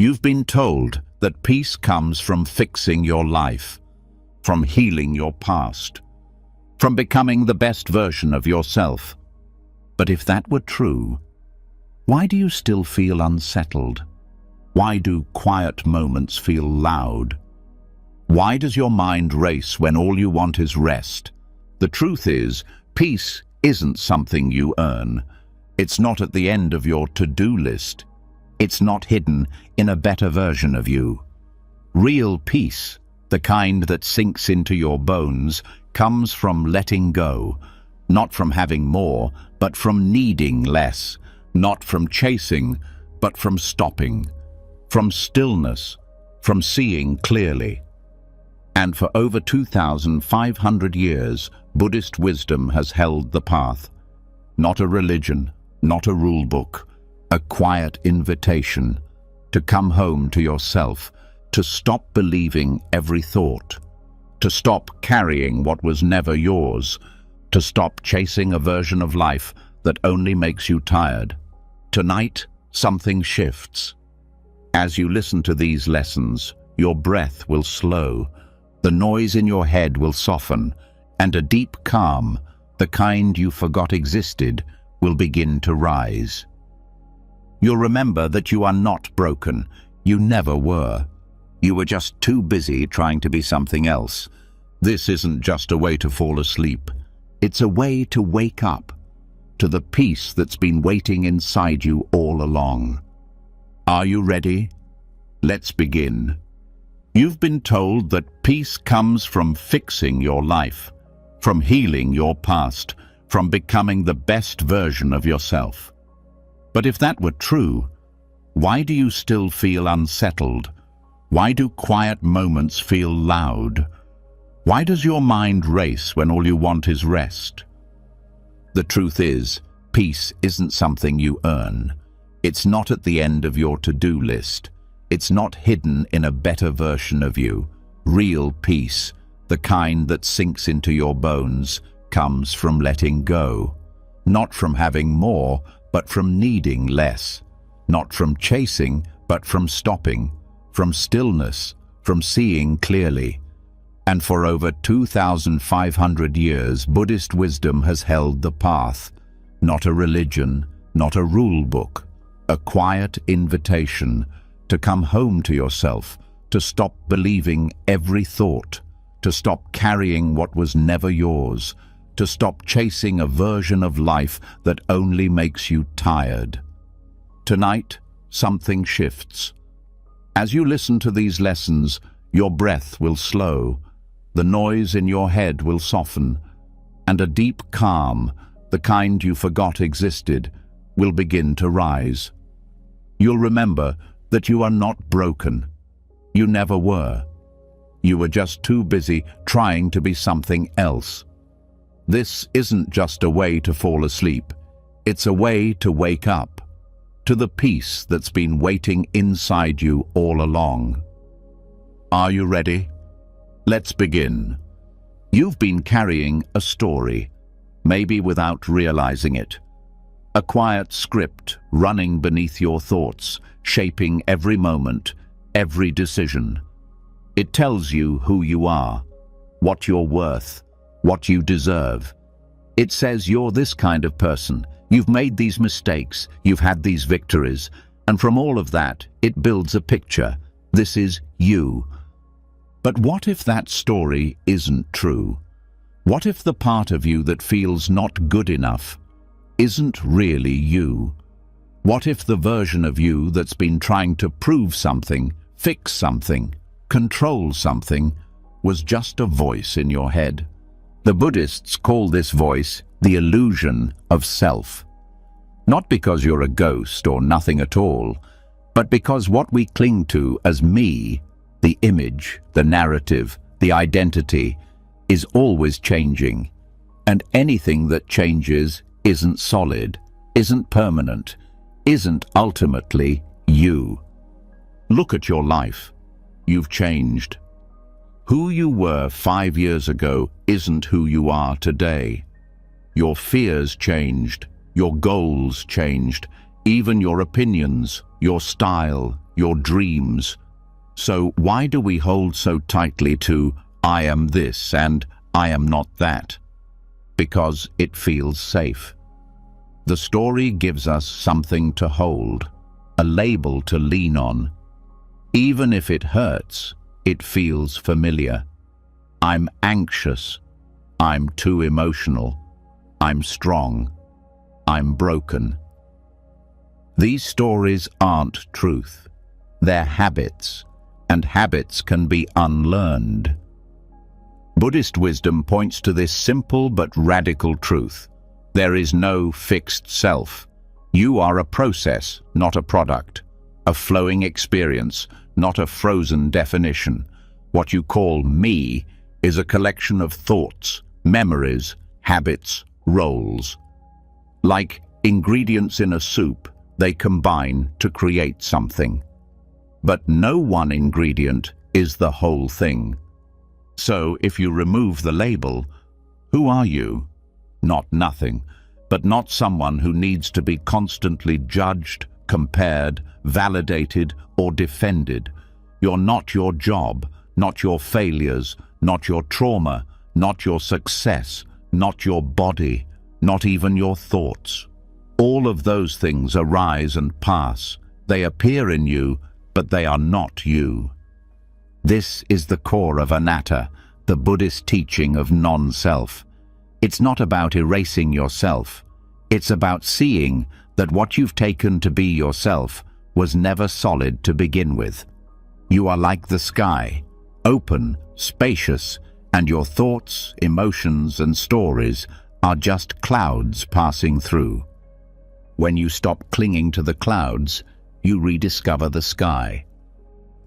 You've been told that peace comes from fixing your life, from healing your past, from becoming the best version of yourself. But if that were true, why do you still feel unsettled? Why do quiet moments feel loud? Why does your mind race when all you want is rest? The truth is, peace isn't something you earn. It's not at the end of your to-do list. It's not hidden in a better version of you. Real peace, the kind that sinks into your bones, comes from letting go, not from having more, but from needing less, not from chasing, but from stopping, from stillness, from seeing clearly. And for over 2,500 years, Buddhist wisdom has held the path. Not a religion, not a rule book, a quiet invitation to come home to yourself, to stop believing every thought, to stop carrying what was never yours, to stop chasing a version of life that only makes you tired. Tonight, something shifts. As you listen to these lessons, your breath will slow, the noise in your head will soften, and a deep calm, the kind you forgot existed, will begin to rise. You'll remember that you are not broken. You never were. You were just too busy trying to be something else. This isn't just a way to fall asleep. It's a way to wake up to the peace that's been waiting inside you all along. Are you ready? Let's begin. You've been told that peace comes from fixing your life, from healing your past, from becoming the best version of yourself. But if that were true, why do you still feel unsettled? Why do quiet moments feel loud? Why does your mind race when all you want is rest? The truth is, peace isn't something you earn. It's not at the end of your to-do list. It's not hidden in a better version of you. Real peace, the kind that sinks into your bones, comes from letting go. Not from having more, but from needing less. Not from chasing, but from stopping. From stillness, from seeing clearly. And for over 2,500 years, Buddhist wisdom has held the path. Not a religion, not a rule book. A quiet invitation to come home to yourself, to stop believing every thought, to stop carrying what was never yours, to stop chasing a version of life that only makes you tired. Tonight, something shifts. As you listen to these lessons, your breath will slow, the noise in your head will soften, and a deep calm, the kind you forgot existed, will begin to rise. You'll remember that you are not broken. You never were. You were just too busy trying to be something else. This isn't just a way to fall asleep. It's a way to wake up to the peace that's been waiting inside you all along. Are you ready? Let's begin. You've been carrying a story, maybe without realizing it. A quiet script running beneath your thoughts, shaping every moment, every decision. It tells you who you are, what you're worth, what you deserve. It says you're this kind of person. You've made these mistakes, you've had these victories, and from all of that, it builds a picture. This is you. But what if that story isn't true? What if the part of you that feels not good enough isn't really you? What if the version of you that's been trying to prove something, fix something, control something, was just a voice in your head? The Buddhists call this voice the illusion of self. Not because you're a ghost or nothing at all, but because what we cling to as me, the image, the narrative, the identity, is always changing. And anything that changes isn't solid, isn't permanent, isn't ultimately you. Look at your life. You've changed. Who you were 5 years ago isn't who you are today. Your fears changed, your goals changed, even your opinions, your style, your dreams. So why do we hold so tightly to "I am this" and "I am not that"? Because it feels safe. The story gives us something to hold, a label to lean on. Even if it hurts, it feels familiar. I'm anxious. I'm too emotional. I'm strong. I'm broken. These stories aren't truth. They're habits, and habits can be unlearned. Buddhist wisdom points to this simple but radical truth. There is no fixed self. You are a process, not a product. A flowing experience, not a frozen definition. What you call me is a collection of thoughts, memories, habits, roles. Like ingredients in a soup, they combine to create something. But no one ingredient is the whole thing. So if you remove the label, who are you? Not nothing, but not someone who needs to be constantly judged, compared, validated, or defended. You're not your job, not your failures, not your trauma, not your success, not your body, not even your thoughts. All of those things arise and pass. They appear in you, but they are not you. This is the core of anatta, the Buddhist teaching of non-self. It's not about erasing yourself. It's about seeing that what you've taken to be yourself was never solid to begin with. You are like the sky, open, spacious, and your thoughts, emotions, and stories are just clouds passing through. When you stop clinging to the clouds, you rediscover the sky.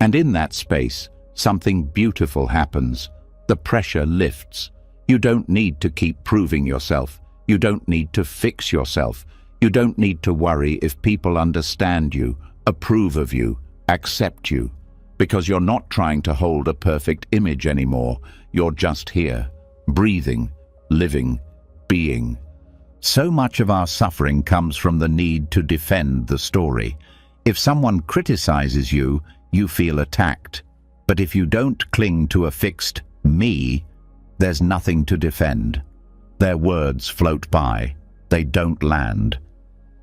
And in that space, something beautiful happens. The pressure lifts. You don't need to keep proving yourself. You don't need to fix yourself. You don't need to worry if people understand you, approve of you, accept you. Because you're not trying to hold a perfect image anymore. You're just here, breathing, living, being. So much of our suffering comes from the need to defend the story. If someone criticizes you, you feel attacked. But if you don't cling to a fixed me, there's nothing to defend. Their words float by. They don't land.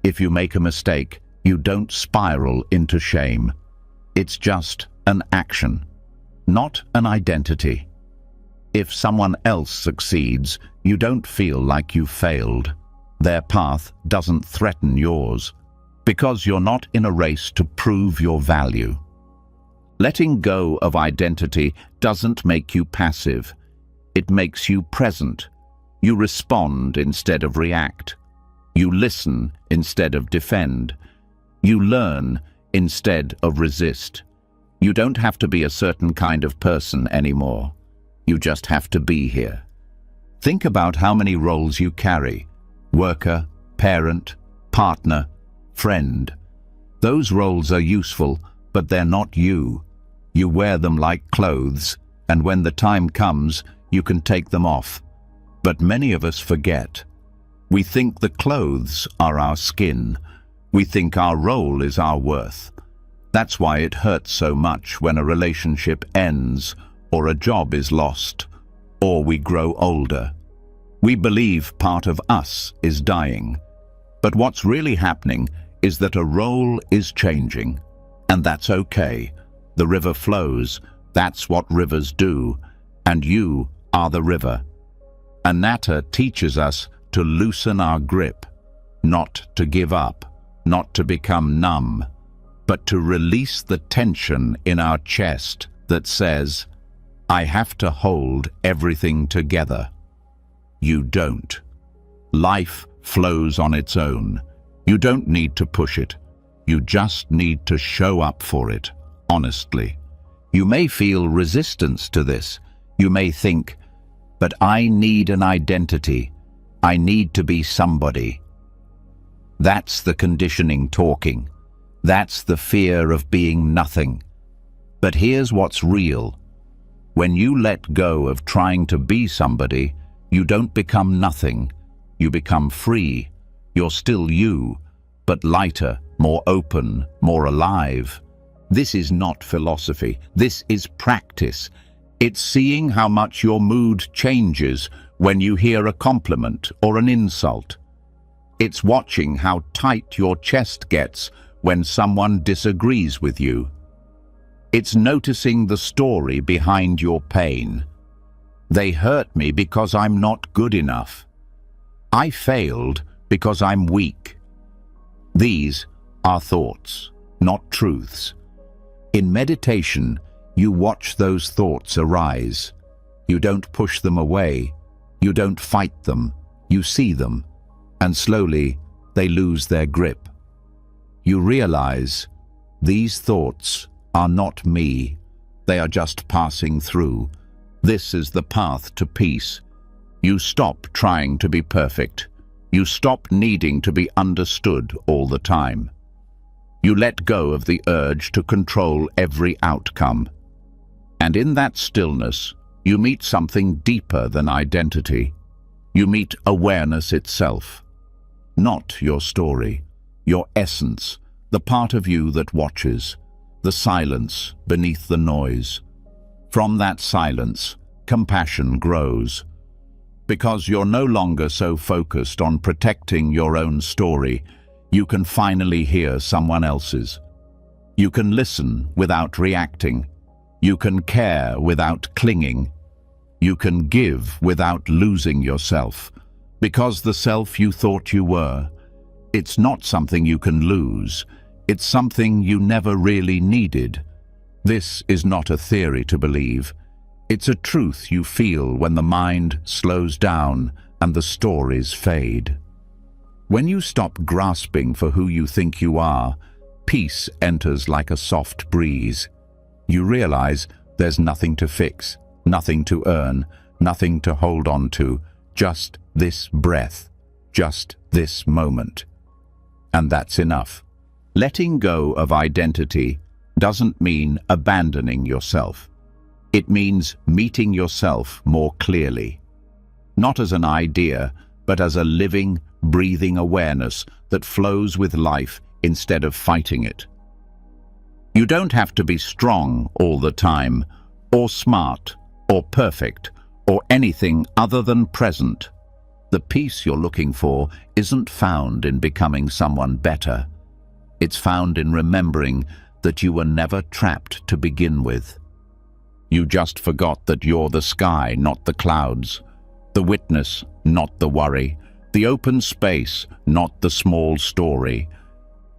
If you make a mistake, you don't spiral into shame. It's just an action, not an identity. If someone else succeeds, you don't feel like you've failed. Their path doesn't threaten yours, because you're not in a race to prove your value. Letting go of identity doesn't make you passive. It makes you present. You respond instead of react. You listen instead of defend. You learn instead of resist. You don't have to be a certain kind of person anymore. You just have to be here. Think about how many roles you carry: worker, parent, partner, friend. Those roles are useful, but they're not you. You wear them like clothes, and when the time comes, you can take them off. But many of us forget. We think the clothes are our skin. We think our role is our worth. That's why it hurts so much when a relationship ends, or a job is lost, or we grow older. We believe part of us is dying. But what's really happening is that a role is changing. And that's okay. The river flows. That's what rivers do. And you are the river. Anatta teaches us to loosen our grip, not to give up, not to become numb, but to release the tension in our chest that says, I have to hold everything together. You don't. Life flows on its own. You don't need to push it. You just need to show up for it, honestly. You may feel resistance to this. You may think, but I need an identity. I need to be somebody. That's the conditioning talking. That's the fear of being nothing. But here's what's real. When you let go of trying to be somebody, you don't become nothing. You become free. You're still you, but lighter, more open, more alive. This is not philosophy. This is practice. It's seeing how much your mood changes when you hear a compliment or an insult. It's watching how tight your chest gets when someone disagrees with you. It's noticing the story behind your pain. They hurt me because I'm not good enough. I failed because I'm weak. These are thoughts, not truths. In meditation, you watch those thoughts arise. You don't push them away. You don't fight them. You see them, and slowly they lose their grip. You realize these thoughts are not me. They are just passing through. This is the path to peace. You stop trying to be perfect. You stop needing to be understood all the time. You let go of the urge to control every outcome. And in that stillness, you meet something deeper than identity. You meet awareness itself. Not your story, your essence, the part of you that watches, the silence beneath the noise. From that silence, compassion grows. Because you're no longer so focused on protecting your own story, you can finally hear someone else's. You can listen without reacting. You can care without clinging. You can give without losing yourself. Because the self you thought you were, it's not something you can lose. It's something you never really needed. This is not a theory to believe. It's a truth you feel when the mind slows down and the stories fade. When you stop grasping for who you think you are, peace enters like a soft breeze. You realize there's nothing to fix, nothing to earn, nothing to hold on to, just this breath, just this moment. And that's enough. Letting go of identity doesn't mean abandoning yourself. It means meeting yourself more clearly. Not as an idea, but as a living, breathing awareness that flows with life instead of fighting it. You don't have to be strong all the time, or smart, or perfect, or anything other than present. The peace you're looking for isn't found in becoming someone better. It's found in remembering that you were never trapped to begin with. You just forgot that you're the sky, not the clouds, the witness, not the worry, the open space, not the small story.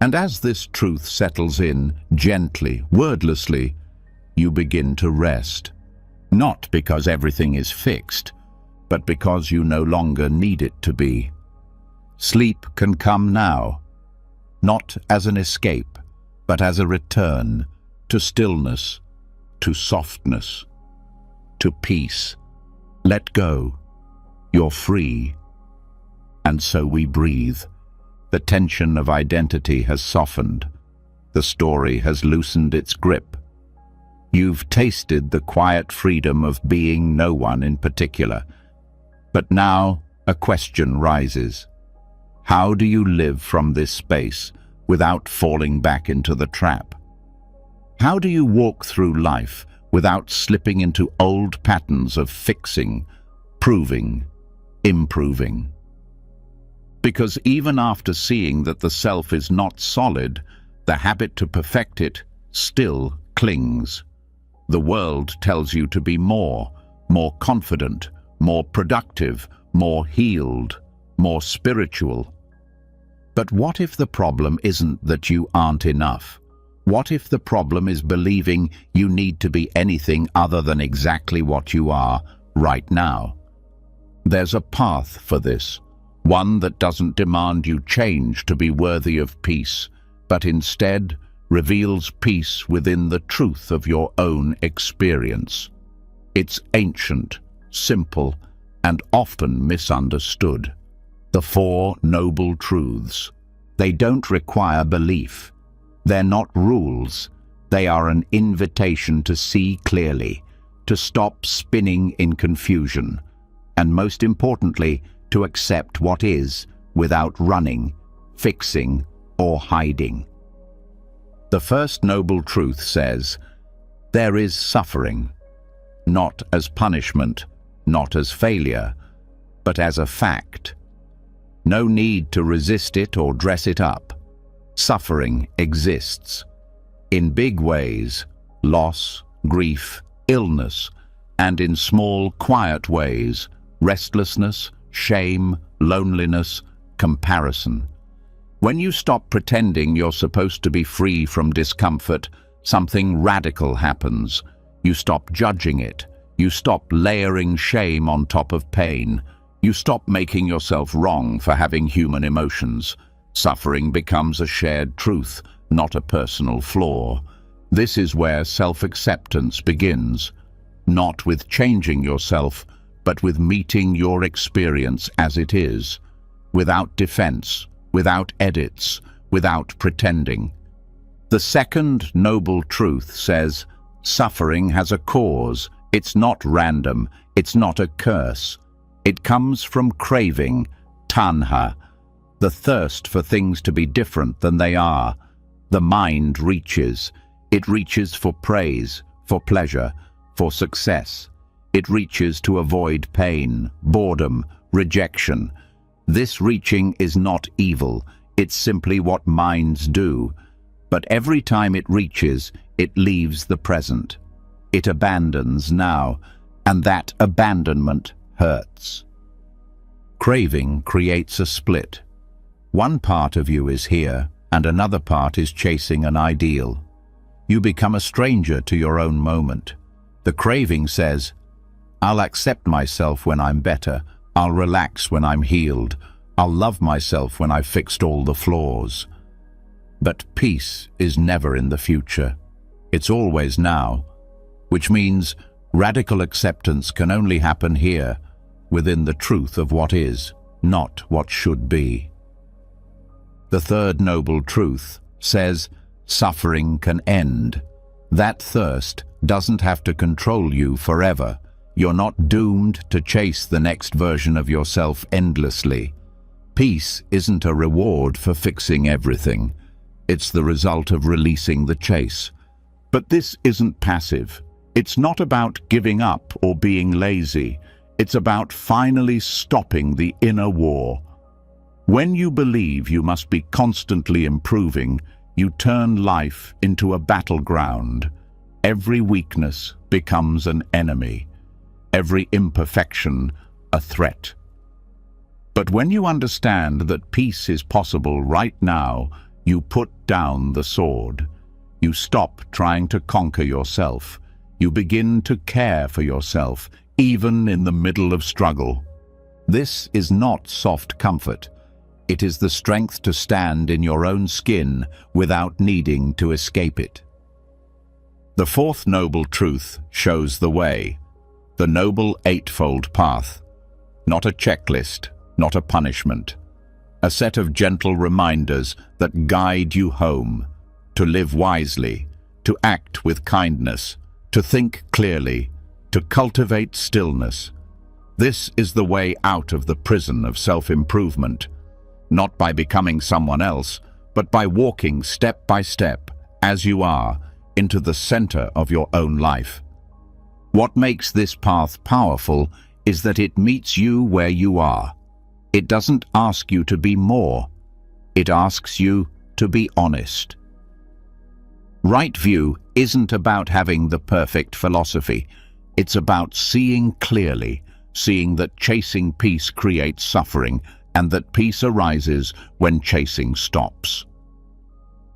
And as this truth settles in, gently, wordlessly, you begin to rest. Not because everything is fixed, but because you no longer need it to be. Sleep can come now, not as an escape, but as a return to stillness, to softness, to peace. Let go. You're free. And so we breathe. The tension of identity has softened. The story has loosened its grip. You've tasted the quiet freedom of being no one in particular. But now a question rises. How do you live from this space without falling back into the trap? How do you walk through life without slipping into old patterns of fixing, proving, improving? Because even after seeing that the self is not solid, the habit to perfect it still clings. The world tells you to be more confident, more productive, more healed, more spiritual. But what if the problem isn't that you aren't enough? What if the problem is believing you need to be anything other than exactly what you are right now? There's a path for this, one that doesn't demand you change to be worthy of peace, but instead reveals peace within the truth of your own experience. It's ancient, simple, and often misunderstood. The Four Noble Truths. They don't require belief. They're not rules. They are an invitation to see clearly, to stop spinning in confusion, and most importantly, to accept what is without running, fixing, or hiding. The first noble truth says, there is suffering, not as punishment, not as failure, but as a fact. No need to resist it or dress it up. Suffering exists. In big ways, loss, grief, illness, and in small, quiet ways, restlessness, shame, loneliness, comparison. When you stop pretending you're supposed to be free from discomfort, something radical happens. You stop judging it. You stop layering shame on top of pain. You stop making yourself wrong for having human emotions. Suffering becomes a shared truth, not a personal flaw. This is where self-acceptance begins, not with changing yourself, but with meeting your experience as it is, without defense, without edits, without pretending. The second noble truth says, suffering has a cause. It's not random. It's not a curse. It comes from craving, tanha, the thirst for things to be different than they are. The mind reaches. It reaches for praise, for pleasure, for success. It reaches to avoid pain, boredom, rejection. This reaching is not evil. It's simply what minds do. But every time it reaches, it leaves the present. It abandons now, and that abandonment hurts. Craving creates a split. One part of you is here, and another part is chasing an ideal. You become a stranger to your own moment. The craving says, I'll accept myself when I'm better. I'll relax when I'm healed. I'll love myself when I've fixed all the flaws. But peace is never in the future. It's always now, which means radical acceptance can only happen here, within the truth of what is, not what should be. The third noble truth says suffering can end. That thirst doesn't have to control you forever. You're not doomed to chase the next version of yourself endlessly. Peace isn't a reward for fixing everything. It's the result of releasing the chase. But this isn't passive. It's not about giving up or being lazy. It's about finally stopping the inner war. When you believe you must be constantly improving, you turn life into a battleground. Every weakness becomes an enemy. Every imperfection a threat. But when you understand that peace is possible right now, you put down the sword. You stop trying to conquer yourself. You begin to care for yourself, even in the middle of struggle. This is not soft comfort. It is the strength to stand in your own skin without needing to escape it. The fourth noble truth shows the way. The noble eightfold path. Not a checklist, not a punishment. A set of gentle reminders that guide you home, to live wisely, to act with kindness, to think clearly, to cultivate stillness. This is the way out of the prison of self-improvement, not by becoming someone else, but by walking step by step, as you are, into the center of your own life. What makes this path powerful is that it meets you where you are. It doesn't ask you to be more. It asks you to be honest. Right view isn't about having the perfect philosophy. It's about seeing clearly, seeing that chasing peace creates suffering, and that peace arises when chasing stops.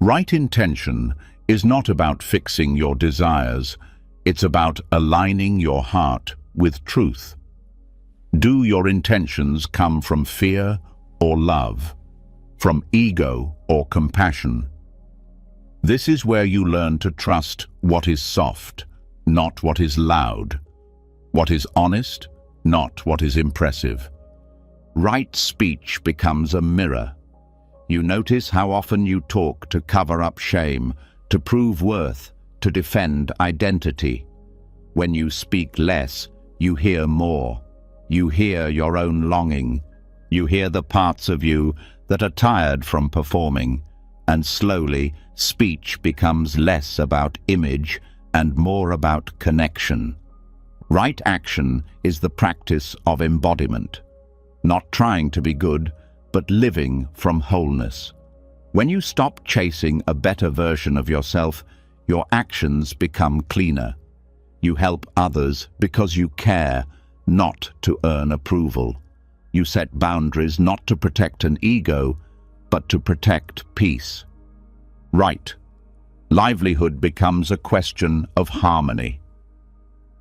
Right intention is not about fixing your desires. It's about aligning your heart with truth. Do your intentions come from fear or love, from ego or compassion? This is where you learn to trust what is soft, not what is loud, what is honest, not what is impressive. Right speech becomes a mirror. You notice how often you talk to cover up shame, to prove worth, to defend identity. When you speak less, you hear more. You hear your own longing. You hear the parts of you that are tired from performing. and slowly speech becomes less about image and more about connection. Right action is the practice of embodiment, not trying to be good, but living from wholeness. When you stop chasing a better version of yourself, your actions become cleaner. You help others because you care, not to earn approval. You set boundaries not to protect an ego, but to protect peace. Right. Livelihood becomes a question of harmony.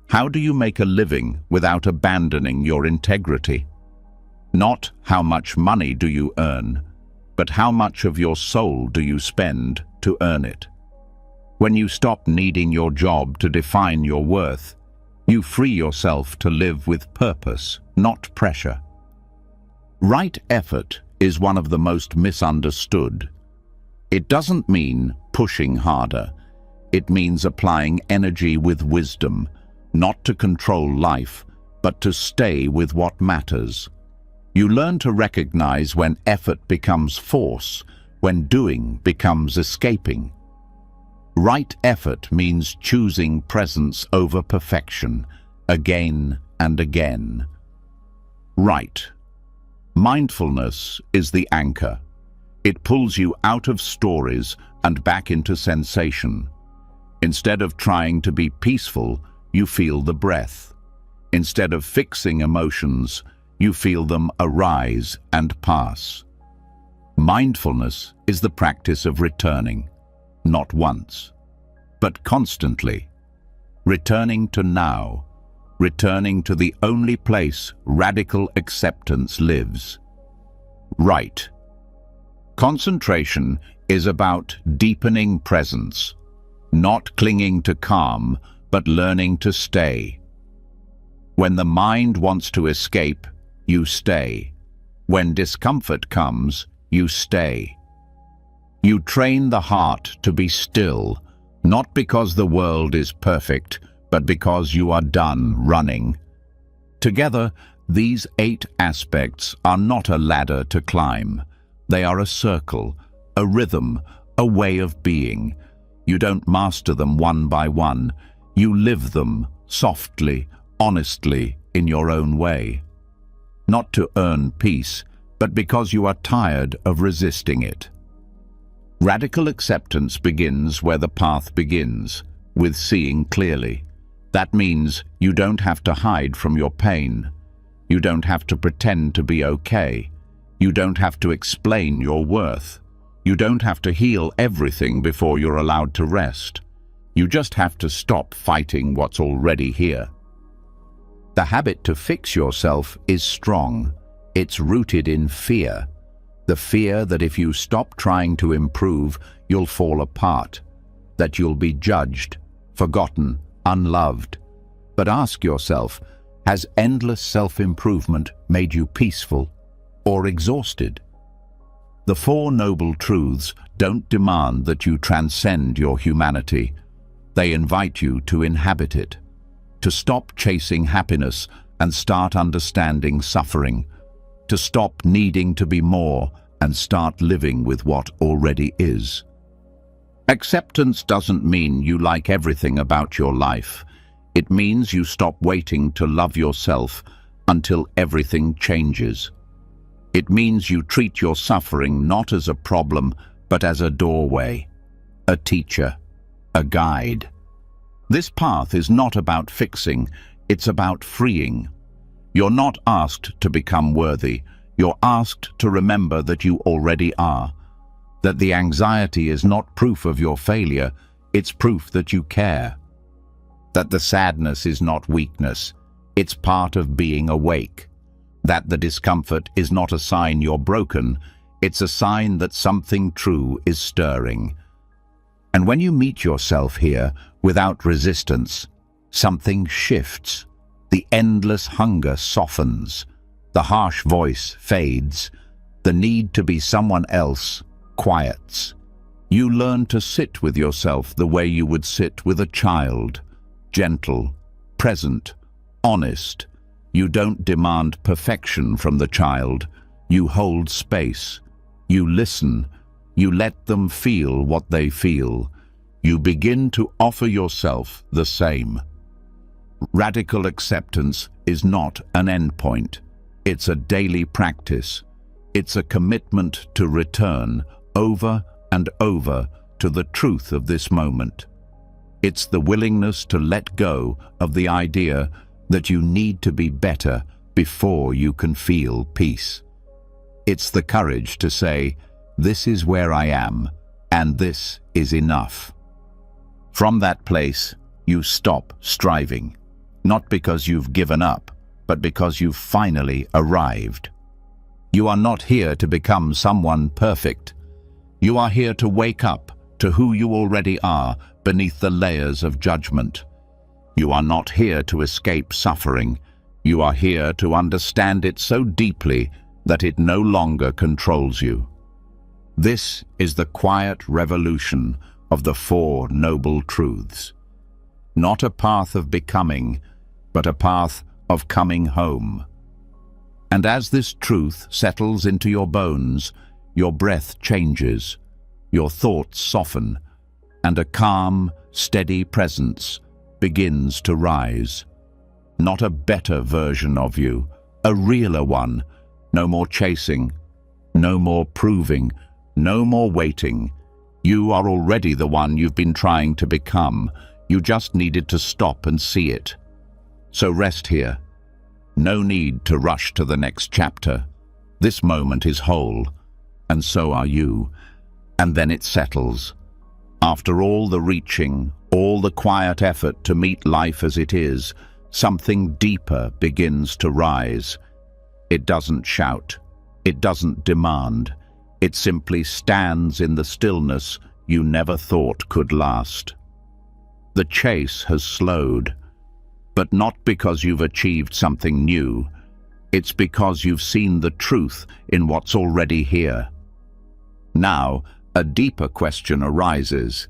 How do you make a living without abandoning your integrity? Not how much money do you earn, but how much of your soul do you spend to earn it? When you stop needing your job to define your worth, you free yourself to live with purpose, not pressure. Right effort is one of the most misunderstood. It doesn't mean pushing harder. It means applying energy with wisdom, not to control life, but to stay with what matters. You learn to recognize when effort becomes force, when doing becomes escaping. Right effort means choosing presence over perfection, again and again. Right. Mindfulness is the anchor. It pulls you out of stories and back into sensation. Instead of trying to be peaceful, you feel the breath. Instead of fixing emotions, you feel them arise and pass. Mindfulness is the practice of returning, not once, but constantly. Returning to now, returning to the only place radical acceptance lives. Right. Concentration is about deepening presence, not clinging to calm, but learning to stay. When the mind wants to escape, you stay. When discomfort comes, you stay. You train the heart to be still, not because the world is perfect, but because you are done running. Together, these 8 aspects are not a ladder to climb. They are a circle, a rhythm, a way of being. You don't master them one by one. You live them softly, honestly, in your own way. Not to earn peace, but because you are tired of resisting it. Radical acceptance begins where the path begins, with seeing clearly. That means you don't have to hide from your pain. You don't have to pretend to be okay. You don't have to explain your worth. You don't have to heal everything before you're allowed to rest. You just have to stop fighting what's already here. The habit to fix yourself is strong. It's rooted in fear. The fear that if you stop trying to improve, you'll fall apart, that you'll be judged, forgotten, unloved. But ask yourself, has endless self-improvement made you peaceful or exhausted? The 4 noble truths don't demand that you transcend your humanity. They invite you to inhabit it, to stop chasing happiness and start understanding suffering, to stop needing to be more and start living with what already is. Acceptance doesn't mean you like everything about your life. It means you stop waiting to love yourself until everything changes. It means you treat your suffering not as a problem, but as a doorway, a teacher, a guide. This path is not about fixing, it's about freeing. You're not asked to become worthy. You're asked to remember that you already are. That the anxiety is not proof of your failure, it's proof that you care. That the sadness is not weakness, it's part of being awake. That the discomfort is not a sign you're broken, it's a sign that something true is stirring. And when you meet yourself here, without resistance, something shifts. The endless hunger softens. The harsh voice fades. The need to be someone else quiets. You learn to sit with yourself the way you would sit with a child. Gentle, present, honest. You don't demand perfection from the child. You hold space. You listen. You let them feel what they feel. You begin to offer yourself the same. Radical acceptance is not an endpoint. It's a daily practice. It's a commitment to return over and over to the truth of this moment. It's the willingness to let go of the idea that you need to be better before you can feel peace. It's the courage to say, "This is where I am, and this is enough." From that place, you stop striving, not because you've given up, but because you've finally arrived. You are not here to become someone perfect. You are here to wake up to who you already are beneath the layers of judgment. You are not here to escape suffering. You are here to understand it so deeply that it no longer controls you. This is the quiet revolution of the Four Noble Truths. Not a path of becoming, but a path of coming home. And as this truth settles into your bones, your breath changes, your thoughts soften, and a calm, steady presence begins to rise. Not a better version of you, a realer one. No more chasing, no more proving, no more waiting. You are already the one you've been trying to become. You just needed to stop and see it. So rest here. No need to rush to the next chapter. This moment is whole, and so are you. And then it settles. After all the reaching, all the quiet effort to meet life as it is, something deeper begins to rise. It doesn't shout. It doesn't demand. It simply stands in the stillness you never thought could last. The chase has slowed, but not because you've achieved something new. It's because you've seen the truth in what's already here. Now, a deeper question arises.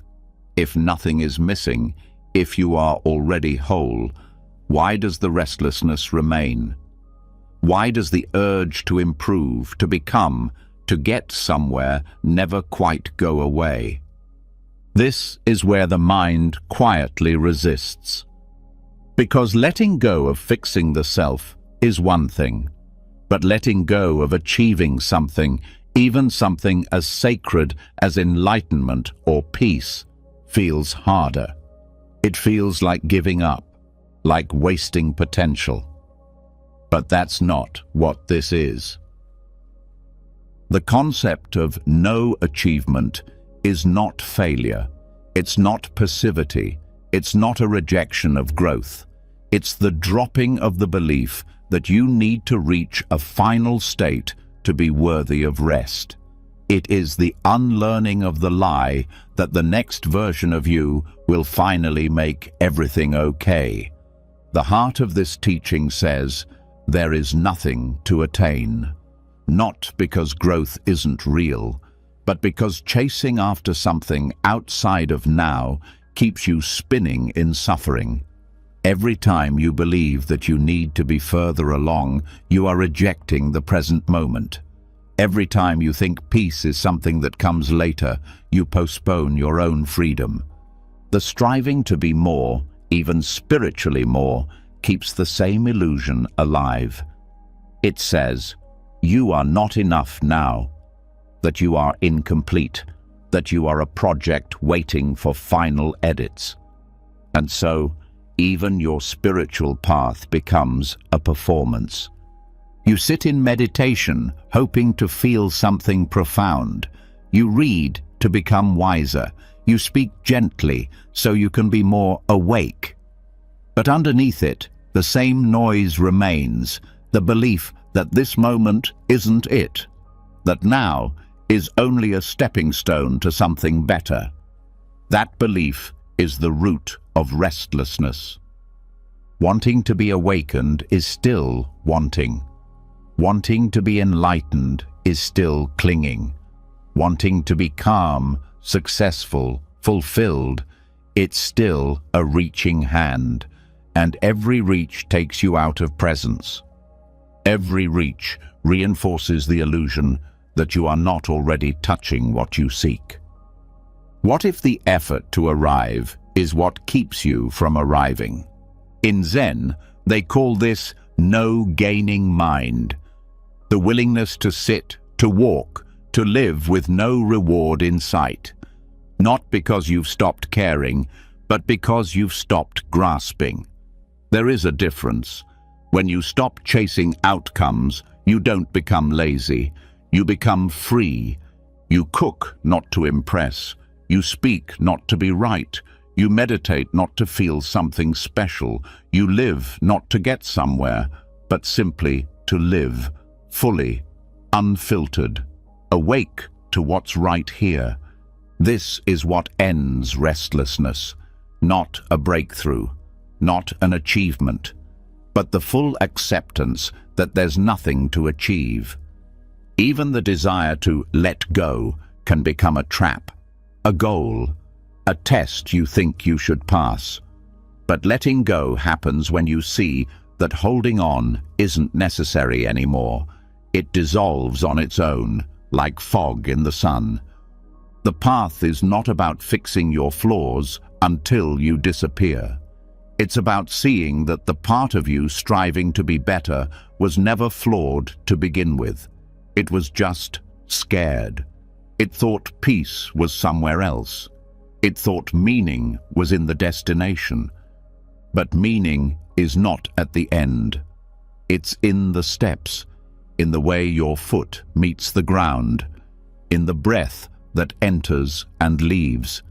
If nothing is missing, if you are already whole, why does the restlessness remain? Why does the urge to improve, to become, to get somewhere never quite go away? This is where the mind quietly resists. Because letting go of fixing the self is one thing, but letting go of achieving something, even something as sacred as enlightenment or peace, feels harder. It feels like giving up, like wasting potential. But that's not what this is. The concept of no achievement is not failure. It's not passivity. It's not a rejection of growth. It's the dropping of the belief that you need to reach a final state to be worthy of rest. It is the unlearning of the lie that the next version of you will finally make everything okay. The heart of this teaching says, there is nothing to attain. Not because growth isn't real, but because chasing after something outside of now keeps you spinning in suffering. Every time you believe that you need to be further along, you are rejecting the present moment. Every time you think peace is something that comes later, you postpone your own freedom. The striving to be more, even spiritually more, keeps the same illusion alive. It says, you are not enough now, that you are incomplete, that you are a project waiting for final edits. And so, even your spiritual path becomes a performance. You sit in meditation, hoping to feel something profound. You read to become wiser. You speak gently so you can be more awake. But underneath it, the same noise remains, the belief that this moment isn't it, that now is only a stepping stone to something better. That belief is the root of restlessness. Wanting to be awakened is still wanting. Wanting to be enlightened is still clinging. Wanting to be calm, successful, fulfilled, it's still a reaching hand, and every reach takes you out of presence. Every reach reinforces the illusion that you are not already touching what you seek? What if the effort to arrive is what keeps you from arriving? In Zen, they call this no gaining mind, the willingness to sit, to walk, to live with no reward in sight. Not because you've stopped caring, but because you've stopped grasping. There is a difference. When you stop chasing outcomes, you don't become lazy. You become free. You cook not to impress. You speak not to be right. You meditate not to feel something special. You live not to get somewhere, but simply to live, fully, unfiltered, awake to what's right here. This is what ends restlessness, not a breakthrough, not an achievement, but the full acceptance that there's nothing to achieve. Even the desire to let go can become a trap, a goal, a test you think you should pass. But letting go happens when you see that holding on isn't necessary anymore. It dissolves on its own, like fog in the sun. The path is not about fixing your flaws until you disappear. It's about seeing that the part of you striving to be better was never flawed to begin with. It was just scared. It thought peace was somewhere else. It thought meaning was in the destination. But meaning is not at the end. It's in the steps, in the way your foot meets the ground, in the breath that enters and leaves,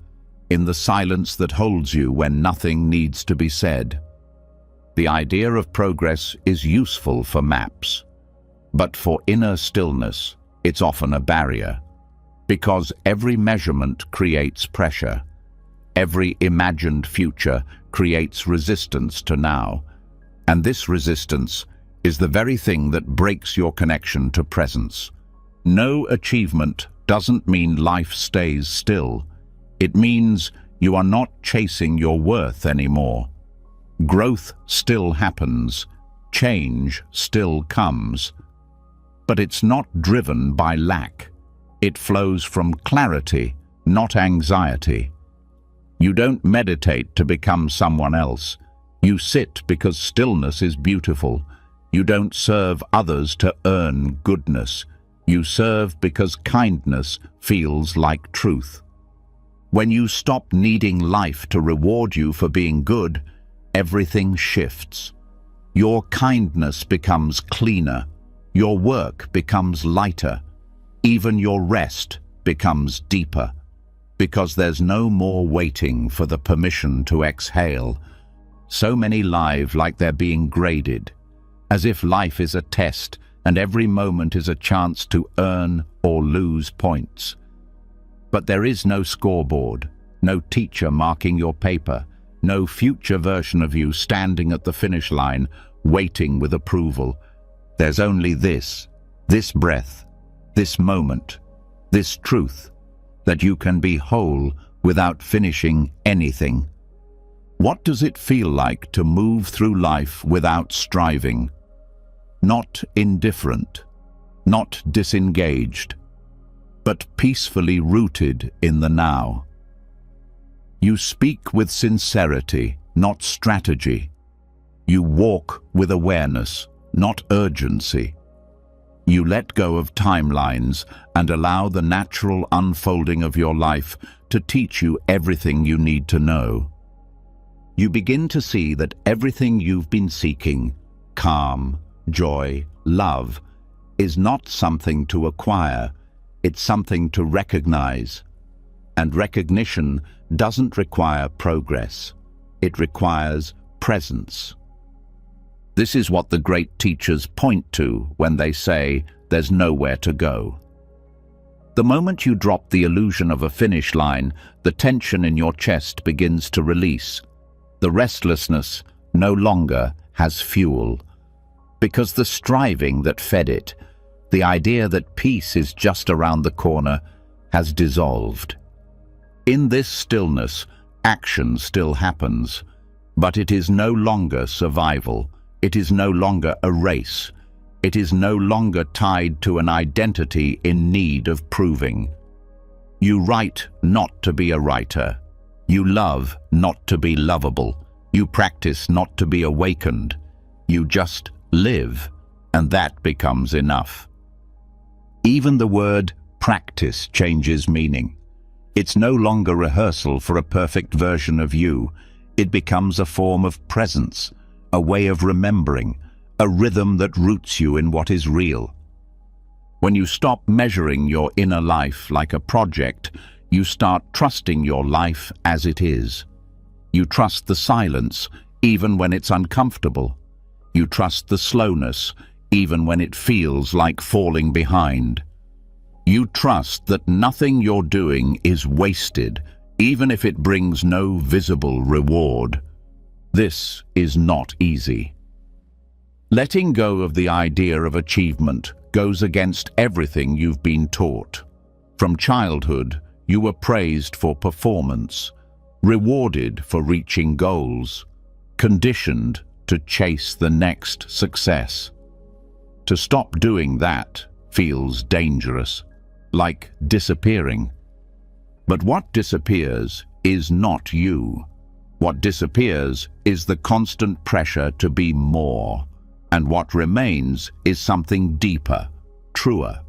in the silence that holds you when nothing needs to be said. The idea of progress is useful for maps, but for inner stillness, it's often a barrier, because every measurement creates pressure. Every imagined future creates resistance to now, and this resistance is the very thing that breaks your connection to presence. No achievement doesn't mean life stays still. It means you are not chasing your worth anymore. Growth still happens, change still comes, but it's not driven by lack. It flows from clarity, not anxiety. You don't meditate to become someone else. You sit because stillness is beautiful. You don't serve others to earn goodness. You serve because kindness feels like truth. When you stop needing life to reward you for being good, everything shifts. Your kindness becomes cleaner. Your work becomes lighter. Even your rest becomes deeper. Because there's no more waiting for the permission to exhale. So many live like they're being graded, as if life is a test and every moment is a chance to earn or lose points. But there is no scoreboard, no teacher marking your paper, no future version of you standing at the finish line, waiting with approval. There's only this breath, this moment, this truth, that you can be whole without finishing anything. What does it feel like to move through life without striving? Not indifferent, not disengaged, but peacefully rooted in the now. You speak with sincerity, not strategy. You walk with awareness, not urgency. You let go of timelines and allow the natural unfolding of your life to teach you everything you need to know. You begin to see that everything you've been seeking, calm, joy, love, is not something to acquire, it's something to recognize. And recognition doesn't require progress, it requires presence. This is what the great teachers point to when they say there's nowhere to go. The moment you drop the illusion of a finish line, the tension in your chest begins to release. The restlessness no longer has fuel, because the striving that fed it, the idea that peace is just around the corner, has dissolved. In this stillness, action still happens, but it is no longer survival. It is no longer a race. It is no longer tied to an identity in need of proving. You write not to be a writer. You love not to be lovable. You practice not to be awakened. You just live, and that becomes enough. Even the word practice changes meaning. It's no longer rehearsal for a perfect version of you. It becomes a form of presence, a way of remembering, a rhythm that roots you in what is real. When you stop measuring your inner life like a project, you start trusting your life as it is. You trust the silence, even when it's uncomfortable. You trust the slowness, even when it feels like falling behind. You trust that nothing you're doing is wasted, even if it brings no visible reward. This is not easy. Letting go of the idea of achievement goes against everything you've been taught. From childhood, you were praised for performance, rewarded for reaching goals, conditioned to chase the next success. To stop doing that feels dangerous, like disappearing. But what disappears is not you. What disappears is the constant pressure to be more, and what remains is something deeper, truer,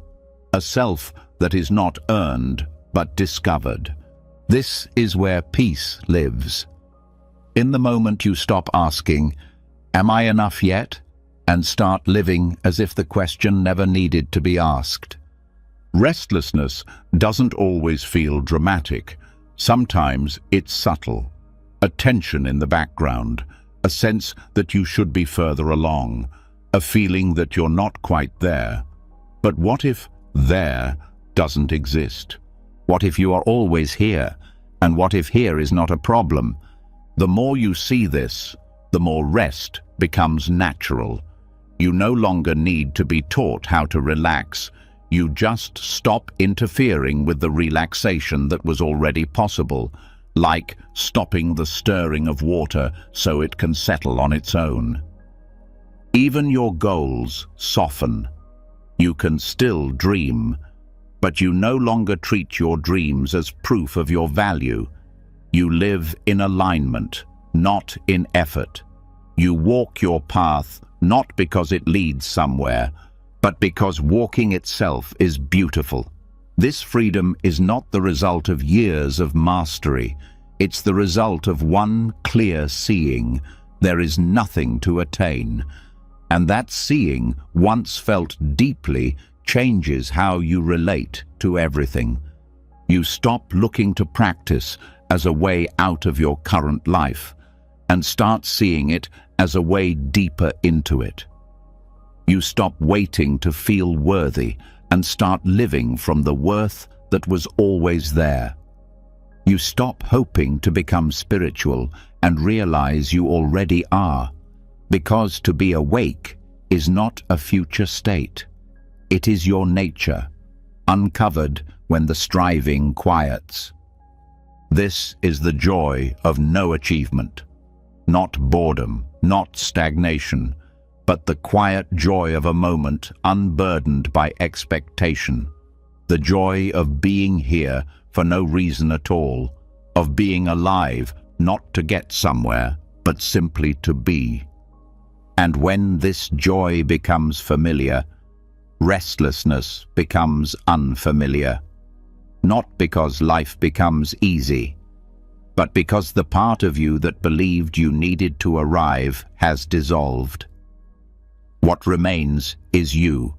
a self that is not earned but discovered. This is where peace lives. In the moment you stop asking, "Am I enough yet?" and start living as if the question never needed to be asked. Restlessness doesn't always feel dramatic. Sometimes it's subtle. A tension in the background, a sense that you should be further along, a feeling that you're not quite there. But what if there doesn't exist? What if you are always here? And what if here is not a problem? The more you see this, the more rest becomes natural. You no longer need to be taught how to relax. You just stop interfering with the relaxation that was already possible, like stopping the stirring of water so it can settle on its own. Even your goals soften. You can still dream, but you no longer treat your dreams as proof of your value. You live in alignment, not in effort. You walk your path not because it leads somewhere, but because walking itself is beautiful. This freedom is not the result of years of mastery. It's the result of one clear seeing. There is nothing to attain. And that seeing, once felt deeply, changes how you relate to everything. You stop looking to practice as a way out of your current life and start seeing it as a way deeper into it. You stop waiting to feel worthy and start living from the worth that was always there. You stop hoping to become spiritual and realize you already are, because to be awake is not a future state. It is your nature, uncovered when the striving quiets. This is the joy of no achievement, not boredom, not stagnation, but the quiet joy of a moment unburdened by expectation, the joy of being here for no reason at all, of being alive, not to get somewhere, but simply to be. And when this joy becomes familiar, restlessness becomes unfamiliar, not because life becomes easy, but because the part of you that believed you needed to arrive has dissolved. What remains is you,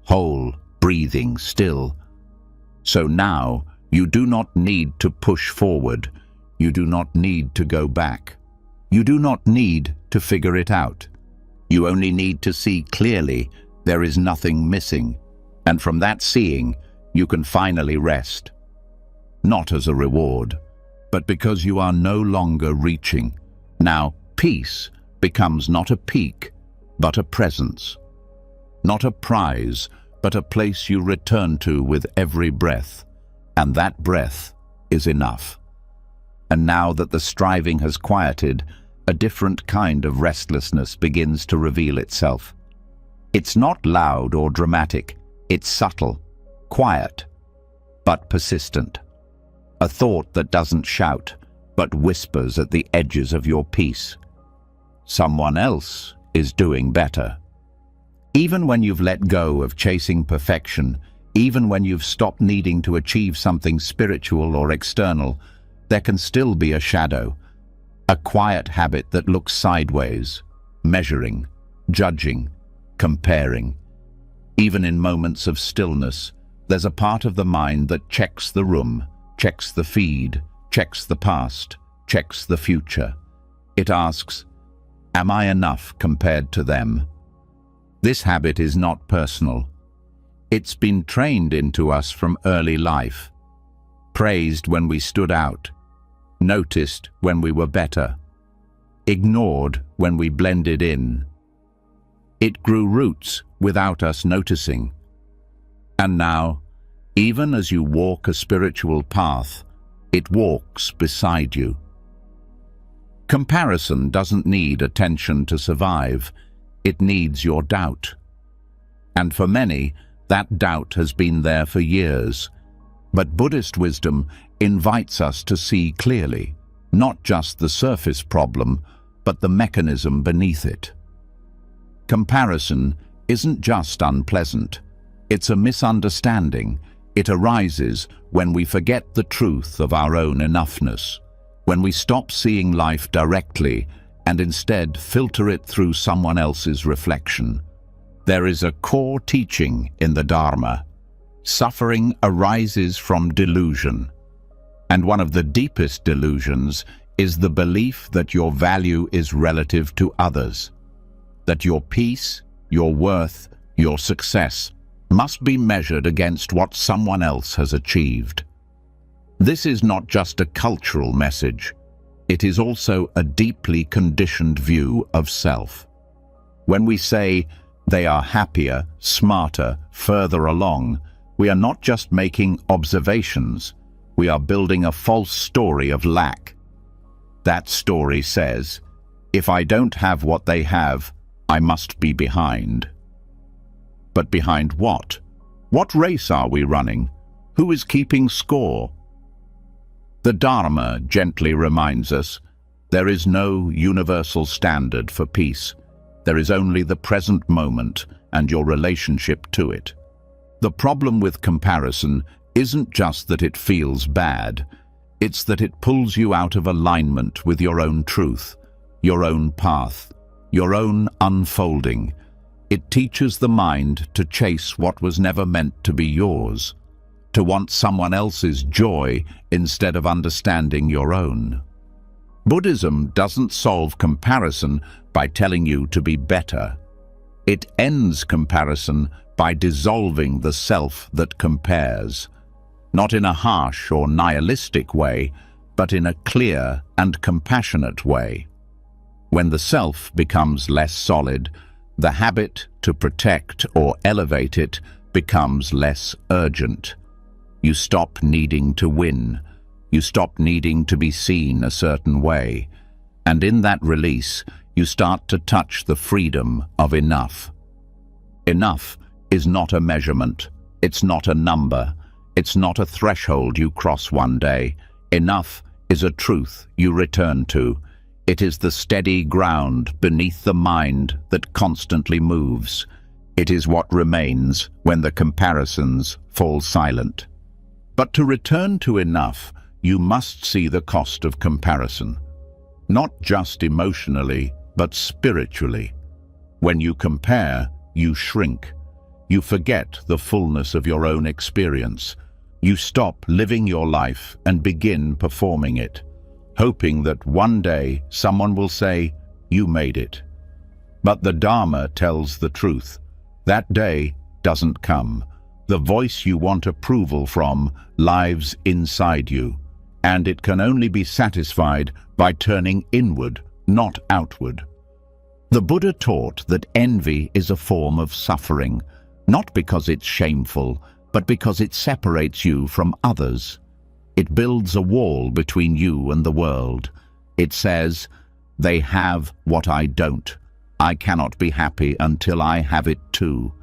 whole, breathing, still. So now, you do not need to push forward. You do not need to go back. You do not need to figure it out. You only need to see clearly there is nothing missing, and from that seeing, you can finally rest. Not as a reward, but because you are no longer reaching. Now, peace becomes not a peak, but a presence. Not a prize, but a place you return to with every breath. And that breath is enough. And now that the striving has quieted, a different kind of restlessness begins to reveal itself. It's not loud or dramatic. It's subtle, quiet, but persistent. A thought that doesn't shout, but whispers at the edges of your peace. Someone else is doing better. Even when you've let go of chasing perfection, even when you've stopped needing to achieve something spiritual or external, there can still be a shadow, a quiet habit that looks sideways, measuring, judging, comparing. Even in moments of stillness, there's a part of the mind that checks the room, checks the feed, checks the past, checks the future. It asks, am I enough compared to them? This habit is not personal. It's been trained into us from early life, praised when we stood out, noticed when we were better, ignored when we blended in. It grew roots without us noticing. And now, even as you walk a spiritual path, it walks beside you. Comparison doesn't need attention to survive. It needs your doubt. And for many, that doubt has been there for years. But Buddhist wisdom invites us to see clearly, not just the surface problem, but the mechanism beneath it. Comparison isn't just unpleasant. It's a misunderstanding. It arises when we forget the truth of our own enoughness, when we stop seeing life directly and instead filter it through someone else's reflection. There is a core teaching in the Dharma. Suffering arises from delusion. And one of the deepest delusions is the belief that your value is relative to others, that your peace, your worth, your success must be measured against what someone else has achieved. This is not just a cultural message. It is also a deeply conditioned view of self. When we say they are happier, smarter, further along, we are not just making observations. We are building a false story of lack. That story says, if I don't have what they have, I must be behind. But behind what? What race are we running? Who is keeping score? The Dharma gently reminds us, there is no universal standard for peace. There is only the present moment and your relationship to it. The problem with comparison isn't just that it feels bad, it's that it pulls you out of alignment with your own truth, your own path, your own unfolding. It teaches the mind to chase what was never meant to be yours, to want someone else's joy instead of understanding your own. Buddhism doesn't solve comparison by telling you to be better. It ends comparison by dissolving the self that compares, not in a harsh or nihilistic way, but in a clear and compassionate way. When the self becomes less solid, the habit to protect or elevate it becomes less urgent. You stop needing to win. You stop needing to be seen a certain way. And in that release, you start to touch the freedom of enough. Enough is not a measurement. It's not a number. It's not a threshold you cross one day. Enough is a truth you return to. It is the steady ground beneath the mind that constantly moves. It is what remains when the comparisons fall silent. But to return to enough, you must see the cost of comparison. Not just emotionally, but spiritually. When you compare, you shrink. You forget the fullness of your own experience. You stop living your life and begin performing it, hoping that one day someone will say, you made it. But the Dharma tells the truth. That day doesn't come. The voice you want approval from lives inside you, and it can only be satisfied by turning inward, not outward. The Buddha taught that envy is a form of suffering, not because it's shameful, but because it separates you from others. It builds a wall between you and the world. It says, they have what I don't. I cannot be happy until I have it too.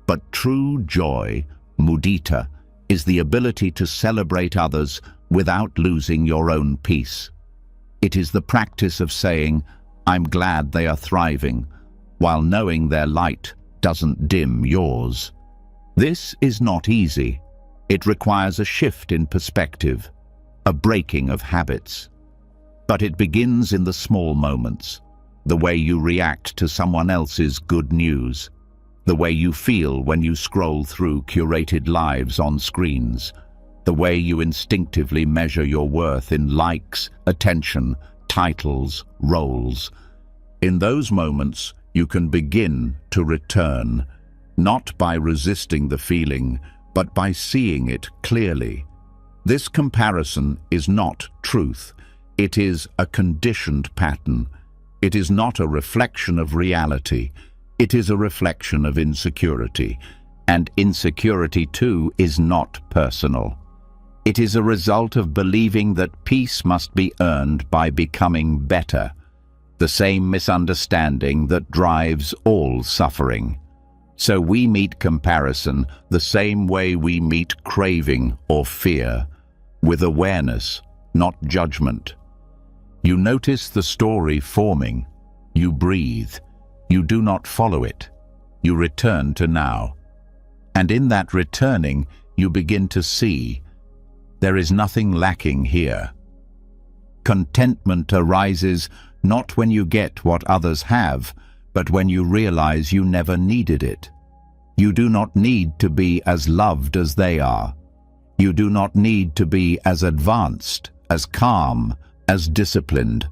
But true joy, mudita, is the ability to celebrate others without losing your own peace. It is the practice of saying, I'm glad they are thriving, while knowing their light doesn't dim yours. This is not easy. It requires a shift in perspective, a breaking of habits. But it begins in the small moments, the way you react to someone else's good news, the way you feel when you scroll through curated lives on screens, the way you instinctively measure your worth in likes, attention, titles, roles. In those moments, you can begin to return, not by resisting the feeling, but by seeing it clearly. This comparison is not truth. It is a conditioned pattern. It is not a reflection of reality. It is a reflection of insecurity. And insecurity, too, is not personal. It is a result of believing that peace must be earned by becoming better, the same misunderstanding that drives all suffering. So we meet comparison the same way we meet craving or fear, with awareness, not judgment. You notice the story forming. You breathe. You do not follow it. You return to now. And in that returning, you begin to see there is nothing lacking here. Contentment arises not when you get what others have, but when you realize you never needed it. You do not need to be as loved as they are. You do not need to be as advanced, as calm, as disciplined,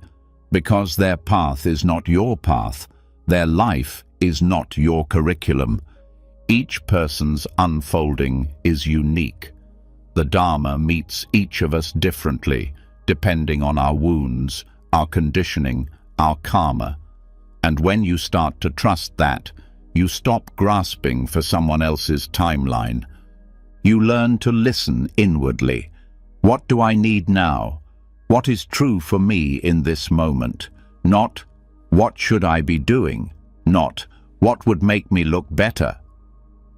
because their path is not your path. Their life is not your curriculum. Each person's unfolding is unique. The Dharma meets each of us differently, depending on our wounds, our conditioning, our karma. And when you start to trust that, you stop grasping for someone else's timeline. You learn to listen inwardly. What do I need now? What is true for me in this moment? Not, what should I be doing? Not, what would make me look better?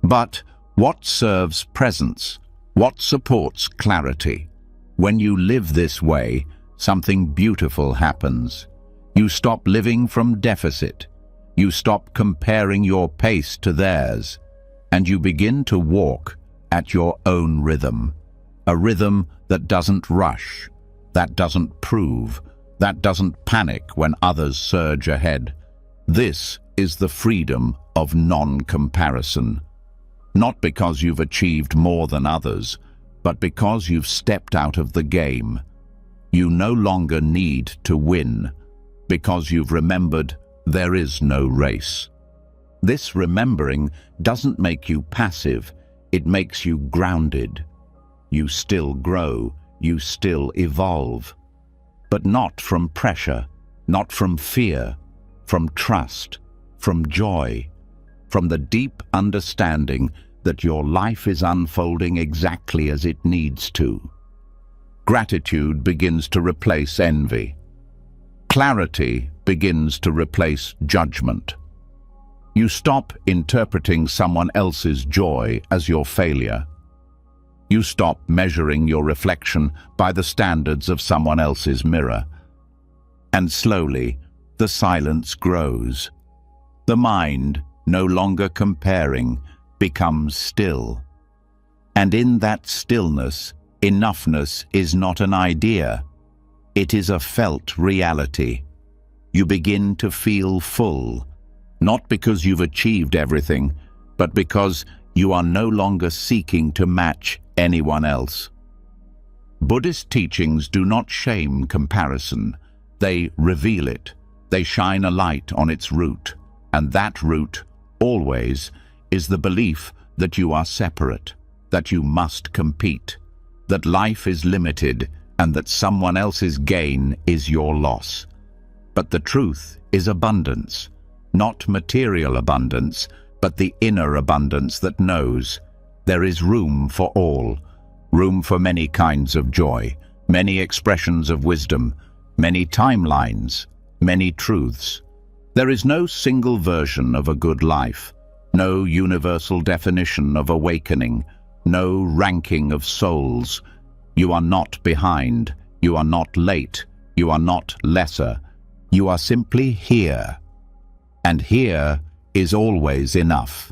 But, what serves presence? What supports clarity? When you live this way, something beautiful happens. You stop living from deficit. You stop comparing your pace to theirs, and you begin to walk at your own rhythm. A rhythm that doesn't rush, that doesn't prove, that doesn't panic when others surge ahead. This is the freedom of non-comparison. Not because you've achieved more than others, but because you've stepped out of the game. You no longer need to win, because you've remembered there is no race. This remembering doesn't make you passive, it makes you grounded. You still grow, you still evolve. But not from pressure, not from fear, from trust, from joy, from the deep understanding that your life is unfolding exactly as it needs to. Gratitude begins to replace envy. Clarity begins to replace judgment. You stop interpreting someone else's joy as your failure. You stop measuring your reflection by the standards of someone else's mirror. And slowly, the silence grows. The mind, no longer comparing, becomes still. And in that stillness, enoughness is not an idea. It is a felt reality. You begin to feel full, not because you've achieved everything, but because you are no longer seeking to match anyone else. Buddhist teachings do not shame comparison. They reveal it. They shine a light on its root. And that root, always, is the belief that you are separate, that you must compete, that life is limited, and that someone else's gain is your loss. But the truth is abundance, not material abundance, but the inner abundance that knows there is room for all, room for many kinds of joy, many expressions of wisdom, many timelines, many truths. There is no single version of a good life, no universal definition of awakening, no ranking of souls. You are not behind, you are not late, you are not lesser. You are simply here. And here is always enough.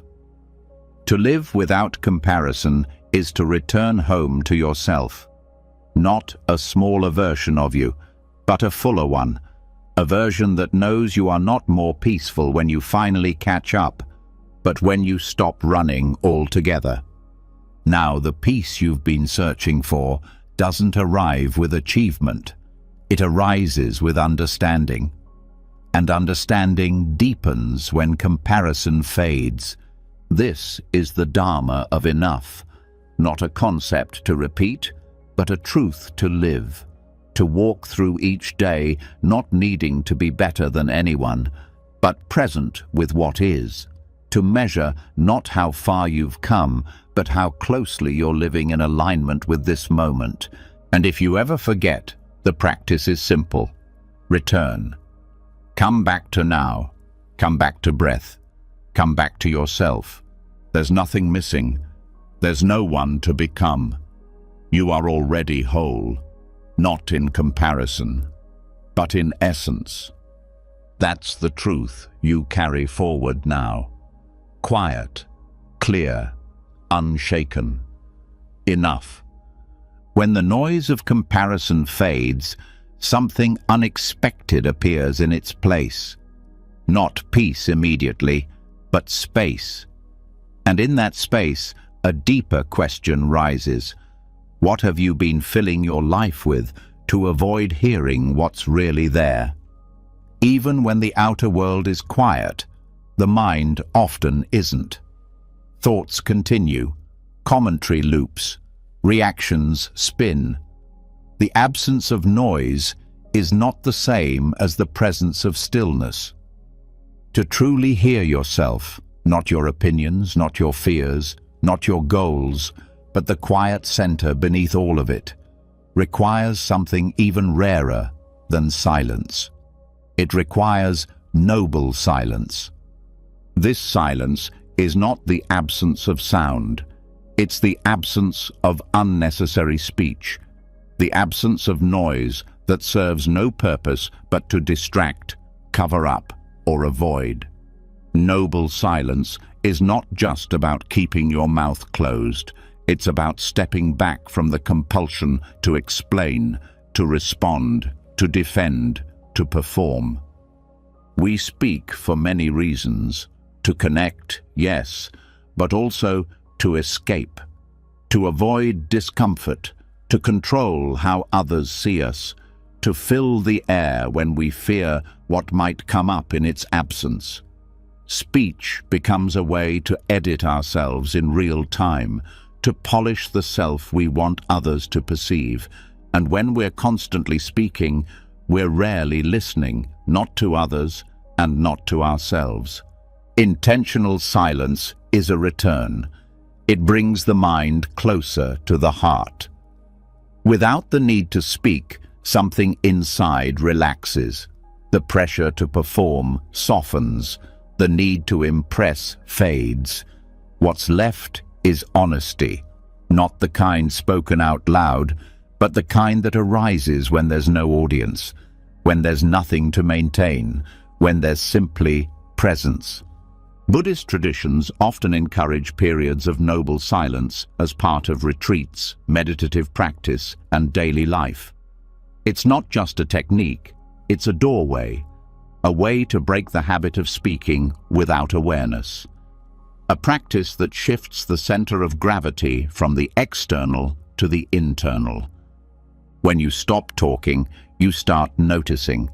To live without comparison is to return home to yourself. Not a smaller version of you, but a fuller one. A version that knows you are not more peaceful when you finally catch up, but when you stop running altogether. Now, the peace you've been searching for doesn't arrive with achievement. It arises with understanding. And understanding deepens when comparison fades. This is the Dharma of enough, not a concept to repeat, but a truth to live. To walk through each day not needing to be better than anyone, but present with what is. To measure not how far you've come, but how closely you're living in alignment with this moment. And if you ever forget, the practice is simple. Return. Come back to now. Come back to breath. Come back to yourself. There's nothing missing. There's no one to become. You are already whole, not in comparison, but in essence. That's the truth you carry forward now. Quiet, clear, unshaken. Enough. When the noise of comparison fades, something unexpected appears in its place. Not peace immediately, but space. And in that space, a deeper question rises. What have you been filling your life with to avoid hearing what's really there? Even when the outer world is quiet, the mind often isn't. Thoughts continue, commentary loops, reactions spin. The absence of noise is not the same as the presence of stillness. To truly hear yourself, not your opinions, not your fears, not your goals, but the quiet center beneath all of it, requires something even rarer than silence. It requires noble silence. This silence is not the absence of sound. It's the absence of unnecessary speech, the absence of noise that serves no purpose but to distract, cover up, or avoid. Noble silence is not just about keeping your mouth closed. It's about stepping back from the compulsion to explain, to respond, to defend, to perform. We speak for many reasons. To connect, yes, but also to escape, to avoid discomfort, to control how others see us, to fill the air when we fear what might come up in its absence. Speech becomes a way to edit ourselves in real time, to polish the self we want others to perceive. And when we're constantly speaking, we're rarely listening, not to others and not to ourselves. Intentional silence is a return. It brings the mind closer to the heart. Without the need to speak, something inside relaxes. The pressure to perform softens. The need to impress fades. What's left is honesty, not the kind spoken out loud, but the kind that arises when there's no audience, when there's nothing to maintain, when there's simply presence. Buddhist traditions often encourage periods of noble silence as part of retreats, meditative practice, and daily life. It's not just a technique, it's a doorway, a way to break the habit of speaking without awareness. A practice that shifts the center of gravity from the external to the internal. When you stop talking, you start noticing.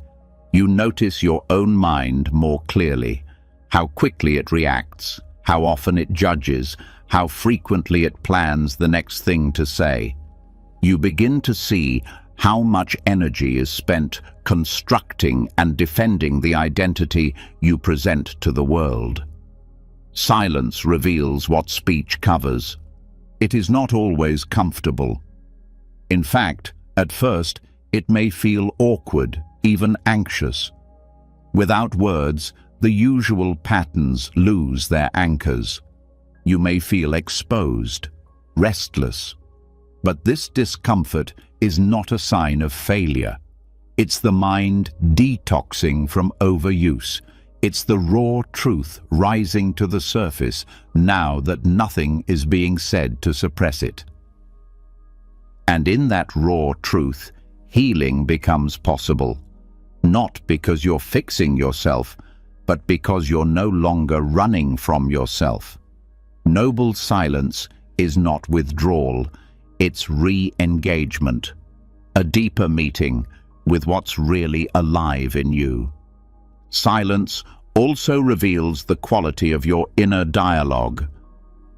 You notice your own mind more clearly. How quickly it reacts, how often it judges, how frequently it plans the next thing to say. You begin to see how much energy is spent constructing and defending the identity you present to the world. Silence reveals what speech covers. It is not always comfortable. In fact, at first, it may feel awkward, even anxious. Without words, the usual patterns lose their anchors. You may feel exposed, restless. But this discomfort is not a sign of failure. It's the mind detoxing from overuse. It's the raw truth rising to the surface now that nothing is being said to suppress it. And in that raw truth, healing becomes possible. Not because you're fixing yourself, but because you're no longer running from yourself. Noble silence is not withdrawal, it's re-engagement, a deeper meeting with what's really alive in you. Silence also reveals the quality of your inner dialogue.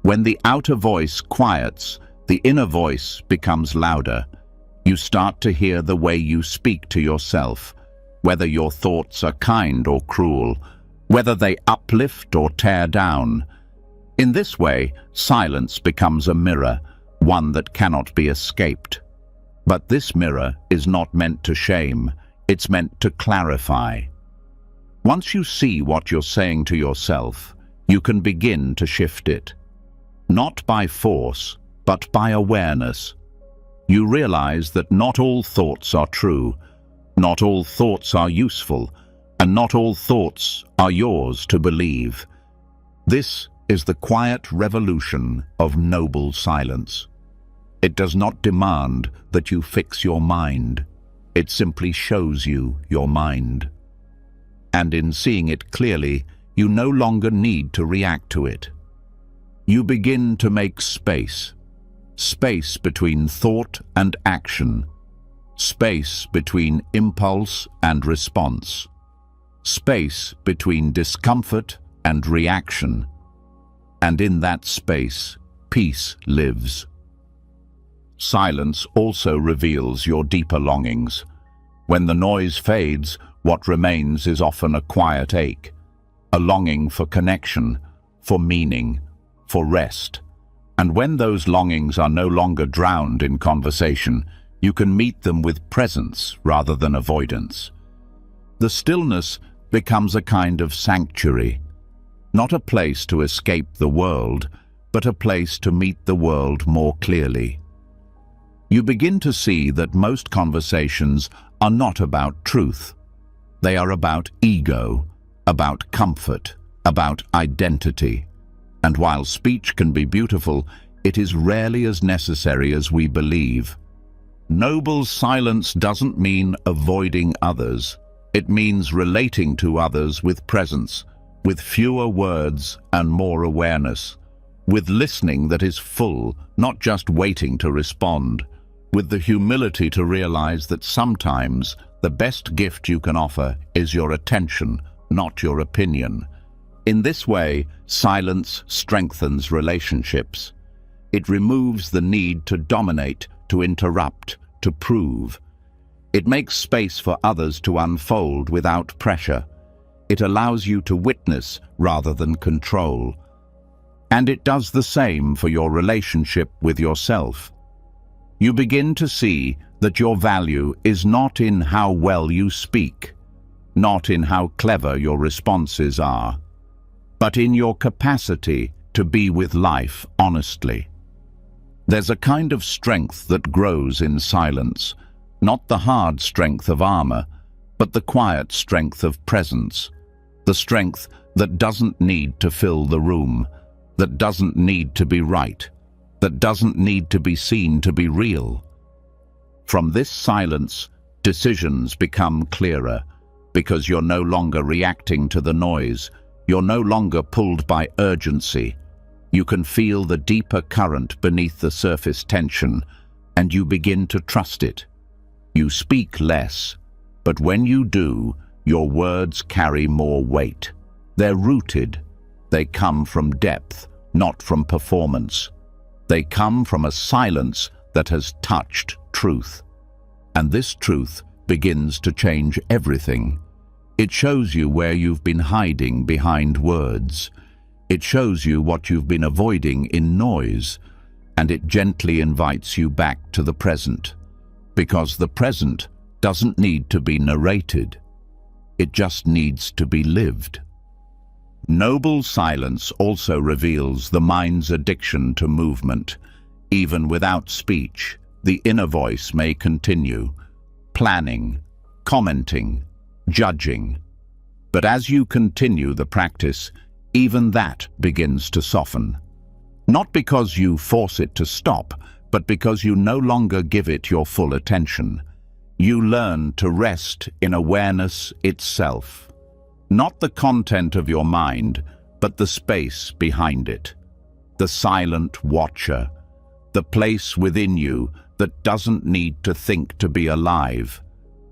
When the outer voice quiets, the inner voice becomes louder. You start to hear the way you speak to yourself, whether your thoughts are kind or cruel, whether they uplift or tear down. In this way, silence becomes a mirror, one that cannot be escaped. But this mirror is not meant to shame, it's meant to clarify. Once you see what you're saying to yourself, you can begin to shift it. Not by force, but by awareness. You realize that not all thoughts are true, not all thoughts are useful, and not all thoughts are yours to believe. This is the quiet revolution of noble silence. It does not demand that you fix your mind. It simply shows you your mind. And in seeing it clearly, you no longer need to react to it. You begin to make space. Space between thought and action. Space between impulse and response. Space between discomfort and reaction. And in that space, peace lives. Silence also reveals your deeper longings. When the noise fades, what remains is often a quiet ache, a longing for connection, for meaning, for rest. And when those longings are no longer drowned in conversation, you can meet them with presence rather than avoidance. The stillness becomes a kind of sanctuary, not a place to escape the world, but a place to meet the world more clearly. You begin to see that most conversations are not about truth. They are about ego, about comfort, about identity. And while speech can be beautiful, it is rarely as necessary as we believe. Noble silence doesn't mean avoiding others. It means relating to others with presence, with fewer words and more awareness, with listening that is full, not just waiting to respond, with the humility to realize that sometimes the best gift you can offer is your attention, not your opinion. In this way, silence strengthens relationships. It removes the need to dominate, to interrupt, to prove. It makes space for others to unfold without pressure. It allows you to witness rather than control. And it does the same for your relationship with yourself. You begin to see that your value is not in how well you speak, not in how clever your responses are, but in your capacity to be with life honestly. There's a kind of strength that grows in silence, not the hard strength of armor, but the quiet strength of presence, the strength that doesn't need to fill the room, that doesn't need to be right, that doesn't need to be seen to be real. From this silence, decisions become clearer, because you're no longer reacting to the noise, you're no longer pulled by urgency. You can feel the deeper current beneath the surface tension, and you begin to trust it. You speak less, but when you do, your words carry more weight. They're rooted. They come from depth, not from performance. They come from a silence that has touched truth. And this truth begins to change everything. It shows you where you've been hiding behind words. It shows you what you've been avoiding in noise, and it gently invites you back to the present, because the present doesn't need to be narrated. It just needs to be lived. Noble silence also reveals the mind's addiction to movement. Even without speech, the inner voice may continue, planning, commenting, judging. But as you continue the practice, even that begins to soften. Not because you force it to stop, but because you no longer give it your full attention. You learn to rest in awareness itself. Not the content of your mind, but the space behind it. The silent watcher. The place within you that doesn't need to think to be alive.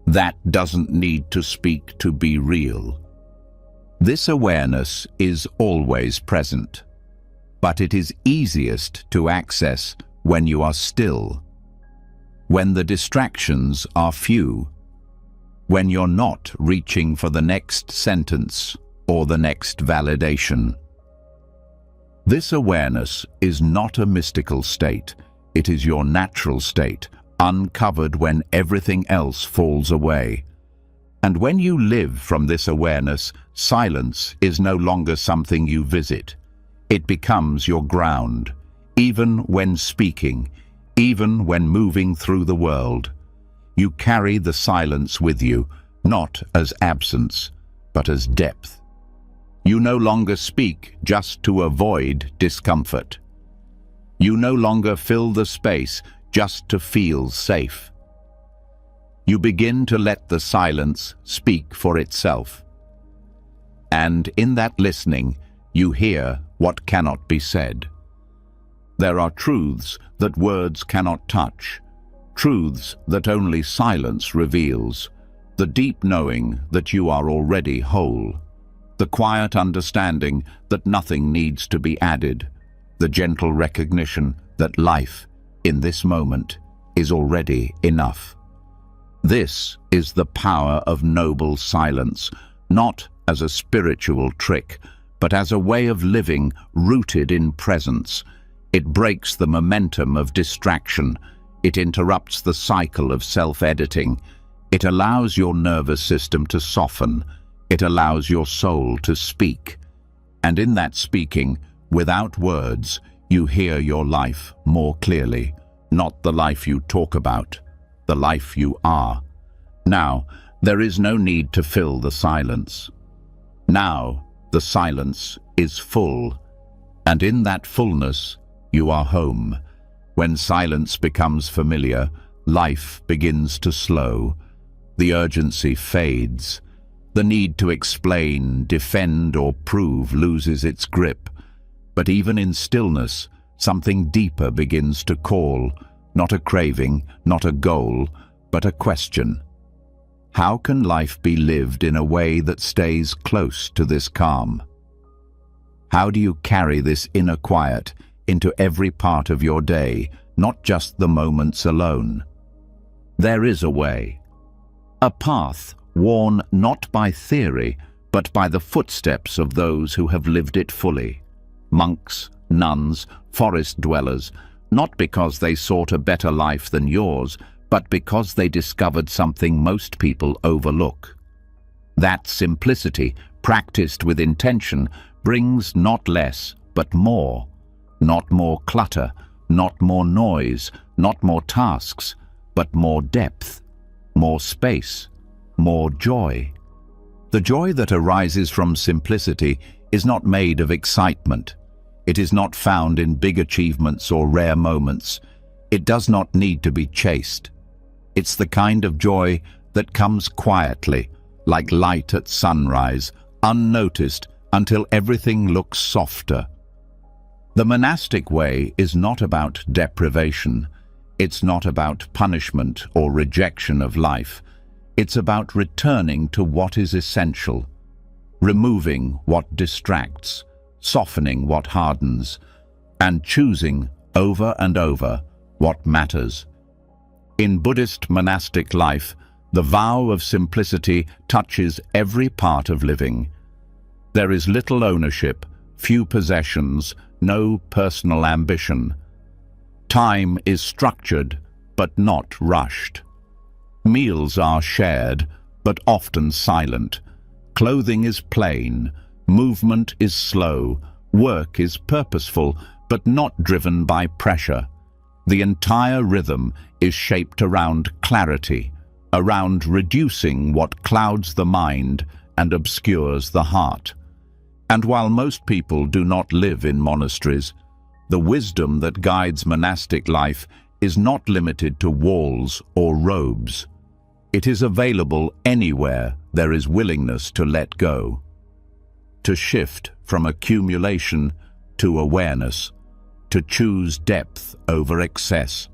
That doesn't need to speak to be real. This awareness is always present, but it is easiest to access when you are still, when the distractions are few, when you're not reaching for the next sentence or the next validation. This awareness is not a mystical state. It is your natural state, uncovered when everything else falls away. And when you live from this awareness, silence is no longer something you visit. It becomes your ground, even when speaking, even when moving through the world. You carry the silence with you, not as absence, but as depth. You no longer speak just to avoid discomfort. You no longer fill the space just to feel safe. You begin to let the silence speak for itself. And in that listening, you hear what cannot be said. There are truths that words cannot touch, truths that only silence reveals, the deep knowing that you are already whole, the quiet understanding that nothing needs to be added, the gentle recognition that life, in this moment, is already enough. This is the power of noble silence, not as a spiritual trick, but as a way of living rooted in presence. It breaks the momentum of distraction. It interrupts the cycle of self-editing. It allows your nervous system to soften. It allows your soul to speak. And in that speaking, without words, you hear your life more clearly. Not the life you talk about, the life you are. Now, there is no need to fill the silence. Now, the silence is full, and in that fullness, you are home. When silence becomes familiar, life begins to slow. The urgency fades. The need to explain, defend, or prove loses its grip. But even in stillness, something deeper begins to call, not a craving, not a goal, but a question. How can life be lived in a way that stays close to this calm? How do you carry this inner quiet into every part of your day, not just the moments alone? There is a way. A path worn not by theory, but by the footsteps of those who have lived it fully. Monks, nuns, forest dwellers, not because they sought a better life than yours, but because they discovered something most people overlook. That simplicity, practiced with intention, brings not less, but more. Not more clutter, not more noise, not more tasks, but more depth, more space, more joy. The joy that arises from simplicity is not made of excitement. It is not found in big achievements or rare moments. It does not need to be chased. It's the kind of joy that comes quietly, like light at sunrise, unnoticed until everything looks softer. The monastic way is not about deprivation. It's not about punishment or rejection of life. It's about returning to what is essential, removing what distracts, softening what hardens, and choosing over and over what matters. In Buddhist monastic life, the vow of simplicity touches every part of living. There is little ownership, few possessions, no personal ambition. Time is structured, but not rushed. Meals are shared, but often silent. Clothing is plain, movement is slow, work is purposeful, but not driven by pressure. The entire rhythm is shaped around clarity, around reducing what clouds the mind and obscures the heart. And while most people do not live in monasteries, the wisdom that guides monastic life is not limited to walls or robes. It is available anywhere there is willingness to let go, to shift from accumulation to awareness, to choose depth over excess.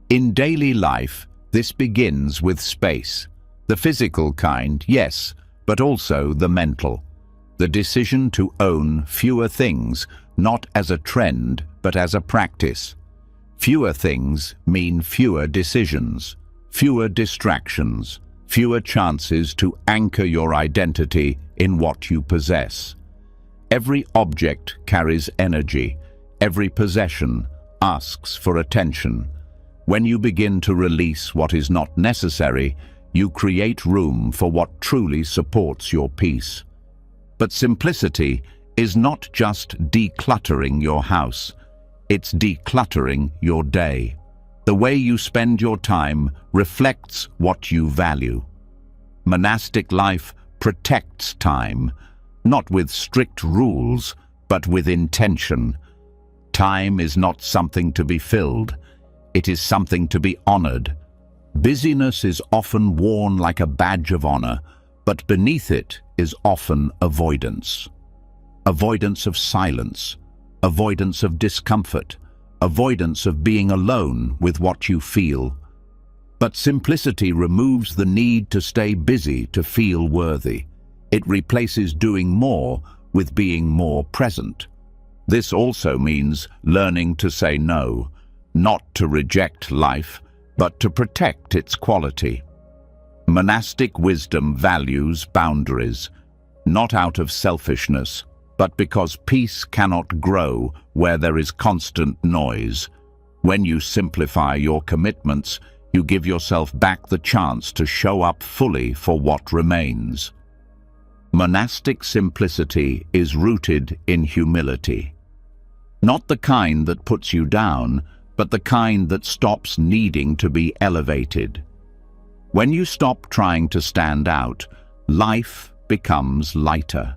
In daily life, this begins with space. The physical kind, yes, but also the mental. The decision to own fewer things, not as a trend, but as a practice. Fewer things mean fewer decisions, fewer distractions, fewer chances to anchor your identity in what you possess. Every object carries energy. Every possession asks for attention. When you begin to release what is not necessary, you create room for what truly supports your peace. But simplicity is not just decluttering your house, it's decluttering your day. The way you spend your time reflects what you value. Monastic life protects time, not with strict rules, but with intention. Time is not something to be filled, it is something to be honored. Busyness is often worn like a badge of honor, but beneath it is often avoidance. Avoidance of silence, avoidance of discomfort, avoidance of being alone with what you feel. But simplicity removes the need to stay busy to feel worthy. It replaces doing more with being more present. This also means learning to say no, not to reject life, but to protect its quality. Monastic wisdom values boundaries, not out of selfishness, but because peace cannot grow where there is constant noise. When you simplify your commitments, you give yourself back the chance to show up fully for what remains. Monastic simplicity is rooted in humility. Not the kind that puts you down, but the kind that stops needing to be elevated. When you stop trying to stand out, life becomes lighter.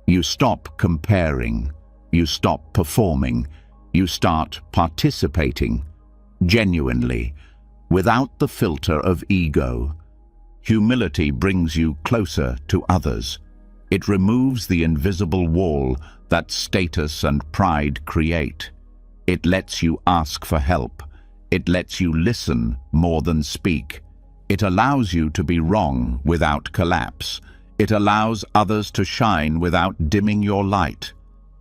You stop comparing, you stop performing, you start participating, genuinely, without the filter of ego. Humility brings you closer to others. It removes the invisible wall that status and pride create. It lets you ask for help. It lets you listen more than speak. It allows you to be wrong without collapse. It allows others to shine without dimming your light.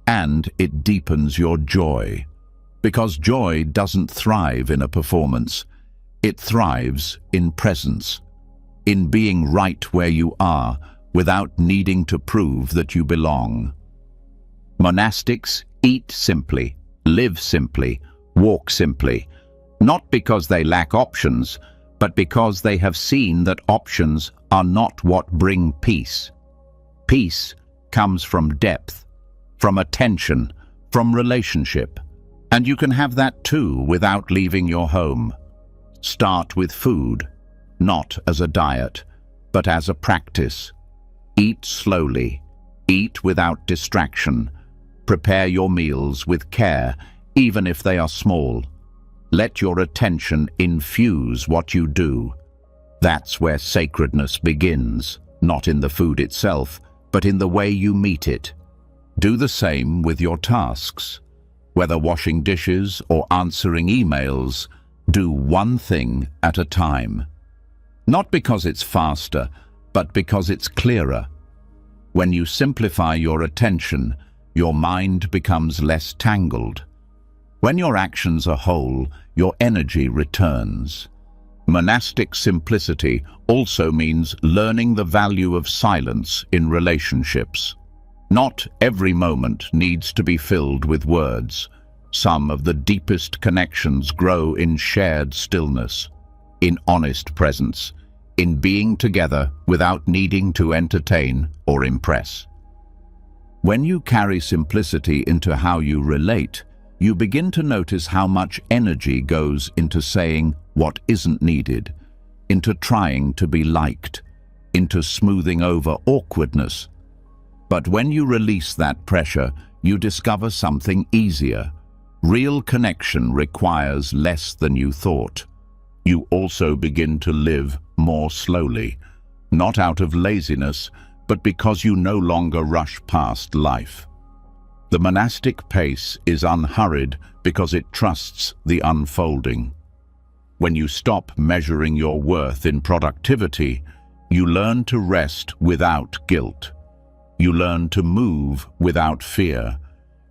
And it deepens your joy. Because joy doesn't thrive in a performance. It thrives in presence. In being right where you are, without needing to prove that you belong. Monastics eat simply, live simply, walk simply, not because they lack options, but because they have seen that options are not what bring peace. Peace comes from depth, from attention, from relationship. And you can have that too without leaving your home. Start with food, not as a diet, but as a practice. Eat slowly, eat without distraction. Prepare your meals with care, even if they are small. Let your attention infuse what you do. That's where sacredness begins, not in the food itself, but in the way you meet it. Do the same with your tasks. Whether washing dishes or answering emails, do one thing at a time. Not because it's faster, but because it's clearer. When you simplify your attention, your mind becomes less tangled. When your actions are whole, your energy returns. Monastic simplicity also means learning the value of silence in relationships. Not every moment needs to be filled with words. Some of the deepest connections grow in shared stillness, in honest presence, in being together without needing to entertain or impress. When you carry simplicity into how you relate, you begin to notice how much energy goes into saying what isn't needed, into trying to be liked, into smoothing over awkwardness. But when you release that pressure, you discover something easier. Real connection requires less than you thought. You also begin to live more slowly, not out of laziness, but because you no longer rush past life. The monastic pace is unhurried because it trusts the unfolding. When you stop measuring your worth in productivity, you learn to rest without guilt. You learn to move without fear.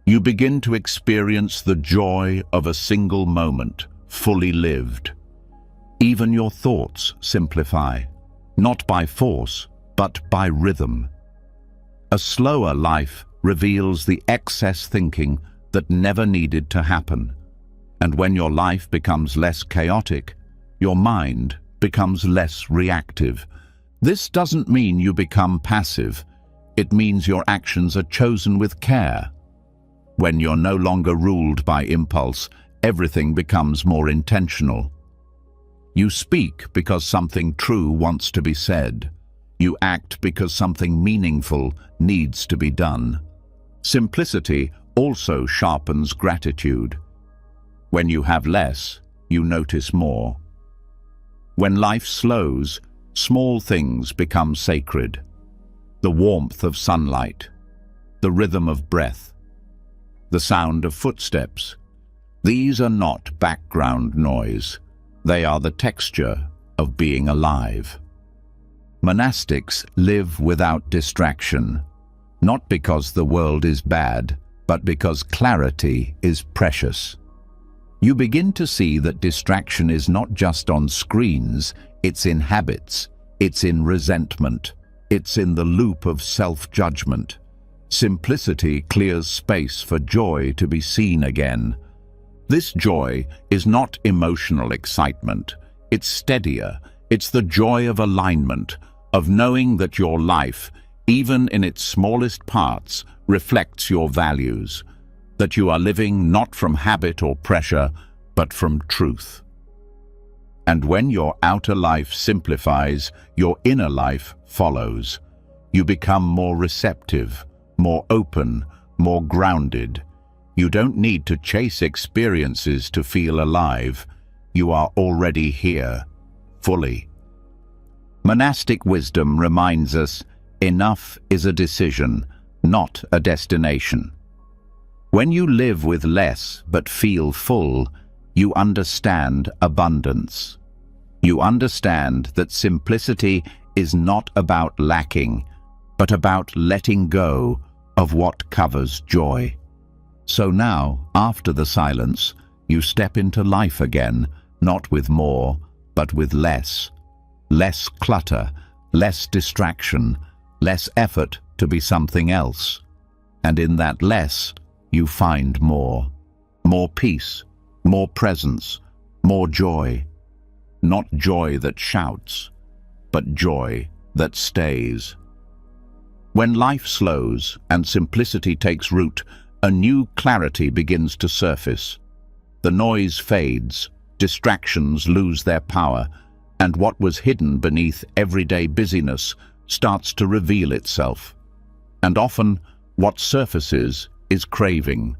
You begin to experience the joy of a single moment, fully lived. Even your thoughts simplify, not by force, but by rhythm. A slower life reveals the excess thinking that never needed to happen. And when your life becomes less chaotic, your mind becomes less reactive. This doesn't mean you become passive. It means your actions are chosen with care. When you're no longer ruled by impulse, everything becomes more intentional. You speak because something true wants to be said. You act because something meaningful needs to be done. Simplicity also sharpens gratitude. When you have less, you notice more. When life slows, small things become sacred. The warmth of sunlight, the rhythm of breath, the sound of footsteps. These are not background noise. They are the texture of being alive. Monastics live without distraction, not because the world is bad, but because clarity is precious. You begin to see that distraction is not just on screens, it's in habits, it's in resentment, it's in the loop of self-judgment. Simplicity clears space for joy to be seen again. This joy is not emotional excitement, it's steadier. It's the joy of alignment, of knowing that your life, even in its smallest parts, reflects your values, that you are living not from habit or pressure, but from truth. And when your outer life simplifies, your inner life follows. You become more receptive, more open, more grounded. You don't need to chase experiences to feel alive. You are already here, fully. Monastic wisdom reminds us, enough is a decision, not a destination. When you live with less but feel full, you understand abundance. You understand that simplicity is not about lacking, but about letting go of what covers joy. So now, after the silence, you step into life again, not with more, but with less. Less clutter, less distraction, less effort to be something else. And in that less, you find more. More peace, more presence, more joy. Not joy that shouts, but joy that stays. When life slows and simplicity takes root, a new clarity begins to surface. The noise fades, distractions lose their power, and what was hidden beneath everyday busyness starts to reveal itself. And often, what surfaces is craving.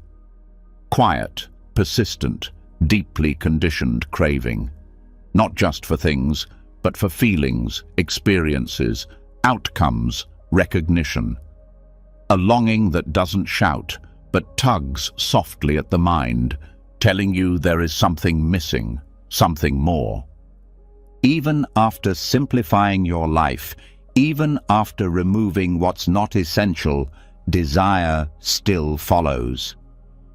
Quiet, persistent, deeply conditioned craving. Not just for things, but for feelings, experiences, outcomes, recognition. A longing that doesn't shout, but tugs softly at the mind, telling you there is something missing, something more. Even after simplifying your life, even after removing what's not essential, desire still follows.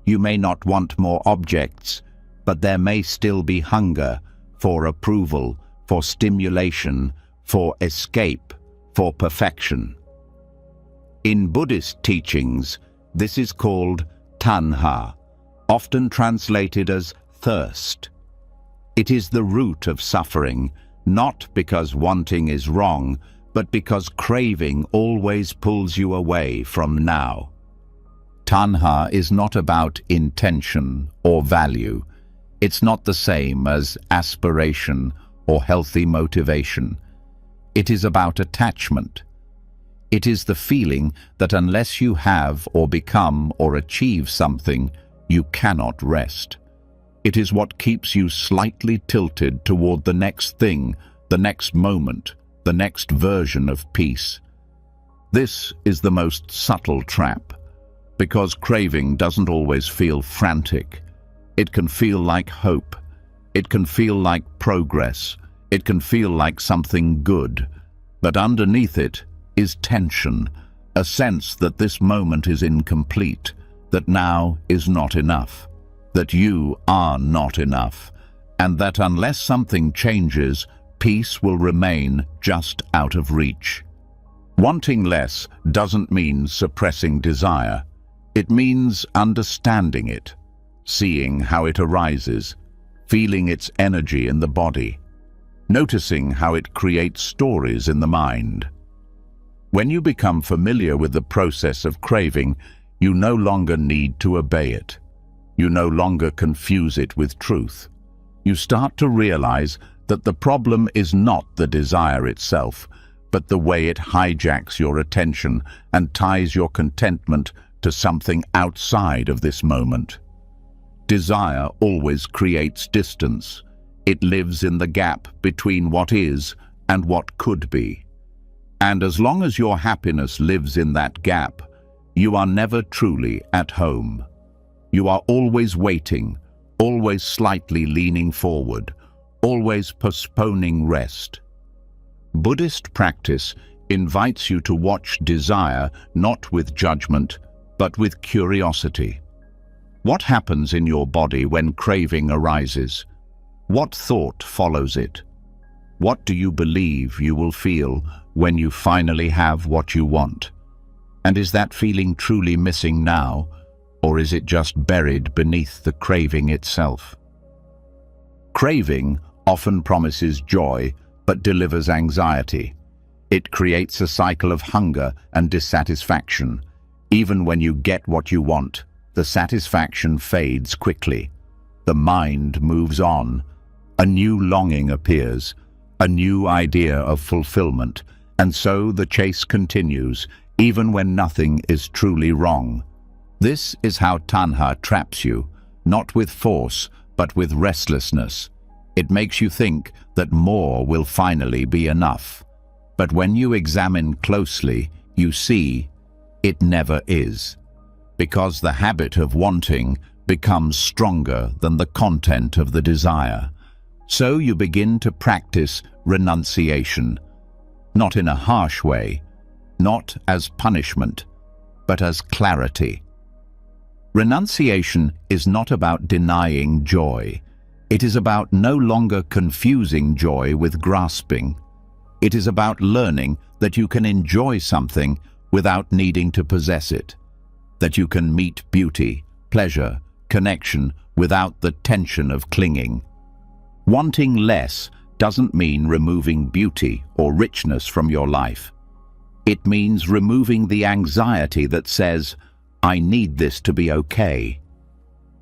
You may not want more objects, but there may still be hunger for approval, for stimulation, for escape, for perfection. In Buddhist teachings, this is called tanha, often translated as thirst. It is the root of suffering, Not because wanting is wrong, but because craving always pulls you away from now. Tanha is not about intention or value. It's not the same as aspiration or healthy motivation. It is about attachment. It is the feeling that unless you have or become or achieve something, you cannot rest. It is what keeps you slightly tilted toward the next thing, the next moment, the next version of peace. This is the most subtle trap, because craving doesn't always feel frantic. It can feel like hope. It can feel like progress. It can feel like something good. But underneath it is tension, a sense that this moment is incomplete, that now is not enough, that you are not enough, and that unless something changes, peace will remain just out of reach. Wanting less doesn't mean suppressing desire. It means understanding it, seeing how it arises, feeling its energy in the body, noticing how it creates stories in the mind. When you become familiar with the process of craving, you no longer need to obey it. You no longer confuse it with truth. You start to realize that the problem is not the desire itself, but the way it hijacks your attention and ties your contentment to something outside of this moment. Desire always creates distance. It lives in the gap between what is and what could be. And as long as your happiness lives in that gap, you are never truly at home. You are always waiting, always slightly leaning forward, always postponing rest. Buddhist practice invites you to watch desire not with judgment, but with curiosity. What happens in your body when craving arises? What thought follows it? What do you believe you will feel when you finally have what you want? And is that feeling truly missing now, or is it just buried beneath the craving itself? Craving often promises joy, but delivers anxiety. It creates a cycle of hunger and dissatisfaction. Even when you get what you want, the satisfaction fades quickly. The mind moves on. A new longing appears, a new idea of fulfillment, and so the chase continues, even when nothing is truly wrong. This is how tanha traps you, not with force, but with restlessness. It makes you think that more will finally be enough. But when you examine closely, you see it never is. Because the habit of wanting becomes stronger than the content of the desire. So you begin to practice renunciation, not in a harsh way, not as punishment, but as clarity. Renunciation is not about denying joy. It is about no longer confusing joy with grasping. It is about learning that you can enjoy something without needing to possess it, that you can meet beauty, pleasure, connection without the tension of clinging. Wanting less doesn't mean removing beauty or richness from your life. It means removing the anxiety that says, "I need this to be okay."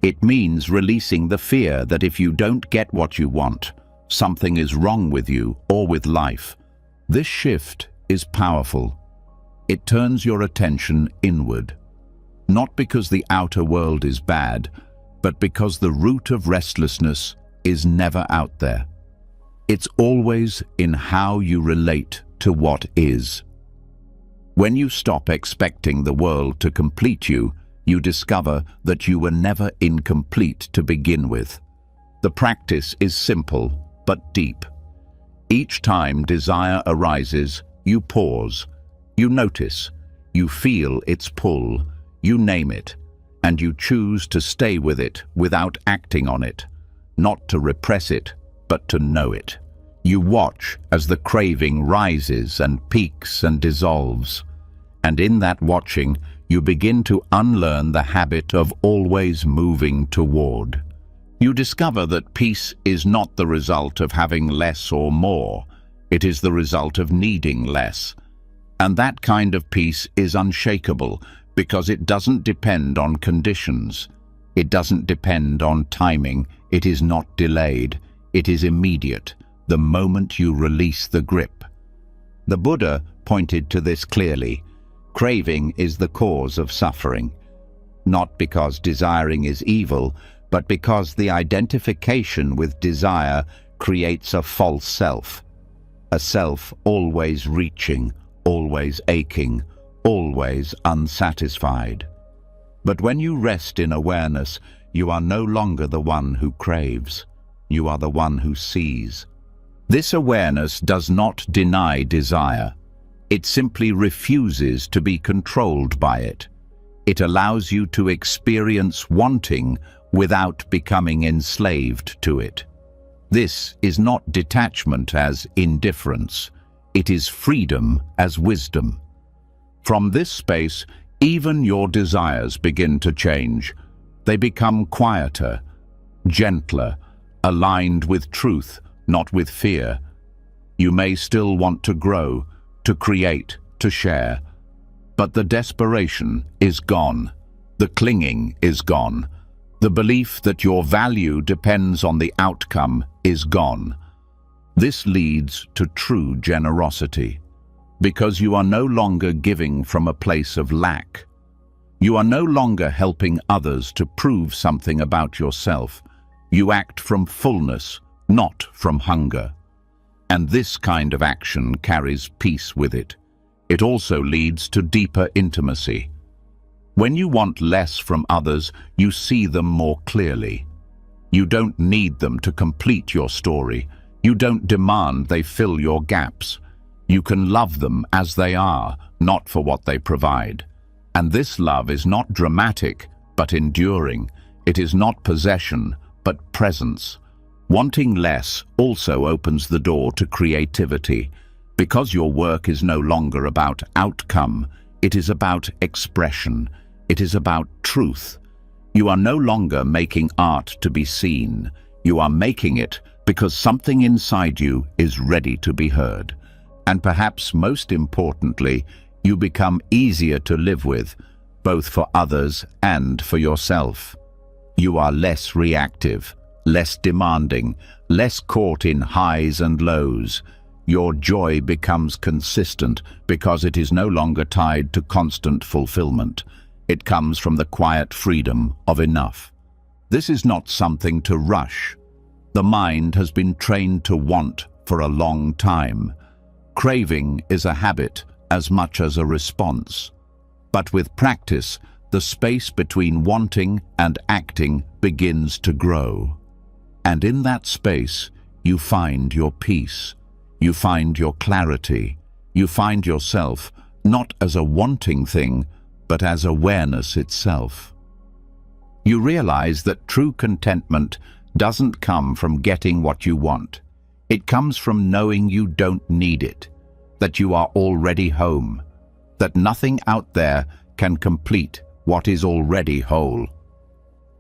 It means releasing the fear that if you don't get what you want, something is wrong with you or with life. This shift is powerful. It turns your attention inward, not because the outer world is bad, but because the root of restlessness is never out there. It's always in how you relate to what is. When you stop expecting the world to complete you, you discover that you were never incomplete to begin with. The practice is simple but deep. Each time desire arises, you pause, you notice, you feel its pull, you name it, and you choose to stay with it without acting on it, not to repress it, but to know it. You watch as the craving rises and peaks and dissolves, and in that watching, you begin to unlearn the habit of always moving toward. You discover that peace is not the result of having less or more. It is the result of needing less. And that kind of peace is unshakable because it doesn't depend on conditions. It doesn't depend on timing. It is not delayed. It is immediate, the moment you release the grip. The Buddha pointed to this clearly. Craving is the cause of suffering, not because desiring is evil, but because the identification with desire creates a false self. A self always reaching, always aching, always unsatisfied. But when you rest in awareness, you are no longer the one who craves. You are the one who sees. This awareness does not deny desire. It simply refuses to be controlled by it. It allows you to experience wanting without becoming enslaved to it. This is not detachment as indifference. It is freedom as wisdom. From this space, even your desires begin to change. They become quieter, gentler, aligned with truth, not with fear. You may still want to grow, to create, to share, but the desperation is gone. The clinging is gone. The belief that your value depends on the outcome is gone. This leads to true generosity, because you are no longer giving from a place of lack. You are no longer helping others to prove something about yourself. You act from fullness, not from hunger. And this kind of action carries peace with it. It also leads to deeper intimacy. When you want less from others, you see them more clearly. You don't need them to complete your story. You don't demand they fill your gaps. You can love them as they are, not for what they provide. And this love is not dramatic, but enduring. It is not possession, but presence. Wanting less also opens the door to creativity. Because your work is no longer about outcome, it is about expression. It is about truth. You are no longer making art to be seen. You are making it because something inside you is ready to be heard. And perhaps most importantly, you become easier to live with, both for others and for yourself. You are less reactive, less demanding, less caught in highs and lows. Your joy becomes consistent because it is no longer tied to constant fulfillment. It comes from the quiet freedom of enough. This is not something to rush. The mind has been trained to want for a long time. Craving is a habit as much as a response. But with practice, the space between wanting and acting begins to grow. And in that space, you find your peace. You find your clarity. You find yourself not as a wanting thing, but as awareness itself. You realize that true contentment doesn't come from getting what you want. It comes from knowing you don't need it, that you are already home, that nothing out there can complete what is already whole.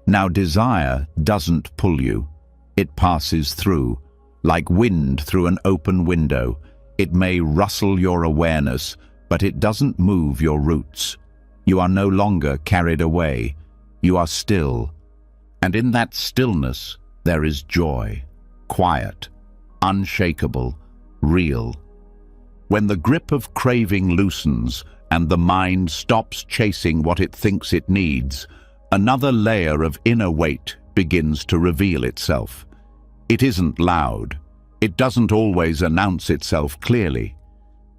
Now, desire doesn't pull you. It passes through, like wind through an open window. It may rustle your awareness, but it doesn't move your roots. You are no longer carried away. You are still. And in that stillness, there is joy, quiet, unshakable, real. When the grip of craving loosens and the mind stops chasing what it thinks it needs, another layer of inner weight begins to reveal itself. It isn't loud. It doesn't always announce itself clearly,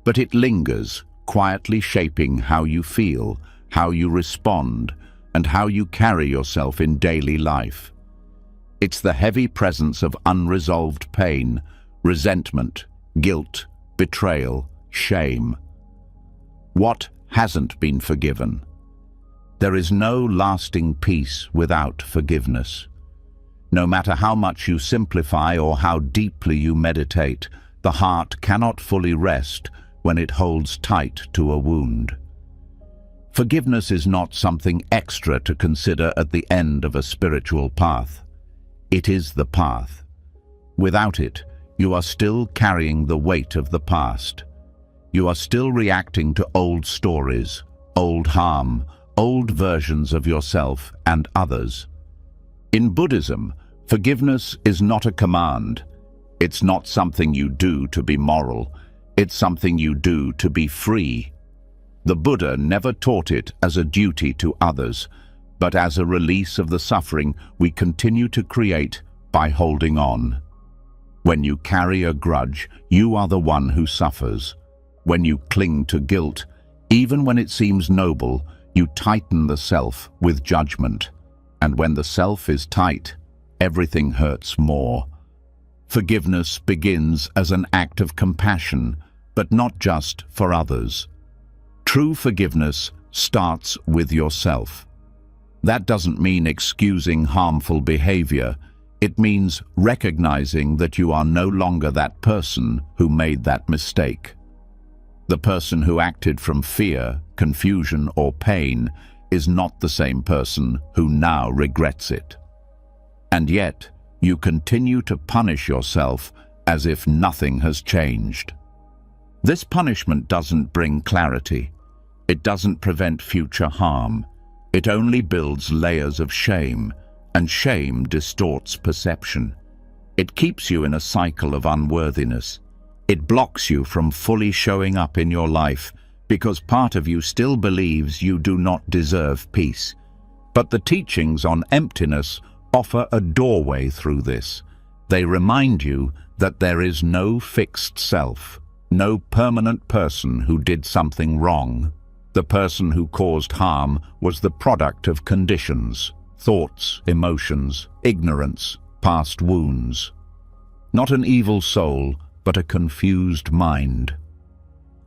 but it lingers, quietly shaping how you feel, how you respond, and how you carry yourself in daily life. It's the heavy presence of unresolved pain, resentment, guilt, betrayal, shame. What hasn't been forgiven? There is no lasting peace without forgiveness. No matter how much you simplify or how deeply you meditate, the heart cannot fully rest when it holds tight to a wound. Forgiveness is not something extra to consider at the end of a spiritual path. It is the path. Without it, you are still carrying the weight of the past. You are still reacting to old stories, old harm, old versions of yourself and others. In Buddhism, forgiveness is not a command. It's not something you do to be moral. It's something you do to be free. The Buddha never taught it as a duty to others, but as a release of the suffering we continue to create by holding on. When you carry a grudge, you are the one who suffers. When you cling to guilt, even when it seems noble, you tighten the self with judgment. And when the self is tight, everything hurts more. Forgiveness begins as an act of compassion, but not just for others. True forgiveness starts with yourself. That doesn't mean excusing harmful behavior. It means recognizing that you are no longer that person who made that mistake. The person who acted from fear, confusion, or pain is not the same person who now regrets it. And yet, you continue to punish yourself as if nothing has changed. This punishment doesn't bring clarity. It doesn't prevent future harm. It only builds layers of shame, and shame distorts perception. It keeps you in a cycle of unworthiness. It blocks you from fully showing up in your life because part of you still believes you do not deserve peace. But the teachings on emptiness offer a doorway through this. They remind you that there is no fixed self, no permanent person who did something wrong. The person who caused harm was the product of conditions, thoughts, emotions, ignorance, past wounds. Not an evil soul, but a confused mind.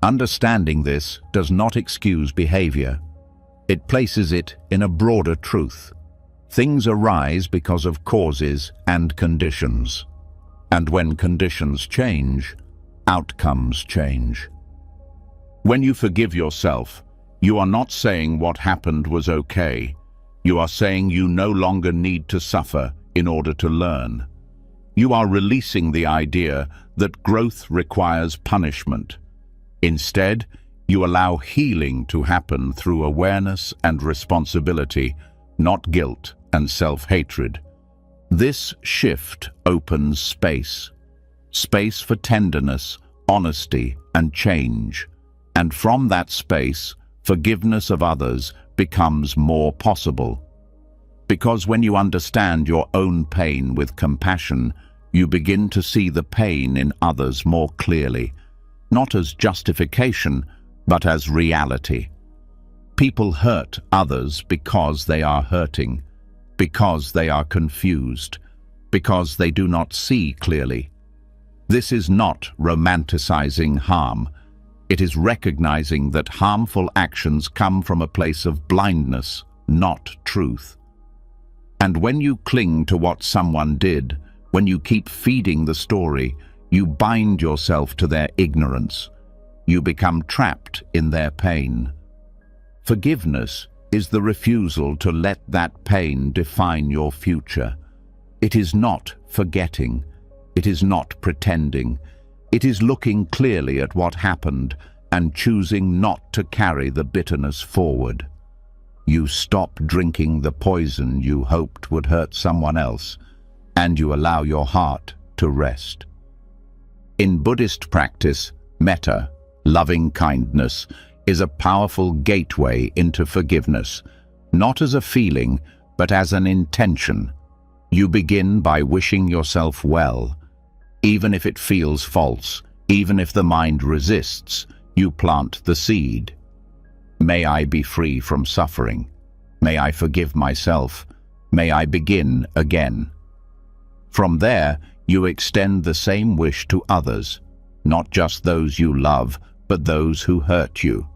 Understanding this does not excuse behavior. It places it in a broader truth. Things arise because of causes and conditions. And when conditions change, outcomes change. When you forgive yourself, you are not saying what happened was okay. You are saying you no longer need to suffer in order to learn. You are releasing the idea that growth requires punishment. Instead, you allow healing to happen through awareness and responsibility, not guilt and self-hatred. This shift opens space. Space for tenderness, honesty, and change. And from that space, forgiveness of others becomes more possible. Because when you understand your own pain with compassion, you begin to see the pain in others more clearly, not as justification, but as reality. People hurt others because they are hurting, because they are confused, because they do not see clearly. This is not romanticizing harm. It is recognizing that harmful actions come from a place of blindness, not truth. And when you cling to what someone did, when you keep feeding the story, you bind yourself to their ignorance. You become trapped in their pain. Forgiveness is the refusal to let that pain define your future. It is not forgetting. It is not pretending. It is looking clearly at what happened and choosing not to carry the bitterness forward. You stop drinking the poison you hoped would hurt someone else, and you allow your heart to rest. In Buddhist practice, metta, loving kindness, is a powerful gateway into forgiveness, not as a feeling, but as an intention. You begin by wishing yourself well. Even if it feels false, even if the mind resists, you plant the seed. May I be free from suffering. May I forgive myself. May I begin again. From there, you extend the same wish to others, not just those you love, but those who hurt you.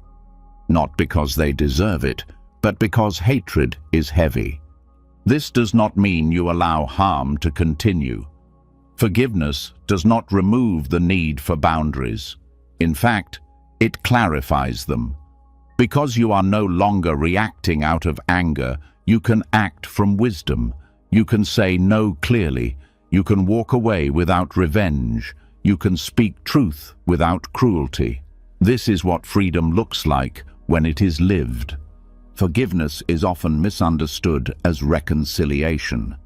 Not because they deserve it, but because hatred is heavy. This does not mean you allow harm to continue. Forgiveness does not remove the need for boundaries. In fact, it clarifies them. Because you are no longer reacting out of anger, you can act from wisdom. You can say no clearly. You can walk away without revenge. You can speak truth without cruelty. This is what freedom looks like when it is lived. Forgiveness is often misunderstood as reconciliation.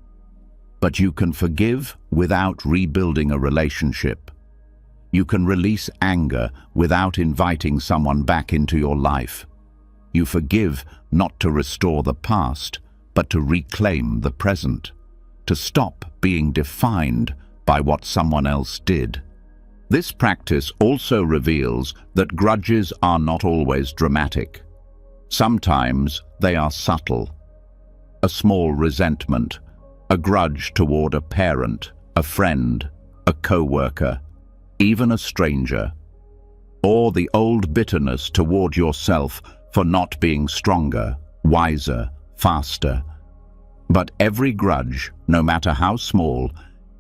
But you can forgive without rebuilding a relationship. You can release anger without inviting someone back into your life. You forgive not to restore the past, but to reclaim the present, to stop being defined by what someone else did. This practice also reveals that grudges are not always dramatic. Sometimes they are subtle. A small resentment, a grudge toward a parent, a friend, a co-worker, even a stranger, or the old bitterness toward yourself for not being stronger, wiser, faster. But every grudge, no matter how small,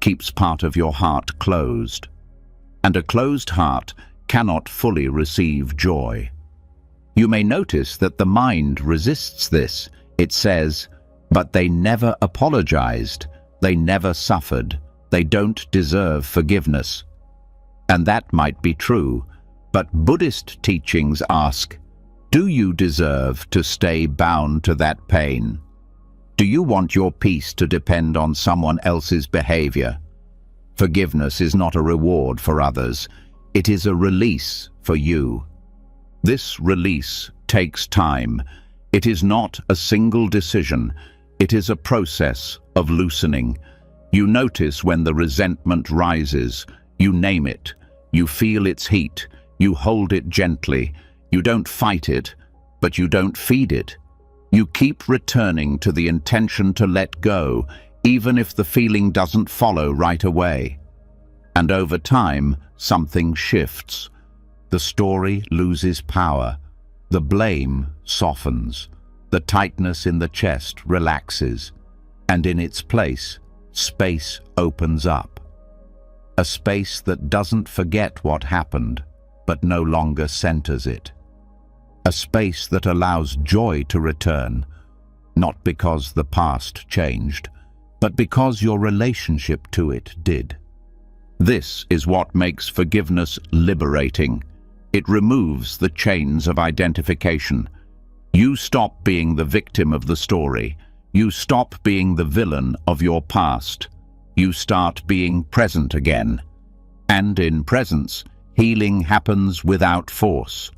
keeps part of your heart closed. And a closed heart cannot fully receive joy. You may notice that the mind resists this. It says, but they never apologized, they never suffered, they don't deserve forgiveness. And that might be true, but Buddhist teachings ask, do you deserve to stay bound to that pain? Do you want your peace to depend on someone else's behavior? Forgiveness is not a reward for others, it is a release for you. This release takes time. It is not a single decision, it is a process of loosening. You notice when the resentment rises, you name it, you feel its heat, you hold it gently, you don't fight it, but you don't feed it. You keep returning to the intention to let go, even if the feeling doesn't follow right away. And over time, something shifts. The story loses power, the blame softens, the tightness in the chest relaxes, and in its place, space opens up. A space that doesn't forget what happened, but no longer centers it. A space that allows joy to return, not because the past changed, but because your relationship to it did. This is what makes forgiveness liberating. It removes the chains of identification. You stop being the victim of the story. You stop being the villain of your past. You start being present again. And in presence, healing happens without force.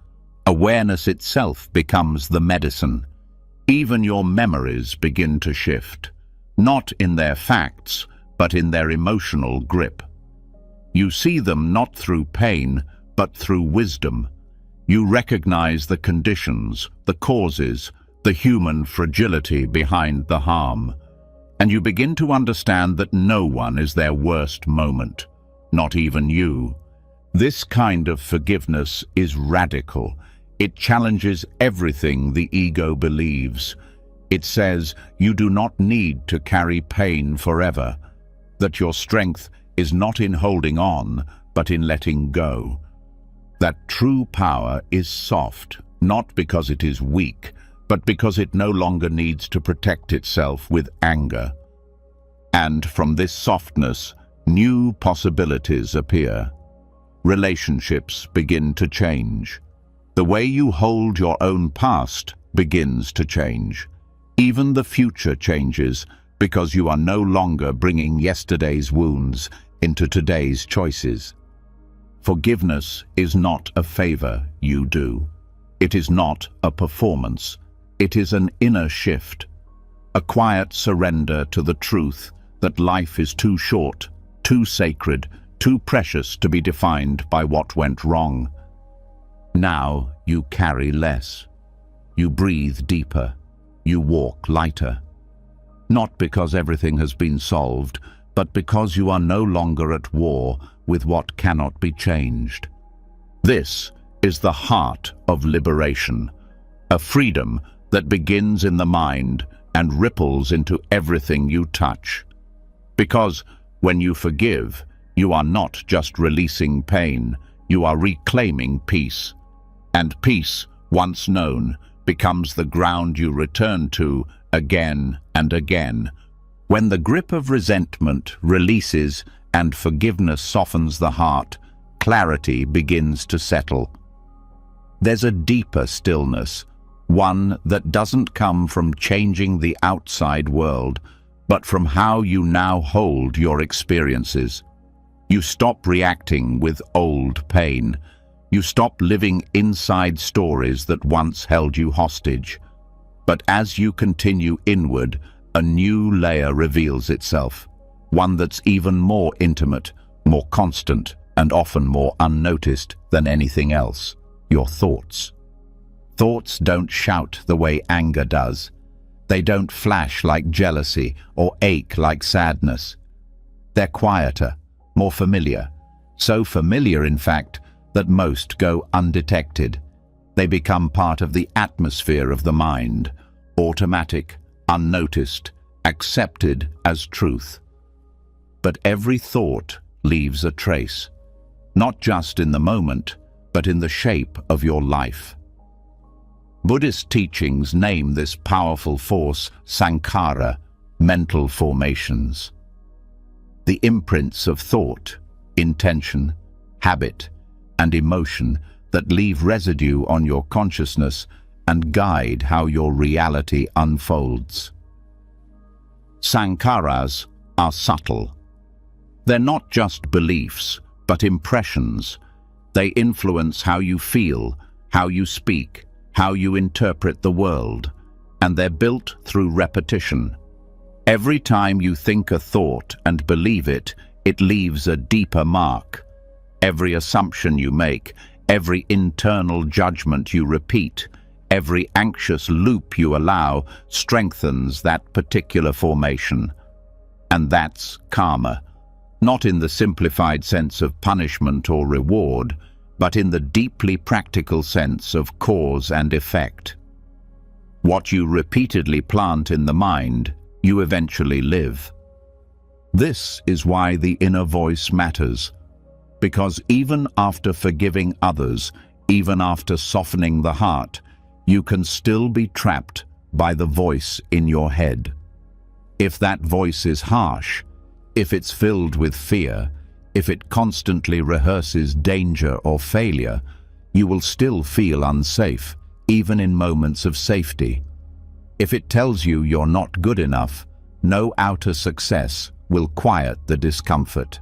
Awareness itself becomes the medicine. Even your memories begin to shift, not in their facts, but in their emotional grip. You see them not through pain, but through wisdom. You recognize the conditions, the causes, the human fragility behind the harm. And you begin to understand that no one is their worst moment, not even you. This kind of forgiveness is radical. It challenges everything the ego believes. It says you do not need to carry pain forever, that your strength is not in holding on, but in letting go. That true power is soft, not because it is weak, but because it no longer needs to protect itself with anger. And from this softness, new possibilities appear. Relationships begin to change. The way you hold your own past begins to change. Even the future changes because you are no longer bringing yesterday's wounds into today's choices. Forgiveness is not a favor you do. It is not a performance. It is an inner shift, a quiet surrender to the truth that life is too short, too sacred, too precious to be defined by what went wrong. Now you carry less. You breathe deeper. You walk lighter. Not because everything has been solved, but because you are no longer at war with what cannot be changed. This is the heart of liberation, a freedom that begins in the mind and ripples into everything you touch. Because when you forgive, you are not just releasing pain, you are reclaiming peace. And peace, once known, becomes the ground you return to again and again, When the grip of resentment releases and forgiveness softens the heart, clarity begins to settle. There's a deeper stillness, one that doesn't come from changing the outside world, but from how you now hold your experiences. You stop reacting with old pain. You stop living inside stories that once held you hostage. But as you continue inward, a new layer reveals itself, one that's even more intimate, more constant, and often more unnoticed than anything else: your thoughts. Thoughts don't shout the way anger does. They don't flash like jealousy or ache like sadness. They're quieter, more familiar. So familiar, in fact, that most go undetected. They become part of the atmosphere of the mind, automatic, unnoticed, accepted as truth. But every thought leaves a trace, not just in the moment, but in the shape of your life. Buddhist teachings name this powerful force sankhara, mental formations. The imprints of thought, intention, habit, and emotion that leave residue on your consciousness and guide how your reality unfolds. Sankharas are subtle. They're not just beliefs, but impressions. They influence how you feel, how you speak, how you interpret the world, and they're built through repetition. Every time you think a thought and believe it, it leaves a deeper mark. Every assumption you make, every internal judgment you repeat, every anxious loop you allow strengthens that particular formation. And that's karma, not in the simplified sense of punishment or reward, but in the deeply practical sense of cause and effect. What you repeatedly plant in the mind, you eventually live. This is why the inner voice matters, because even after forgiving others, even after softening the heart, you can still be trapped by the voice in your head. If that voice is harsh, if it's filled with fear, if it constantly rehearses danger or failure, you will still feel unsafe, even in moments of safety. If it tells you you're not good enough, no outer success will quiet the discomfort.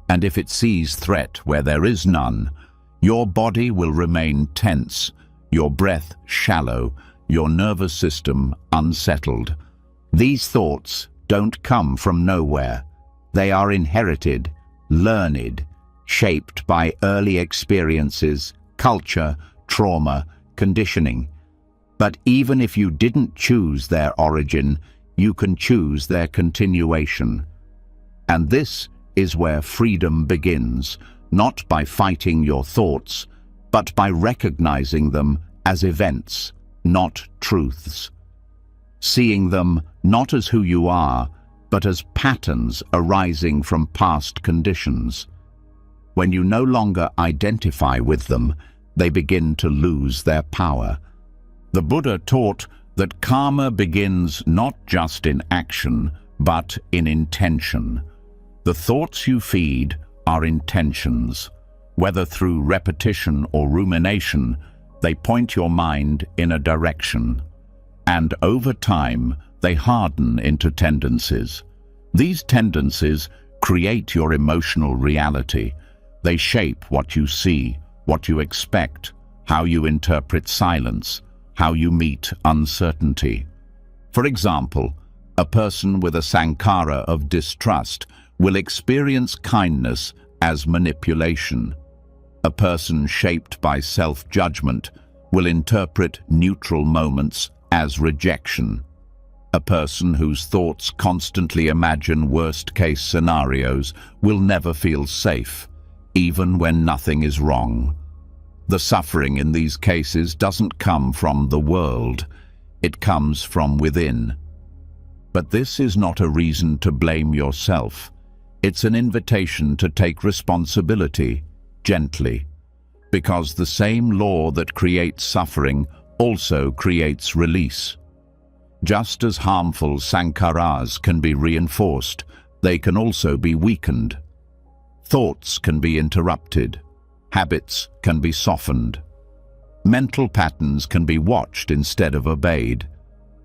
And if it sees threat where there is none, your body will remain tense, your breath shallow, your nervous system unsettled. These thoughts don't come from nowhere. They are inherited, learned, shaped by early experiences, culture, trauma, conditioning. But even if you didn't choose their origin, you can choose their continuation. And this is where freedom begins, not by fighting your thoughts, but by recognizing them as events, not truths. Seeing them not as who you are, but as patterns arising from past conditions. When you no longer identify with them, they begin to lose their power. The Buddha taught that karma begins not just in action, but in intention. The thoughts you feed are intentions. Whether through repetition or rumination, they point your mind in a direction. And over time, they harden into tendencies. These tendencies create your emotional reality. They shape what you see, what you expect, how you interpret silence, how you meet uncertainty. For example, a person with a sankhara of distrust will experience kindness as manipulation. A person shaped by self-judgment will interpret neutral moments as rejection. A person whose thoughts constantly imagine worst-case scenarios will never feel safe, even when nothing is wrong. The suffering in these cases doesn't come from the world, it comes from within. But this is not a reason to blame yourself. It's an invitation to take responsibility, gently, because the same law that creates suffering also creates release. Just as harmful sankharas can be reinforced, they can also be weakened. Thoughts can be interrupted. Habits can be softened. Mental patterns can be watched instead of obeyed.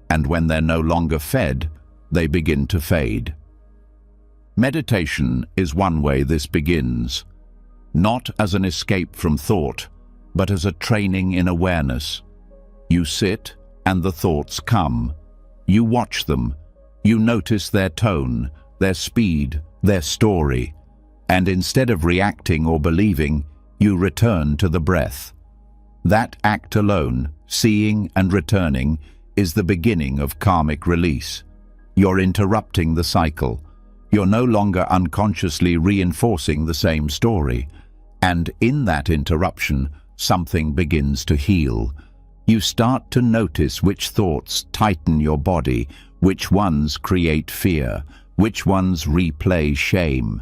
And when they're no longer fed, they begin to fade. Meditation is one way this begins, not as an escape from thought, but as a training in awareness. You sit and the thoughts come. You watch them. You notice their tone, their speed, their story. And instead of reacting or believing, you return to the breath. That act alone, seeing and returning, is the beginning of karmic release. You're interrupting the cycle. You're no longer unconsciously reinforcing the same story. And in that interruption, something begins to heal. You start to notice which thoughts tighten your body, which ones create fear, which ones replay shame.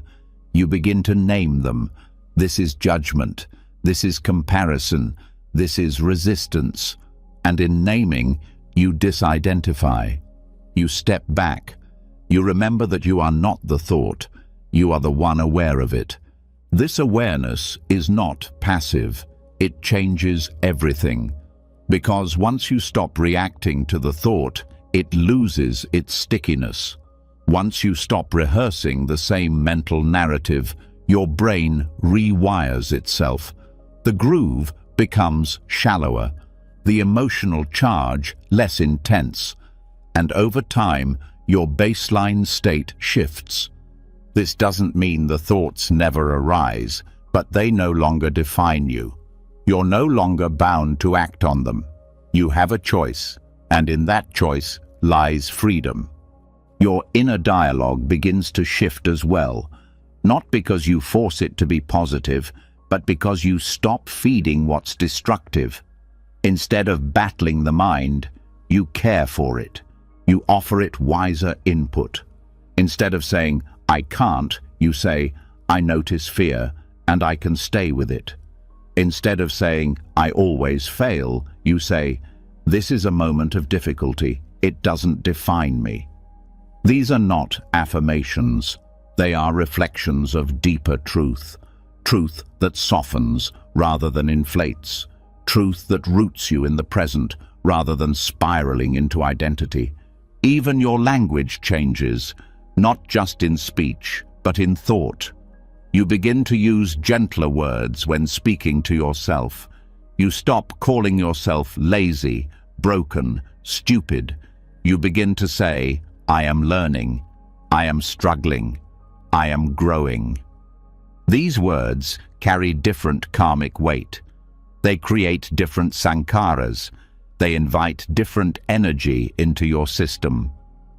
You begin to name them. This is judgment. This is comparison. This is resistance. And in naming, you disidentify. You step back. You remember that you are not the thought. You are the one aware of it. This awareness is not passive. It changes everything. Because once you stop reacting to the thought, it loses its stickiness. Once you stop rehearsing the same mental narrative, your brain rewires itself. The groove becomes shallower, the emotional charge less intense, and over time, your baseline state shifts. This doesn't mean the thoughts never arise, but they no longer define you. You're no longer bound to act on them. You have a choice, and in that choice lies freedom. Your inner dialogue begins to shift as well, not because you force it to be positive, but because you stop feeding what's destructive. Instead of battling the mind, you care for it. You offer it wiser input. Instead of saying, "I can't," you say, "I notice fear, and I can stay with it." Instead of saying, "I always fail," you say, "This is a moment of difficulty. It doesn't define me." These are not affirmations. They are reflections of deeper truth. Truth that softens rather than inflates. Truth that roots you in the present rather than spiraling into identity. Even your language changes, not just in speech, but in thought. You begin to use gentler words when speaking to yourself. You stop calling yourself lazy, broken, stupid. You begin to say, "I am learning. I am struggling. I am growing." These words carry different karmic weight. They create different sankharas. They invite different energy into your system.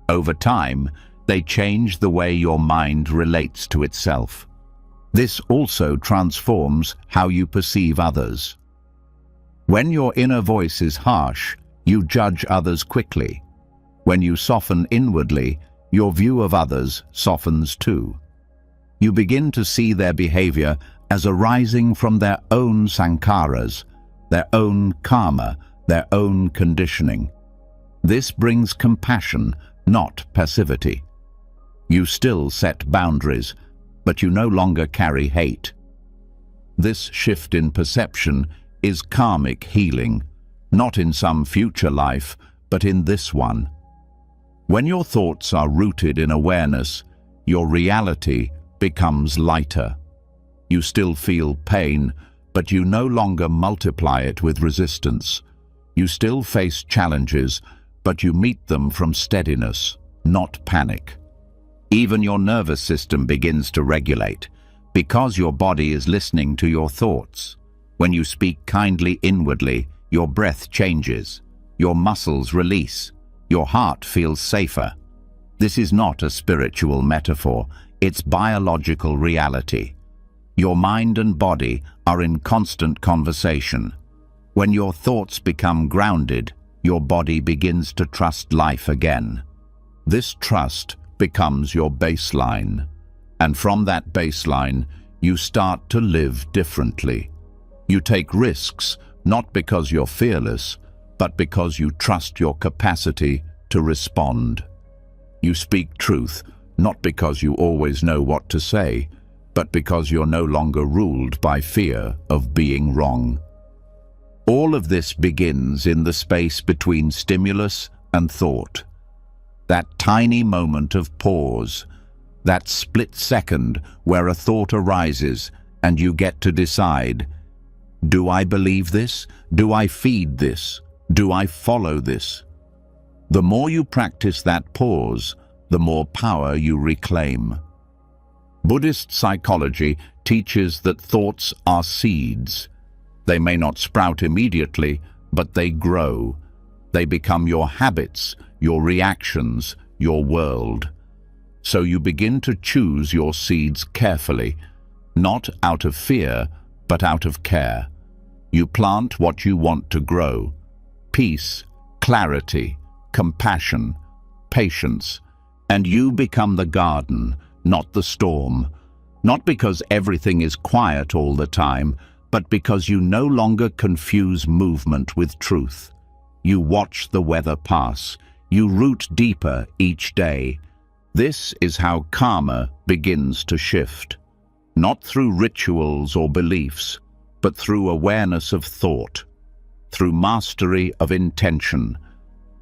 Over time, they change the way your mind relates to itself. This also transforms how you perceive others. When your inner voice is harsh, you judge others quickly. When you soften inwardly, your view of others softens too. You begin to see their behavior as arising from their own sankharas, their own karma, their own conditioning. This brings compassion, not passivity. You still set boundaries, but you no longer carry hate. This shift in perception is karmic healing, not in some future life, but in this one. When your thoughts are rooted in awareness, your reality becomes lighter. You still feel pain, but you no longer multiply it with resistance. You still face challenges, but you meet them from steadiness, not panic. Even your nervous system begins to regulate, because your body is listening to your thoughts. When you speak kindly inwardly, your breath changes, your muscles release, your heart feels safer. This is not a spiritual metaphor, it's biological reality. Your mind and body are in constant conversation. When your thoughts become grounded, your body begins to trust life again. This trust becomes your baseline, and from that baseline, you start to live differently. You take risks, not because you're fearless, but because you trust your capacity to respond. You speak truth, not because you always know what to say, but because you're no longer ruled by fear of being wrong. All of this begins in the space between stimulus and thought. That tiny moment of pause, that split second where a thought arises and you get to decide, do I believe this? Do I feed this? Do I follow this? The more you practice that pause, the more power you reclaim. Buddhist psychology teaches that thoughts are seeds. They may not sprout immediately, but they grow. They become your habits, your reactions, your world. So you begin to choose your seeds carefully, not out of fear, but out of care. You plant what you want to grow: peace, clarity, compassion, patience, and you become the garden, not the storm. Not because everything is quiet all the time, but because you no longer confuse movement with truth. You watch the weather pass. You root deeper each day. This is how karma begins to shift. Not through rituals or beliefs, but through awareness of thought, through mastery of intention,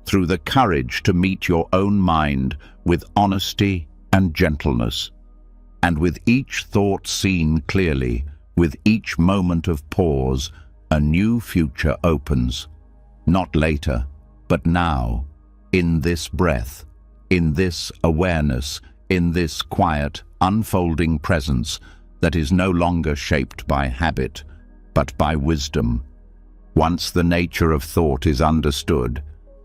through the courage to meet your own mind with honesty and gentleness. And with each thought seen clearly, with each moment of pause, a new future opens. Not later, but now, in this breath, in this awareness, in this quiet, unfolding presence that is no longer shaped by habit, but by wisdom. Once the nature of thought is understood,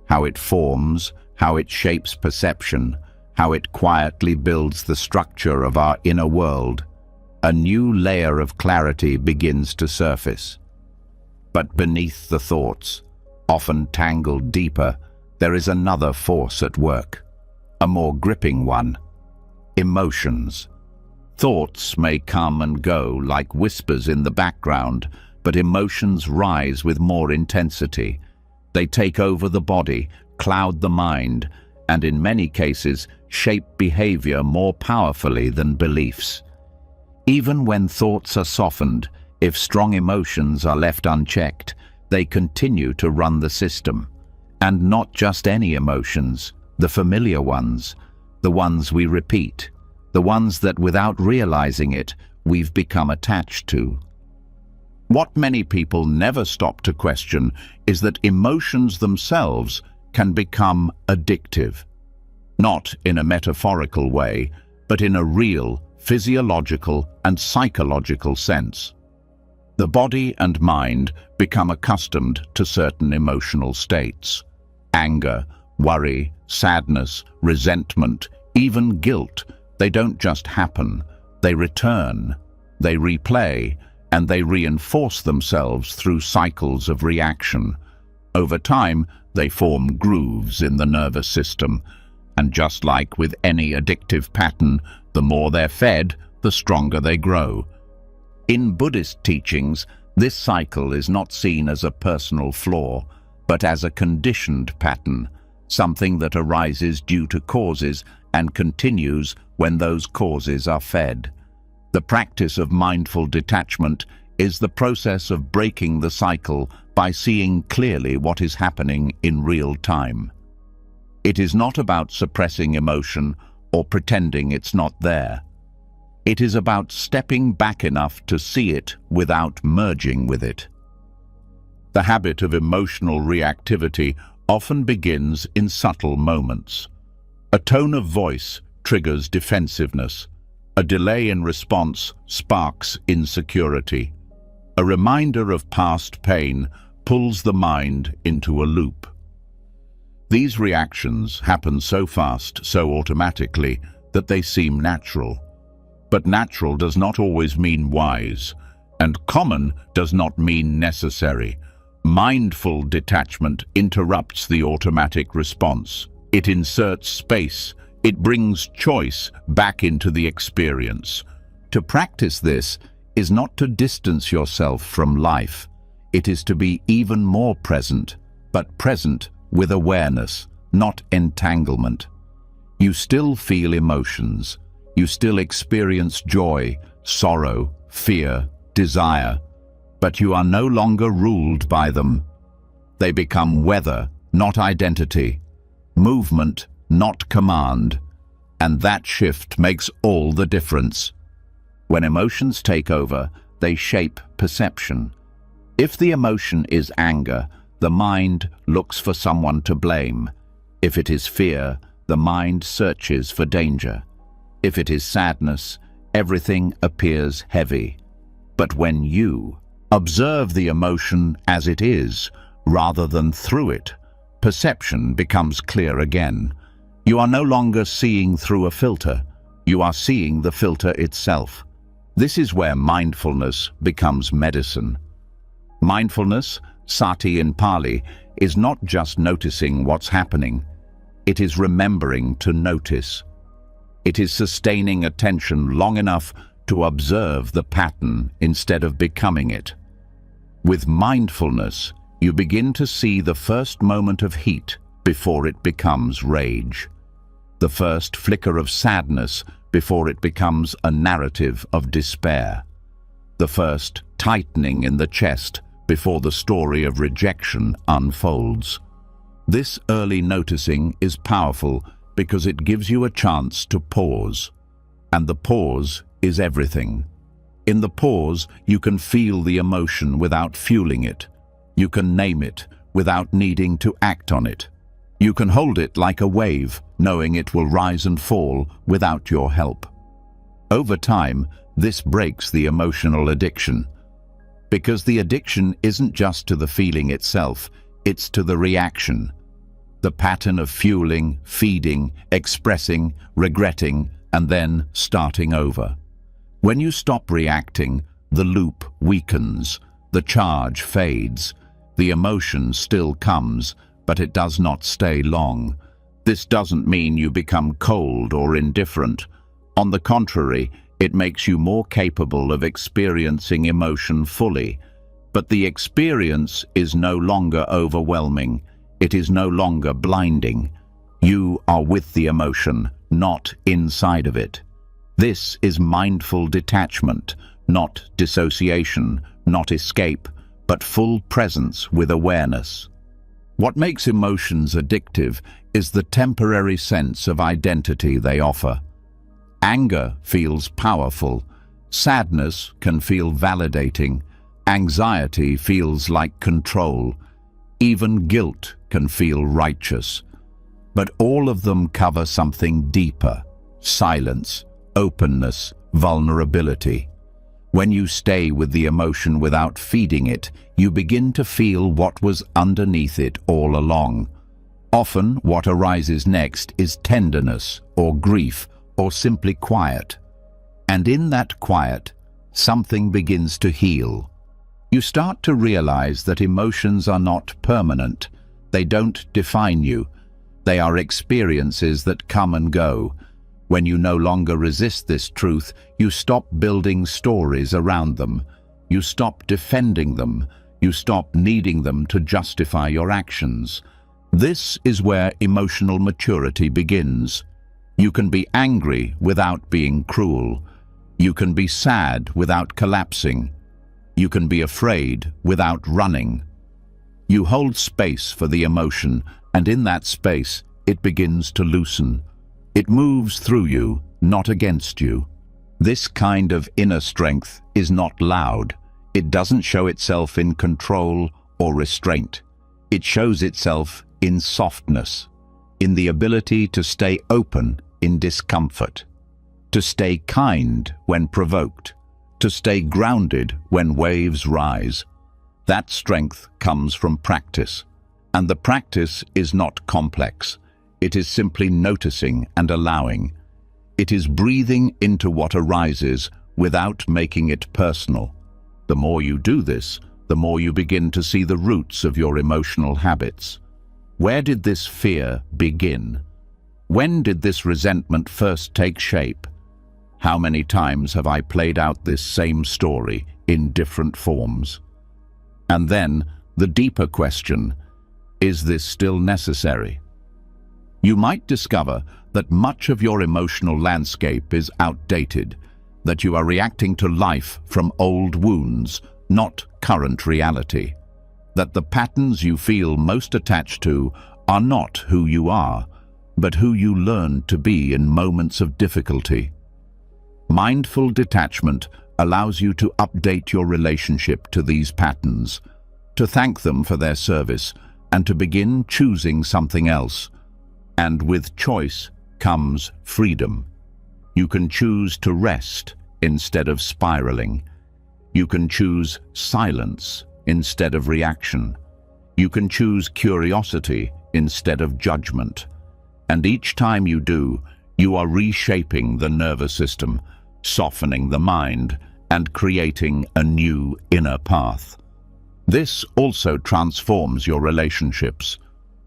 how it forms, how it shapes perception, how it quietly builds the structure of our inner world, a new layer of clarity begins to surface. But beneath the thoughts, often tangled deeper, there is another force at work, a more gripping one: emotions. Thoughts may come and go like whispers in the background, but emotions rise with more intensity. They take over the body, cloud the mind, and in many cases shape behavior more powerfully than beliefs. Even when thoughts are softened, if strong emotions are left unchecked, they continue to run the system. And not just any emotions, the familiar ones, the ones we repeat, the ones that without realizing it, we've become attached to. What many people never stop to question is that emotions themselves can become addictive. Not in a metaphorical way, but in a real, physiological and psychological sense. The body and mind become accustomed to certain emotional states. Anger, worry, sadness, resentment, even guilt. They don't just happen. They return, they replay, and they reinforce themselves through cycles of reaction. Over time, they form grooves in the nervous system. And just like with any addictive pattern, the more they're fed, the stronger they grow. In Buddhist teachings, this cycle is not seen as a personal flaw, but as a conditioned pattern, something that arises due to causes and continues when those causes are fed. The practice of mindful detachment is the process of breaking the cycle by seeing clearly what is happening in real time. It is not about suppressing emotion or pretending it's not there. It is about stepping back enough to see it without merging with it. The habit of emotional reactivity often begins in subtle moments. A tone of voice triggers defensiveness. A delay in response sparks insecurity. A reminder of past pain pulls the mind into a loop. These reactions happen so fast, so automatically, that they seem natural. But natural does not always mean wise, and common does not mean necessary. Mindful detachment interrupts the automatic response. It inserts space. It brings choice back into the experience. To practice this is not to distance yourself from life. It is to be even more present, but present with awareness, not entanglement. You still feel emotions. You still experience joy, sorrow, fear, desire, but you are no longer ruled by them. They become weather, not identity, movement, not command, and that shift makes all the difference. When emotions take over, they shape perception. If the emotion is anger, the mind looks for someone to blame. If it is fear, the mind searches for danger. If it is sadness, everything appears heavy. But when you observe the emotion as it is, rather than through it, perception becomes clear again. You are no longer seeing through a filter. You are seeing the filter itself. This is where mindfulness becomes medicine. Mindfulness, sati in Pali, is not just noticing what's happening. It is remembering to notice. It is sustaining attention long enough to observe the pattern instead of becoming it. With mindfulness, you begin to see the first moment of heat before it becomes rage, the first flicker of sadness before it becomes a narrative of despair, the first tightening in the chest before the story of rejection unfolds. This early noticing is powerful because it gives you a chance to pause, and the pause is everything. In the pause, you can feel the emotion without fueling it. You can name it without needing to act on it. You can hold it like a wave, knowing it will rise and fall without your help. Over time, this breaks the emotional addiction. Because the addiction isn't just to the feeling itself, it's to the reaction. The pattern of fueling, feeding, expressing, regretting, and then starting over. When you stop reacting, the loop weakens, the charge fades, the emotion still comes, but it does not stay long. This doesn't mean you become cold or indifferent. On the contrary, it makes you more capable of experiencing emotion fully. But the experience is no longer overwhelming. It is no longer blinding. You are with the emotion, not inside of it. This is mindful detachment, not dissociation, not escape, but full presence with awareness. What makes emotions addictive is the temporary sense of identity they offer. Anger feels powerful. Sadness can feel validating. Anxiety feels like control. Even guilt can feel righteous. But all of them cover something deeper: silence, openness, vulnerability. When you stay with the emotion without feeding it, you begin to feel what was underneath it all along. Often, what arises next is tenderness, or grief, or simply quiet. And in that quiet, something begins to heal. You start to realize that emotions are not permanent. They don't define you. They are experiences that come and go. When you no longer resist this truth, you stop building stories around them. You stop defending them. You stop needing them to justify your actions. This is where emotional maturity begins. You can be angry without being cruel. You can be sad without collapsing. You can be afraid without running. You hold space for the emotion, and in that space, it begins to loosen. It moves through you, not against you. This kind of inner strength is not loud. It doesn't show itself in control or restraint. It shows itself in softness, in the ability to stay open in discomfort, to stay kind when provoked, to stay grounded when waves rise. That strength comes from practice, and the practice is not complex. It is simply noticing and allowing. It is breathing into what arises without making it personal. The more you do this, the more you begin to see the roots of your emotional habits. Where did this fear begin? When did this resentment first take shape? How many times have I played out this same story in different forms? And then, the deeper question, is this still necessary? You might discover that much of your emotional landscape is outdated, that you are reacting to life from old wounds, not current reality, that the patterns you feel most attached to are not who you are, but who you learn to be in moments of difficulty. Mindful detachment allows you to update your relationship to these patterns, to thank them for their service, and to begin choosing something else. And with choice comes freedom. You can choose to rest instead of spiraling. You can choose silence instead of reaction. You can choose curiosity instead of judgment. And each time you do, you are reshaping the nervous system, softening the mind, and creating a new inner path. This also transforms your relationships.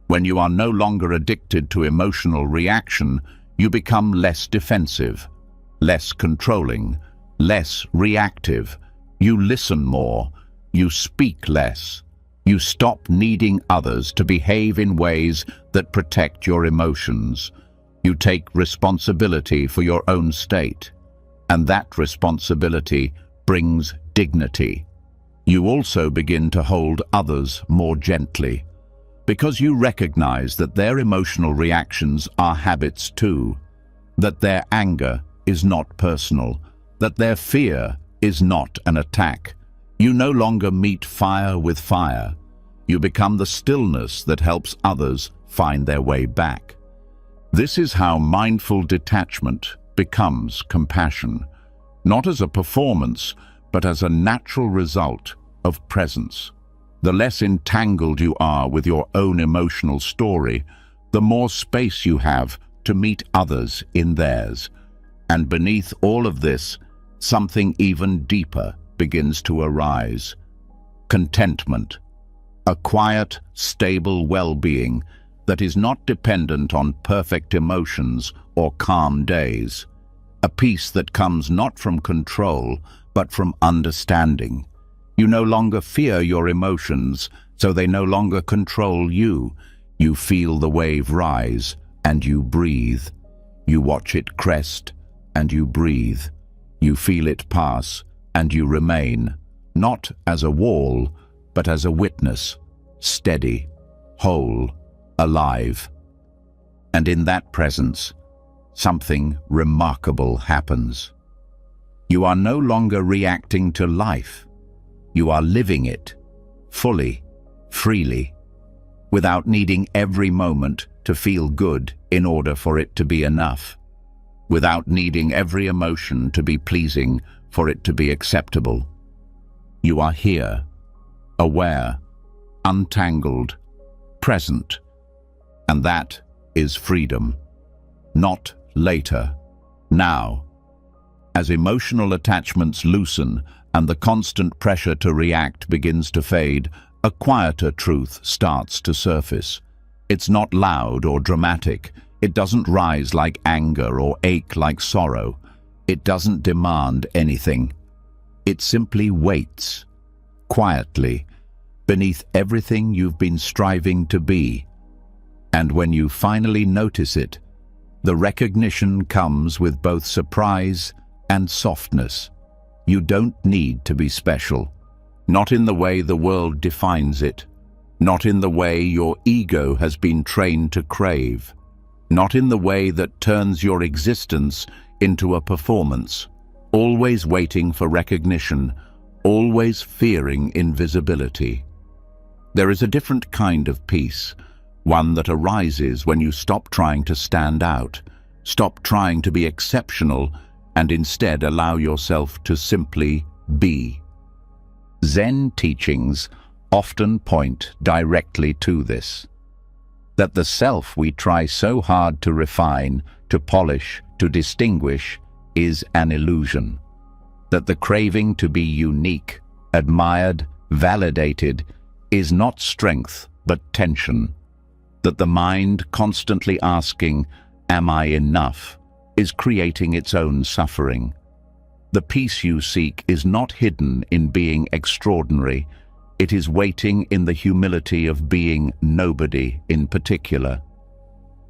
When you are no longer addicted to emotional reaction, you become less defensive, less controlling, less reactive. You listen more, you speak less. You stop needing others to behave in ways that protect your emotions. You take responsibility for your own state, and that responsibility brings dignity. You also begin to hold others more gently, because you recognize that their emotional reactions are habits too, that their anger is not personal, that their fear is not an attack. You no longer meet fire with fire. You become the stillness that helps others find their way back. This is how mindful detachment becomes compassion, not as a performance, but as a natural result of presence. The less entangled you are with your own emotional story, the more space you have to meet others in theirs. And beneath all of this, something even deeper begins to arise. Contentment. A quiet, stable well-being that is not dependent on perfect emotions or calm days. A peace that comes not from control, but from understanding. You no longer fear your emotions, so they no longer control you. You feel the wave rise, and you breathe. You watch it crest, and you breathe. You feel it pass, and you remain, not as a wall, but as a witness, steady, whole, alive. And in that presence, something remarkable happens. You are no longer reacting to life. You are living it, fully, freely, without needing every moment to feel good in order for it to be enough, without needing every emotion to be pleasing for it to be acceptable. You are here, aware, untangled, present, and that is freedom. Not later, now. As emotional attachments loosen and the constant pressure to react begins to fade, a quieter truth starts to surface. It's not loud or dramatic. It doesn't rise like anger or ache like sorrow. It doesn't demand anything. It simply waits, quietly, beneath everything you've been striving to be. And when you finally notice it, the recognition comes with both surprise and softness. You don't need to be special, not in the way the world defines it, not in the way your ego has been trained to crave, not in the way that turns your existence into a performance, always waiting for recognition, always fearing invisibility. There is a different kind of peace, one that arises when you stop trying to stand out, stop trying to be exceptional, and instead allow yourself to simply be. Zen teachings often point directly to this, that the self we try so hard to refine, to polish, to distinguish is an illusion, that the craving to be unique, admired, validated is not strength but tension, that the mind constantly asking, "Am I enough?" is creating its own suffering. The peace you seek is not hidden in being extraordinary. It is waiting in the humility of being nobody in particular.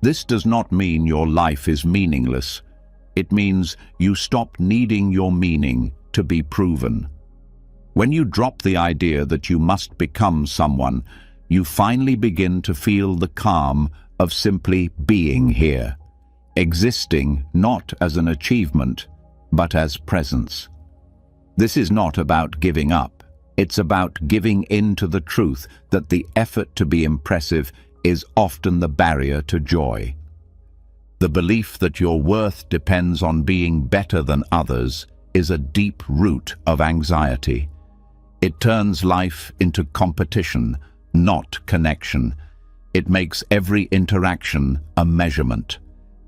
This does not mean your life is meaningless. It means you stop needing your meaning to be proven. When you drop the idea that you must become someone, you finally begin to feel the calm of simply being here, existing not as an achievement, but as presence. This is not about giving up. It's about giving in to the truth that the effort to be impressive is often the barrier to joy. The belief that your worth depends on being better than others is a deep root of anxiety. It turns life into competition, not connection. It makes every interaction a measurement,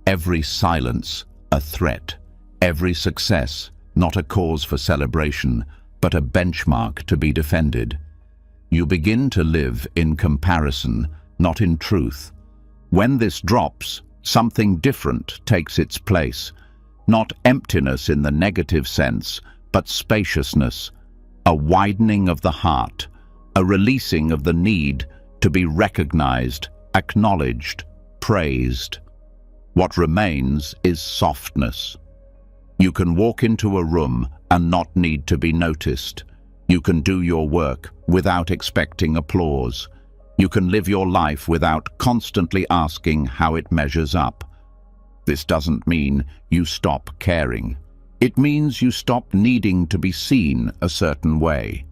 every silence a threat, every success not a cause for celebration, but a benchmark to be defended. You begin to live in comparison, not in truth. When this drops, something different takes its place. Not emptiness in the negative sense, but spaciousness, a widening of the heart, a releasing of the need to be recognized, acknowledged, praised. What remains is softness. You can walk into a room and not need to be noticed. You can do your work without expecting applause. You can live your life without constantly asking how it measures up. This doesn't mean you stop caring. It means you stop needing to be seen a certain way.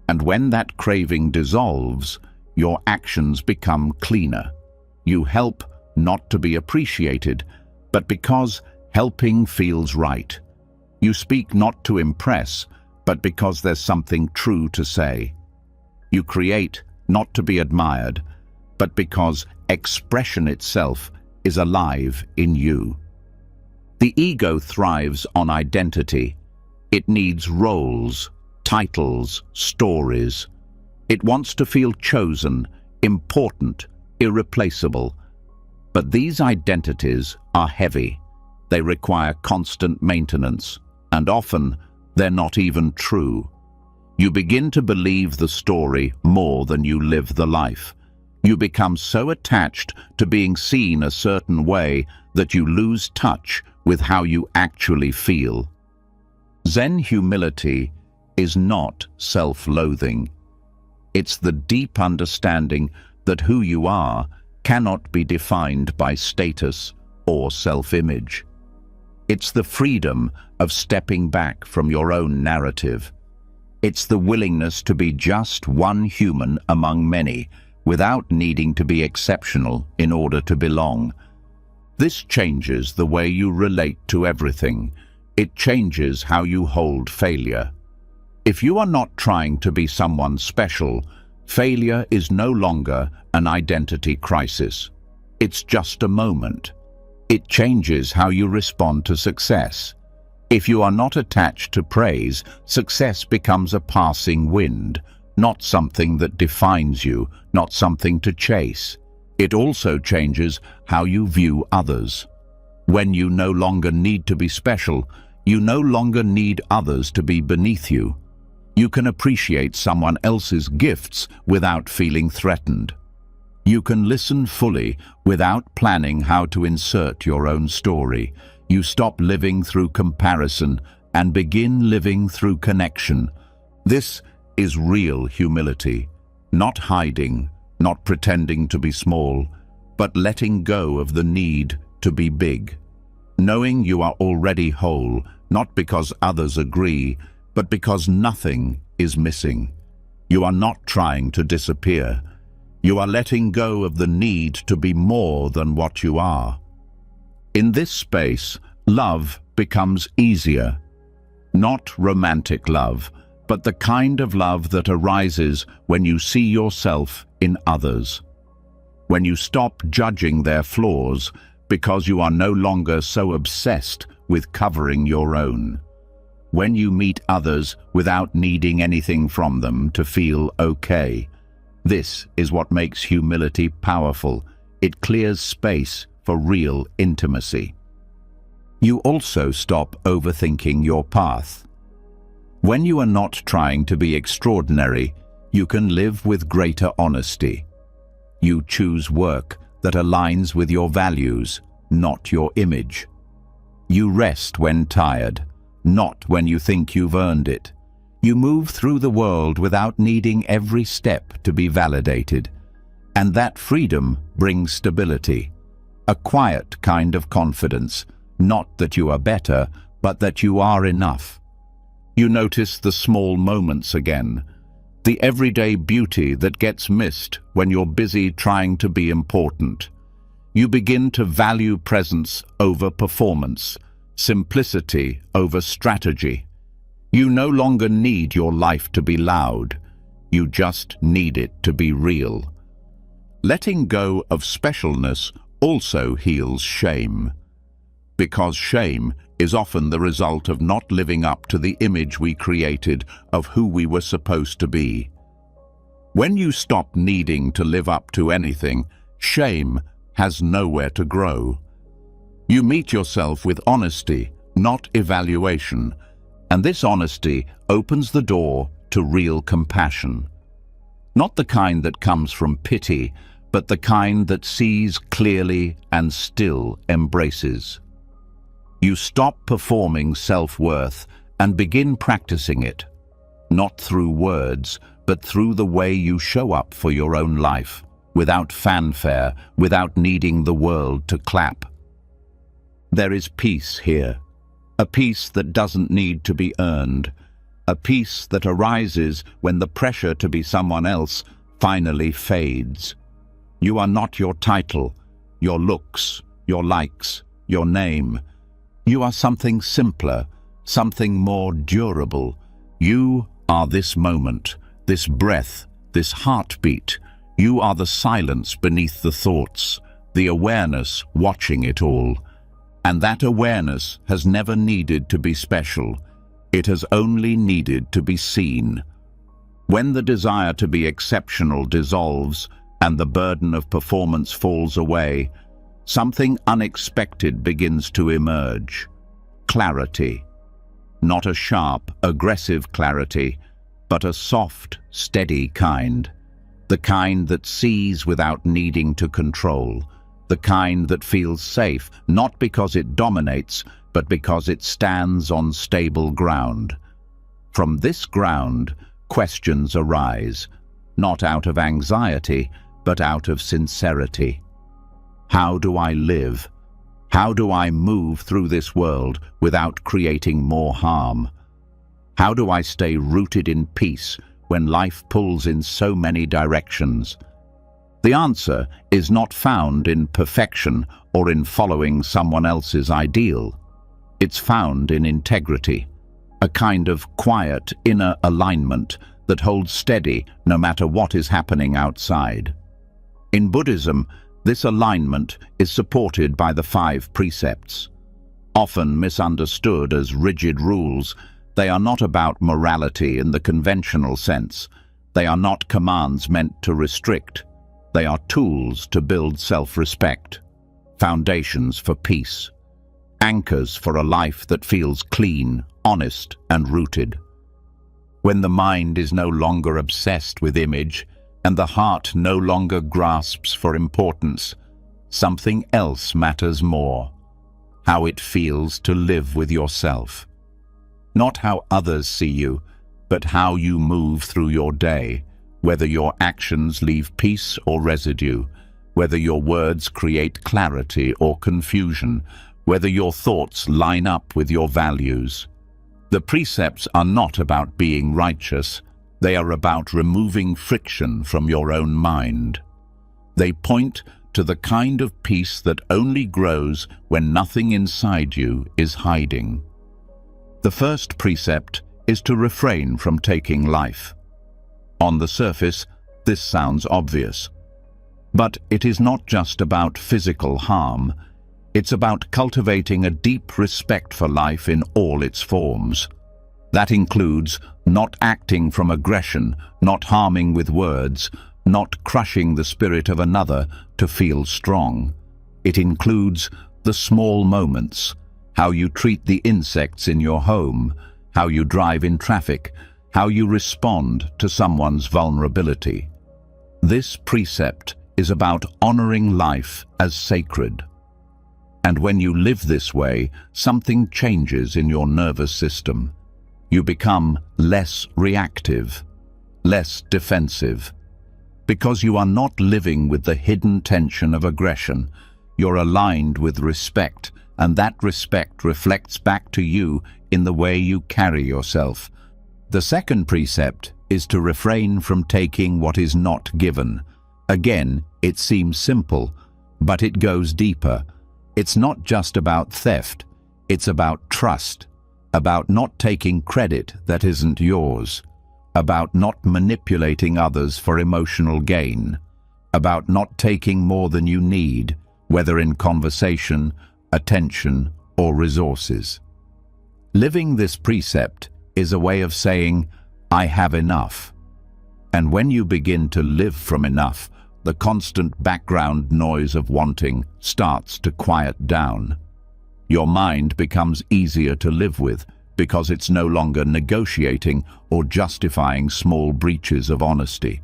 And when that craving dissolves, your actions become cleaner. You help not to be appreciated, but because helping feels right. You speak not to impress, but because there's something true to say. You create not to be admired, but because expression itself is alive in you. The ego thrives on identity. It needs roles, titles, stories. It wants to feel chosen, important, irreplaceable. But these identities are heavy. They require constant maintenance, and often they're not even true. You begin to believe the story more than you live the life. You become so attached to being seen a certain way that you lose touch with how you actually feel. Zen humility is not self-loathing. It's the deep understanding that who you are cannot be defined by status or self-image. It's the freedom of stepping back from your own narrative. It's the willingness to be just one human among many, without needing to be exceptional in order to belong. This changes the way you relate to everything. It changes how you hold failure. If you are not trying to be someone special, failure is no longer an identity crisis. It's just a moment. It changes how you respond to success. If you are not attached to praise, success becomes a passing wind, not something that defines you, not something to chase. It also changes how you view others. When you no longer need to be special, you no longer need others to be beneath you. You can appreciate someone else's gifts without feeling threatened. You can listen fully without planning how to insert your own story. You stop living through comparison and begin living through connection. This is real humility, not hiding, not pretending to be small, but letting go of the need to be big. Knowing you are already whole, not because others agree, but because nothing is missing. You are not trying to disappear. You are letting go of the need to be more than what you are. In this space, love becomes easier. Not romantic love, but the kind of love that arises when you see yourself in others. When you stop judging their flaws because you are no longer so obsessed with covering your own. When you meet others without needing anything from them to feel okay. This is what makes humility powerful. It clears space for real intimacy. You also stop overthinking your path. When you are not trying to be extraordinary, you can live with greater honesty. You choose work, that aligns with your values, not your image. You rest when tired, not when you think you've earned it. You move through the world without needing every step to be validated. And that freedom brings stability, a quiet kind of confidence, not that you are better, but that you are enough. You notice the small moments again, the everyday beauty that gets missed when you're busy trying to be important. You begin to value presence over performance, simplicity over strategy. You no longer need your life to be loud. You just need it to be real. Letting go of specialness also heals shame, because shame is often the result of not living up to the image we created of who we were supposed to be. When you stop needing to live up to anything, shame has nowhere to grow. You meet yourself with honesty, not evaluation, and this honesty opens the door to real compassion. Not the kind that comes from pity, but the kind that sees clearly and still embraces. You stop performing self-worth and begin practicing it, not through words, but through the way you show up for your own life, without fanfare, without needing the world to clap. There is peace here, a peace that doesn't need to be earned, a peace that arises when the pressure to be someone else finally fades. You are not your title, your looks, your likes, your name. You are something simpler, something more durable. You are this moment, this breath, this heartbeat. You are the silence beneath the thoughts, the awareness watching it all. And that awareness has never needed to be special. It has only needed to be seen. When the desire to be exceptional dissolves and the burden of performance falls away, something unexpected begins to emerge. Clarity. Not a sharp, aggressive clarity, but a soft, steady kind. The kind that sees without needing to control. The kind that feels safe, not because it dominates, but because it stands on stable ground. From this ground, questions arise, not out of anxiety, but out of sincerity. How do I live? How do I move through this world without creating more harm? How do I stay rooted in peace when life pulls in so many directions? The answer is not found in perfection or in following someone else's ideal. It's found in integrity, a kind of quiet inner alignment that holds steady no matter what is happening outside. In Buddhism, this alignment is supported by the 5 precepts. Often misunderstood as rigid rules, they are not about morality in the conventional sense. They are not commands meant to restrict. They are tools to build self-respect, foundations for peace, anchors for a life that feels clean, honest, and rooted. When the mind is no longer obsessed with image and the heart no longer grasps for importance, something else matters more: how it feels to live with yourself. Not how others see you, but how you move through your day, whether your actions leave peace or residue, whether your words create clarity or confusion, whether your thoughts line up with your values. The precepts are not about being righteous. They are about removing friction from your own mind. They point to the kind of peace that only grows when nothing inside you is hiding. The first precept is to refrain from taking life. On the surface, this sounds obvious. But it is not just about physical harm. It's about cultivating a deep respect for life in all its forms. That includes not acting from aggression, not harming with words, not crushing the spirit of another to feel strong. It includes the small moments, how you treat the insects in your home, how you drive in traffic, how you respond to someone's vulnerability. This precept is about honoring life as sacred. And when you live this way, something changes in your nervous system. You become less reactive, less defensive. Because you are not living with the hidden tension of aggression, you're aligned with respect, and that respect reflects back to you in the way you carry yourself. The second precept is to refrain from taking what is not given. Again, it seems simple, but it goes deeper. It's not just about theft, it's about trust, about not taking credit that isn't yours, about not manipulating others for emotional gain, about not taking more than you need, whether in conversation, attention, or resources. Living this precept is a way of saying, I have enough. And when you begin to live from enough, the constant background noise of wanting starts to quiet down. Your mind becomes easier to live with because it's no longer negotiating or justifying small breaches of honesty.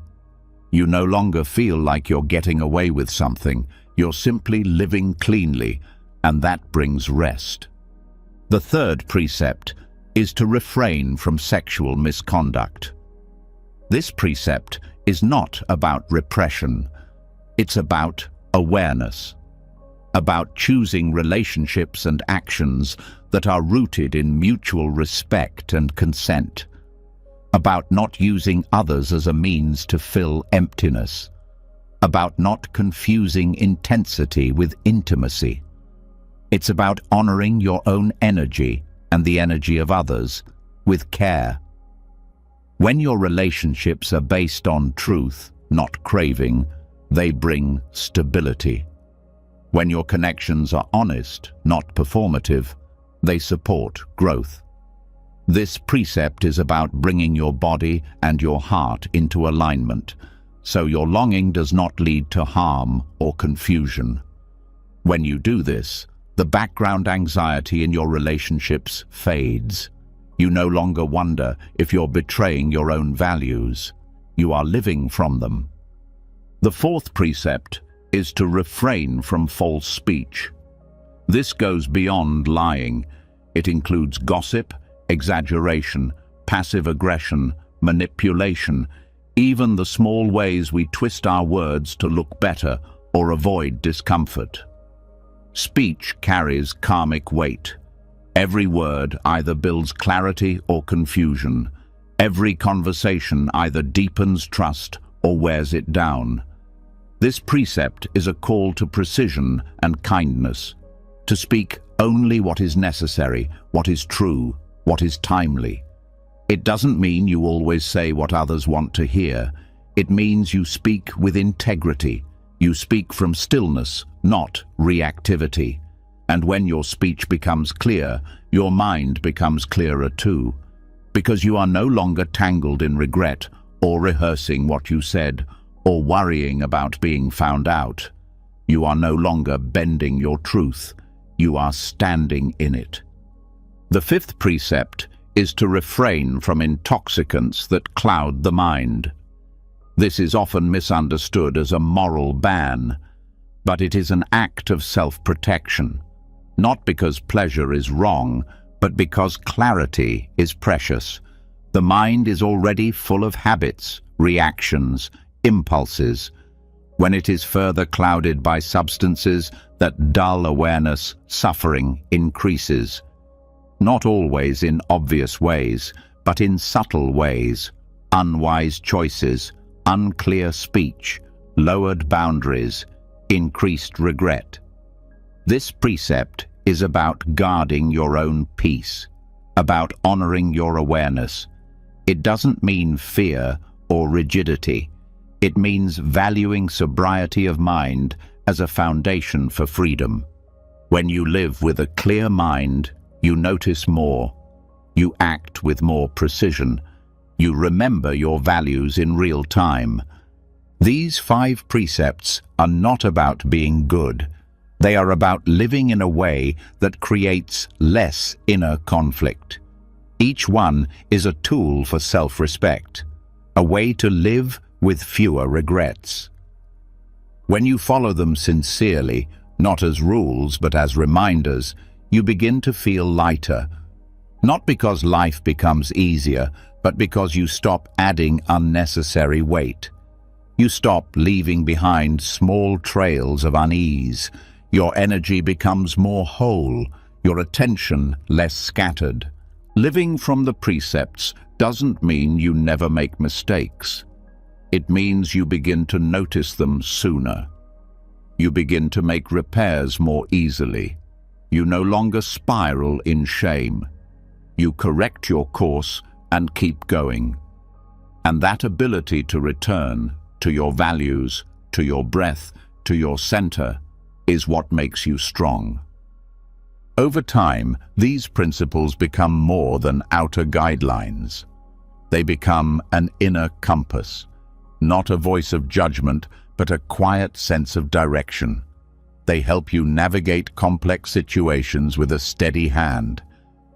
You no longer feel like you're getting away with something, you're simply living cleanly, and that brings rest. The third precept is to refrain from sexual misconduct. This precept is not about repression, it's about awareness, about choosing relationships and actions that are rooted in mutual respect and consent, about not using others as a means to fill emptiness, about not confusing intensity with intimacy. It's about honoring your own energy and the energy of others with care. When your relationships are based on truth, not craving, they bring stability. When your connections are honest, not performative, they support growth. This precept is about bringing your body and your heart into alignment, so your longing does not lead to harm or confusion. When you do this, the background anxiety in your relationships fades. You no longer wonder if you're betraying your own values. You are living from them. The fourth precept is to refrain from false speech. This goes beyond lying. It includes gossip, exaggeration, passive aggression, manipulation, even the small ways we twist our words to look better or avoid discomfort. Speech carries karmic weight. Every word either builds clarity or confusion. Every conversation either deepens trust or wears it down. This precept is a call to precision and kindness, to speak only what is necessary, what is true, what is timely. It doesn't mean you always say what others want to hear. It means you speak with integrity. You speak from stillness, not reactivity. And when your speech becomes clear, your mind becomes clearer too, because you are no longer tangled in regret or rehearsing what you said or worrying about being found out. You are no longer bending your truth. You are standing in it. The fifth precept is to refrain from intoxicants that cloud the mind. This is often misunderstood as a moral ban, but it is an act of self-protection, not because pleasure is wrong, but because clarity is precious. The mind is already full of habits, reactions, impulses. When it is further clouded by substances that dull awareness, suffering increases. Not always in obvious ways, but in subtle ways. Unwise choices, unclear speech, lowered boundaries, increased regret. This precept is about guarding your own peace, about honoring your awareness. It doesn't mean fear or rigidity. It means valuing sobriety of mind as a foundation for freedom. When you live with a clear mind, you notice more. You act with more precision. You remember your values in real time. These 5 precepts are not about being good. They are about living in a way that creates less inner conflict. Each one is a tool for self-respect, a way to live with fewer regrets. When you follow them sincerely, not as rules but as reminders, you begin to feel lighter. Not because life becomes easier, but because you stop adding unnecessary weight. You stop leaving behind small trails of unease. Your energy becomes more whole, your attention less scattered. Living from the precepts doesn't mean you never make mistakes. It means you begin to notice them sooner. You begin to make repairs more easily. You no longer spiral in shame. You correct your course and keep going. And that ability to return to your values, to your breath, to your center, is what makes you strong. Over time, these principles become more than outer guidelines. They become an inner compass, not a voice of judgment, but a quiet sense of direction. They help you navigate complex situations with a steady hand.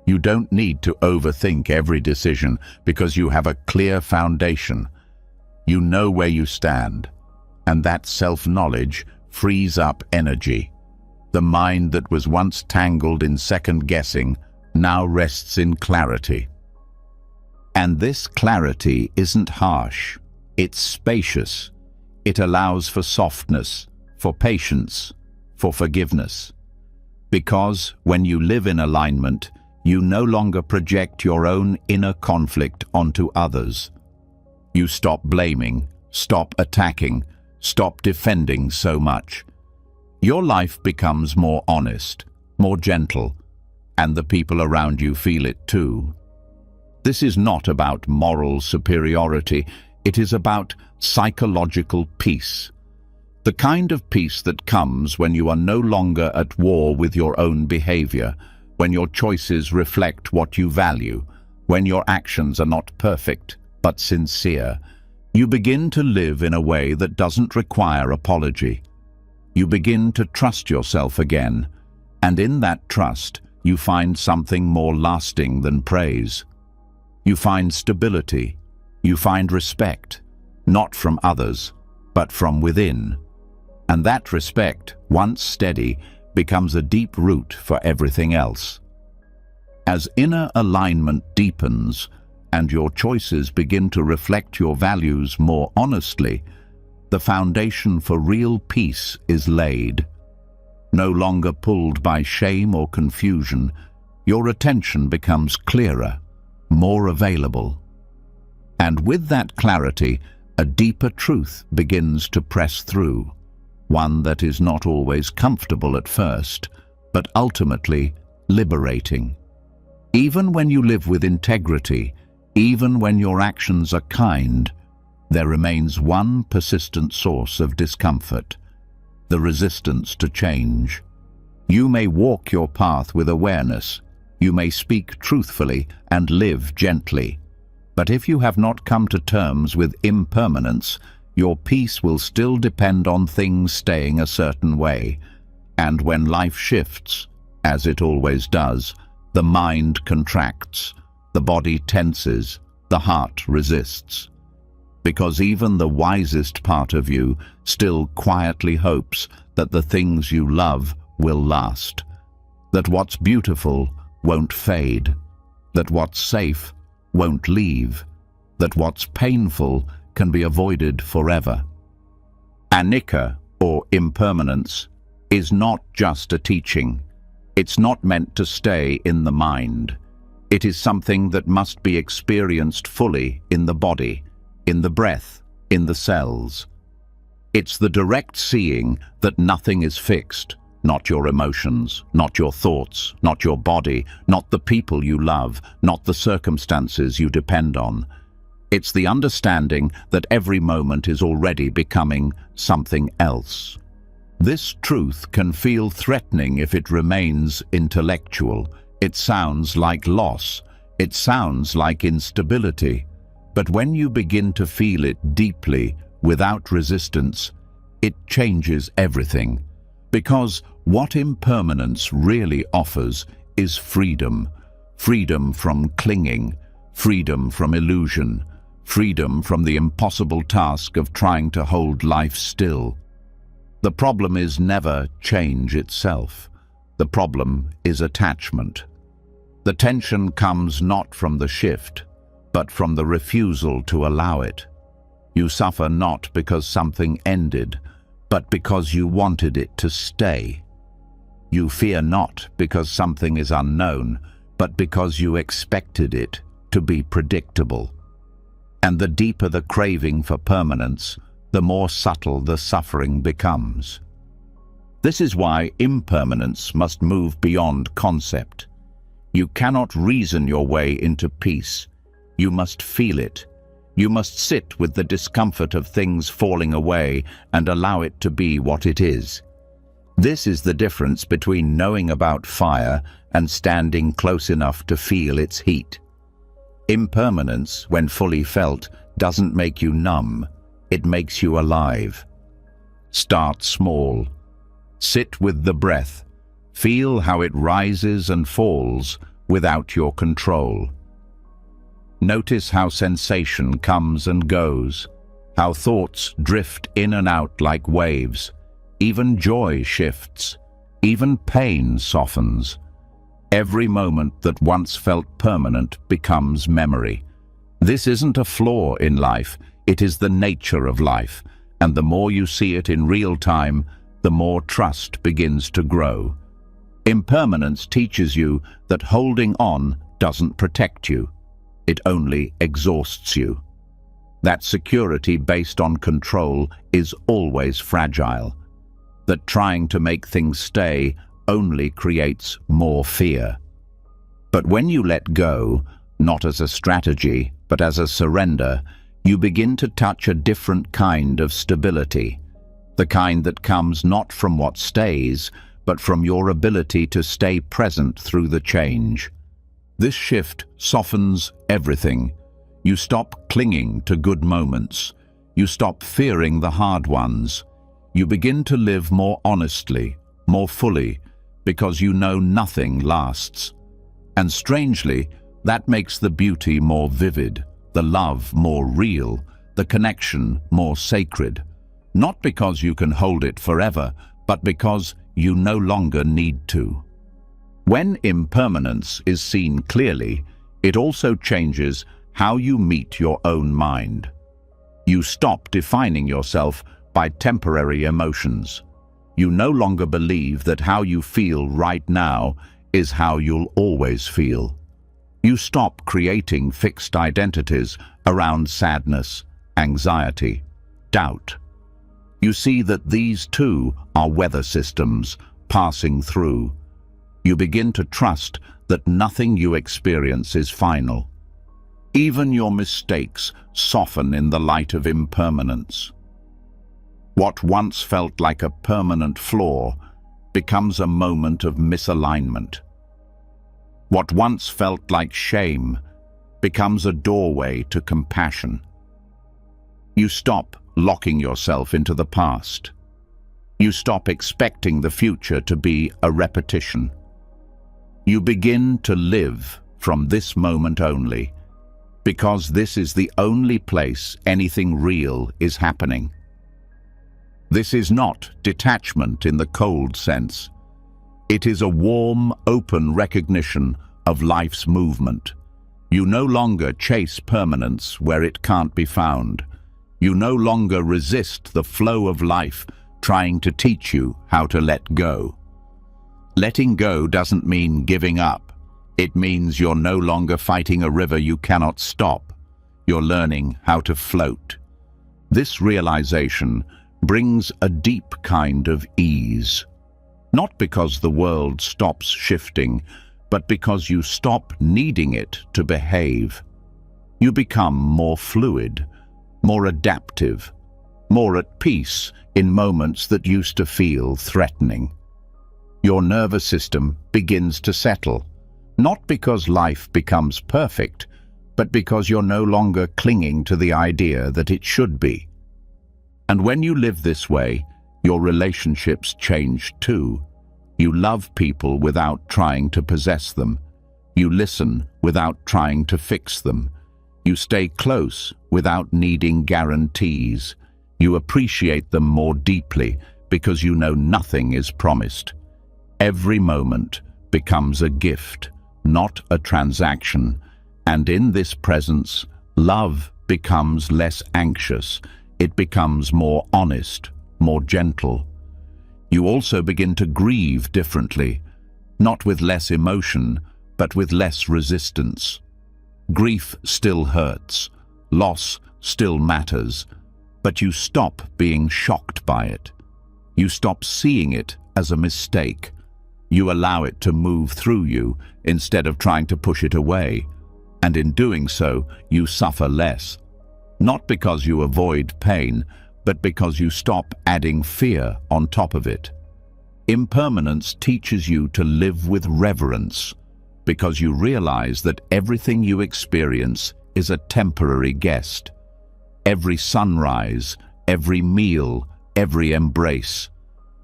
You don't need to overthink every decision because you have a clear foundation. You know where you stand, and that self-knowledge frees up energy. The mind that was once tangled in second-guessing now rests in clarity. And this clarity isn't harsh, it's spacious. It allows for softness, for patience, for forgiveness. Because when you live in alignment, you no longer project your own inner conflict onto others. You stop blaming, stop attacking, stop defending so much. Your life becomes more honest, more gentle, and the people around you feel it too. This is not about moral superiority, it is about psychological peace. The kind of peace that comes when you are no longer at war with your own behavior, when your choices reflect what you value, when your actions are not perfect but sincere. You begin to live in a way that doesn't require apology. You begin to trust yourself again, and in that trust, you find something more lasting than praise. You find stability, you find respect, not from others, but from within. And that respect, once steady, becomes a deep root for everything else. As inner alignment deepens, and your choices begin to reflect your values more honestly, the foundation for real peace is laid. No longer pulled by shame or confusion, your attention becomes clearer, more available. And with that clarity, a deeper truth begins to press through, one that is not always comfortable at first, but ultimately liberating. Even when you live with integrity, even when your actions are kind, there remains one persistent source of discomfort: the resistance to change. You may walk your path with awareness, you may speak truthfully and live gently, but if you have not come to terms with impermanence, your peace will still depend on things staying a certain way. And when life shifts, as it always does, the mind contracts, the body tenses, the heart resists. Because even the wisest part of you still quietly hopes that the things you love will last, that what's beautiful won't fade, that what's safe won't leave, that what's painful can be avoided forever. Anicca, or impermanence, is not just a teaching. It's not meant to stay in the mind. It is something that must be experienced fully in the body, in the breath, in the cells. It's the direct seeing that nothing is fixed, not your emotions, not your thoughts, not your body, not the people you love, not the circumstances you depend on. It's the understanding that every moment is already becoming something else. This truth can feel threatening if it remains intellectual. It sounds like loss. It sounds like instability. But when you begin to feel it deeply, without resistance, it changes everything. Because what impermanence really offers is freedom. Freedom from clinging, freedom from illusion, freedom from the impossible task of trying to hold life still. The problem is never change itself. The problem is attachment. The tension comes not from the shift, but from the refusal to allow it. You suffer not because something ended, but because you wanted it to stay. You fear not because something is unknown, but because you expected it to be predictable. And the deeper the craving for permanence, the more subtle the suffering becomes. This is why impermanence must move beyond concept. You cannot reason your way into peace. You must feel it. You must sit with the discomfort of things falling away and allow it to be what it is. This is the difference between knowing about fire and standing close enough to feel its heat. Impermanence, when fully felt, doesn't make you numb. It makes you alive. Start small. Sit with the breath. Feel how it rises and falls without your control. Notice how sensation comes and goes, how thoughts drift in and out like waves. Even joy shifts, even pain softens. Every moment that once felt permanent becomes memory. This isn't a flaw in life, it is the nature of life, and the more you see it in real time, the more trust begins to grow. Impermanence teaches you that holding on doesn't protect you. It only exhausts you. That security based on control is always fragile. That trying to make things stay only creates more fear. But when you let go, not as a strategy, but as a surrender, you begin to touch a different kind of stability. The kind that comes not from what stays, but from your ability to stay present through the change. This shift softens everything. You stop clinging to good moments. You stop fearing the hard ones. You begin to live more honestly, more fully, because you know nothing lasts. And strangely, that makes the beauty more vivid, the love more real, the connection more sacred. Not because you can hold it forever, but because you no longer need to. When impermanence is seen clearly, it also changes how you meet your own mind. You stop defining yourself by temporary emotions. You no longer believe that how you feel right now is how you'll always feel. You stop creating fixed identities around sadness, anxiety, doubt. You see that these too are weather systems passing through. You begin to trust that nothing you experience is final. Even your mistakes soften in the light of impermanence. What once felt like a permanent flaw becomes a moment of misalignment. What once felt like shame becomes a doorway to compassion. You stop locking yourself into the past. You stop expecting the future to be a repetition. You begin to live from this moment only, because this is the only place anything real is happening. This is not detachment in the cold sense. It is a warm, open recognition of life's movement. You no longer chase permanence where it can't be found. You no longer resist the flow of life trying to teach you how to let go. Letting go doesn't mean giving up. It means you're no longer fighting a river you cannot stop. You're learning how to float. This realization brings a deep kind of ease. Not because the world stops shifting, but because you stop needing it to behave. You become more fluid, more adaptive, more at peace in moments that used to feel threatening. Your nervous system begins to settle, not because life becomes perfect, but because you're no longer clinging to the idea that it should be. And when you live this way, your relationships change too. You love people without trying to possess them. You listen without trying to fix them. You stay close without needing guarantees. You appreciate them more deeply because you know nothing is promised. Every moment becomes a gift, not a transaction, and in this presence, love becomes less anxious. It becomes more honest, more gentle. You also begin to grieve differently, not with less emotion, but with less resistance. Grief still hurts, loss still matters, but you stop being shocked by it. You stop seeing it as a mistake. You allow it to move through you instead of trying to push it away, and in doing so, you suffer less. Not because you avoid pain, but because you stop adding fear on top of it. Impermanence teaches you to live with reverence, because you realize that everything you experience is a temporary guest. Every sunrise, every meal, every embrace.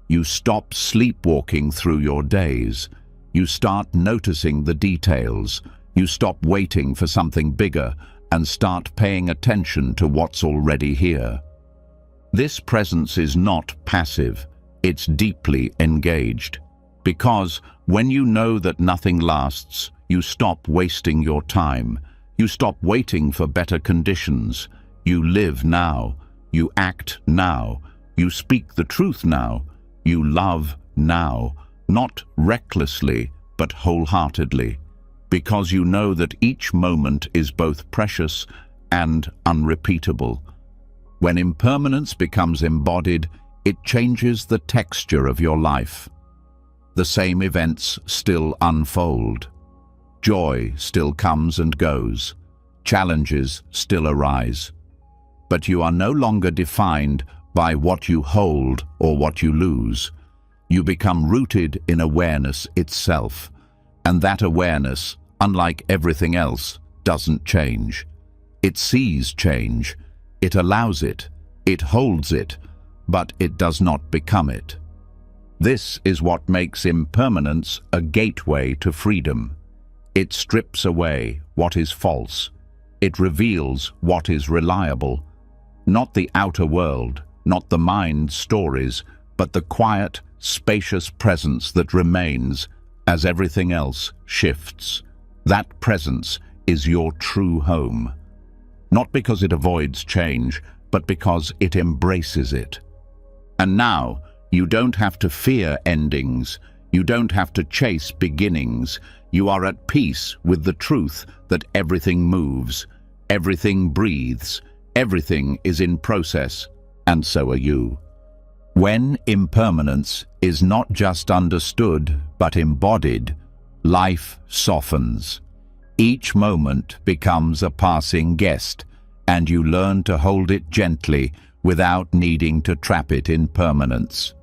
You stop sleepwalking through your days. You start noticing the details. You stop waiting for something bigger and start paying attention to what's already here. This presence is not passive, it's deeply engaged. Because when you know that nothing lasts, you stop wasting your time. You stop waiting for better conditions. You live now. You act now. You speak the truth now. You love now, not recklessly, but wholeheartedly. Because you know that each moment is both precious and unrepeatable. When impermanence becomes embodied, it changes the texture of your life. The same events still unfold. Joy still comes and goes. Challenges still arise. But you are no longer defined by what you hold or what you lose. You become rooted in awareness itself. And that awareness, unlike everything else, doesn't change. It sees change. It allows it. It holds it. But it does not become it. This is what makes impermanence a gateway to freedom. It strips away what is false. It reveals what is reliable. Not the outer world, not the mind's stories, but the quiet, spacious presence that remains as everything else shifts. That presence is your true home. Not because it avoids change, but because it embraces it. And now, you don't have to fear endings. You don't have to chase beginnings. You are at peace with the truth that everything moves, everything breathes, everything is in process, and so are you. When impermanence is not just understood, but embodied, life softens. Each moment becomes a passing guest, and you learn to hold it gently without needing to trap it in permanence.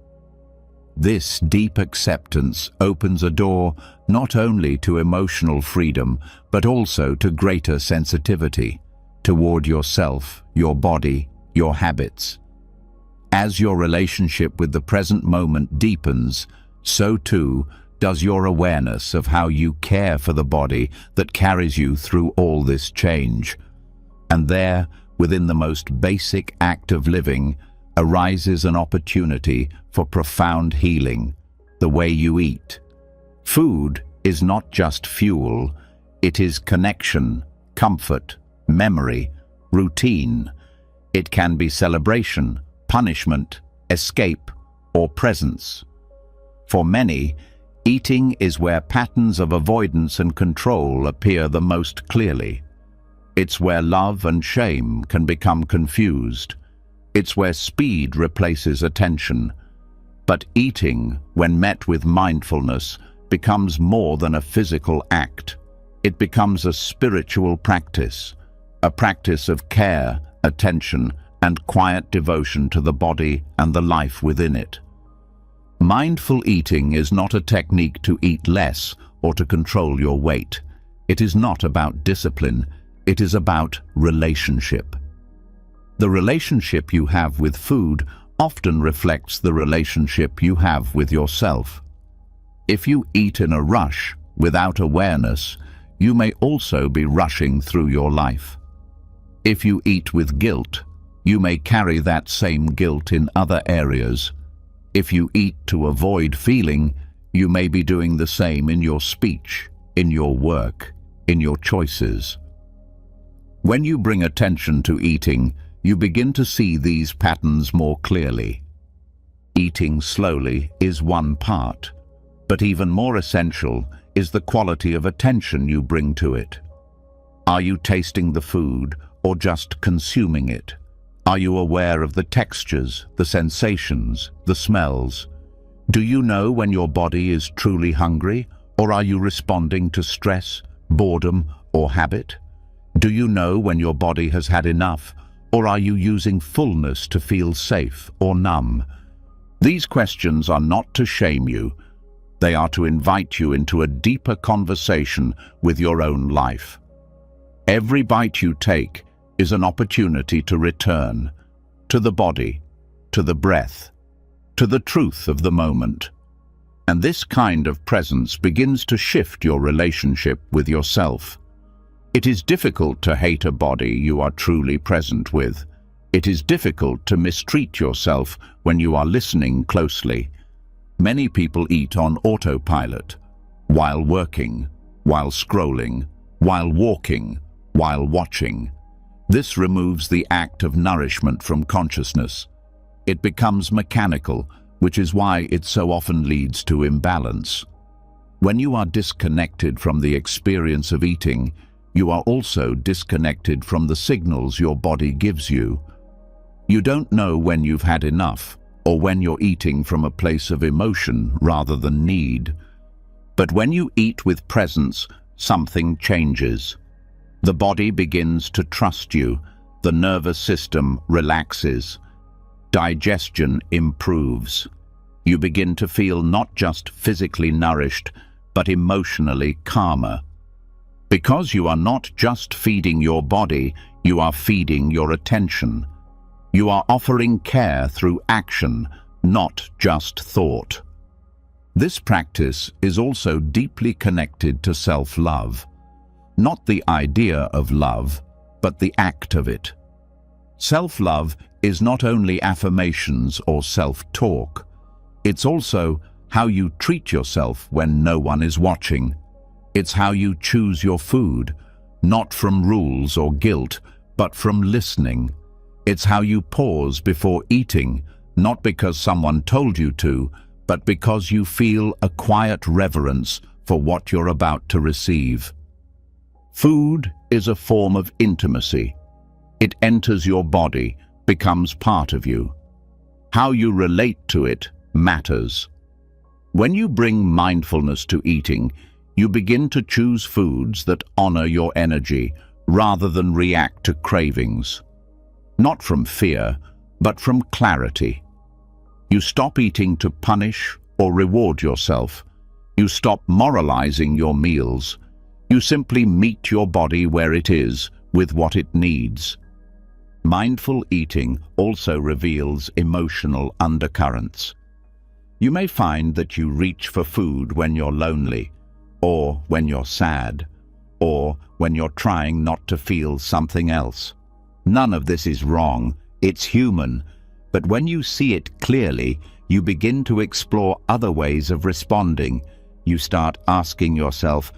This deep acceptance opens a door not only to emotional freedom, but also to greater sensitivity toward yourself, your body, your habits. As your relationship with the present moment deepens, so too does your awareness of how you care for the body that carries you through all this change. And there, within the most basic act of living, arises an opportunity for profound healing, the way you eat. Food is not just fuel, it is connection, comfort, memory, routine. It can be celebration, punishment, escape, or presence. For many, eating is where patterns of avoidance and control appear the most clearly. It's where love and shame can become confused. It's where speed replaces attention. But eating, when met with mindfulness, becomes more than a physical act. It becomes a spiritual practice, a practice of care, attention, and quiet devotion to the body and the life within it. Mindful eating is not a technique to eat less or to control your weight. It is not about discipline. It is about relationship. The relationship you have with food often reflects the relationship you have with yourself. If you eat in a rush, without awareness, you may also be rushing through your life. If you eat with guilt, you may carry that same guilt in other areas. If you eat to avoid feeling, you may be doing the same in your speech, in your work, in your choices. When you bring attention to eating, you begin to see these patterns more clearly. Eating slowly is one part, but even more essential is the quality of attention you bring to it. Are you tasting the food or just consuming it? Are you aware of the textures, the sensations, the smells? Do you know when your body is truly hungry, or are you responding to stress, boredom, or habit? Do you know when your body has had enough, or are you using fullness to feel safe or numb? These questions are not to shame you. They are to invite you into a deeper conversation with your own life. Every bite you take is an opportunity to return to the body, to the breath, to the truth of the moment. And this kind of presence begins to shift your relationship with yourself. It is difficult to hate a body you are truly present with. It is difficult to mistreat yourself when you are listening closely. Many people eat on autopilot, while working, while scrolling, while walking, while watching. This removes the act of nourishment from consciousness. It becomes mechanical, which is why it so often leads to imbalance. When you are disconnected from the experience of eating, you are also disconnected from the signals your body gives you. You don't know when you've had enough, or when you're eating from a place of emotion rather than need. But when you eat with presence, something changes. The body begins to trust you, the nervous system relaxes, digestion improves. You begin to feel not just physically nourished, but emotionally calmer. Because you are not just feeding your body, you are feeding your attention. You are offering care through action, not just thought. This practice is also deeply connected to self-love. Not the idea of love, but the act of it. Self-love is not only affirmations or self-talk. It's also how you treat yourself when no one is watching. It's how you choose your food, not from rules or guilt, but from listening. It's how you pause before eating, not because someone told you to, but because you feel a quiet reverence for what you're about to receive. Food is a form of intimacy. It enters your body, becomes part of you. How you relate to it matters. When you bring mindfulness to eating, you begin to choose foods that honor your energy rather than react to cravings. Not from fear, but from clarity. You stop eating to punish or reward yourself. You stop moralizing your meals. You simply meet your body where it is, with what it needs. Mindful eating also reveals emotional undercurrents. You may find that you reach for food when you're lonely, or when you're sad, or when you're trying not to feel something else. None of this is wrong, it's human, but when you see it clearly, you begin to explore other ways of responding. You start asking yourself,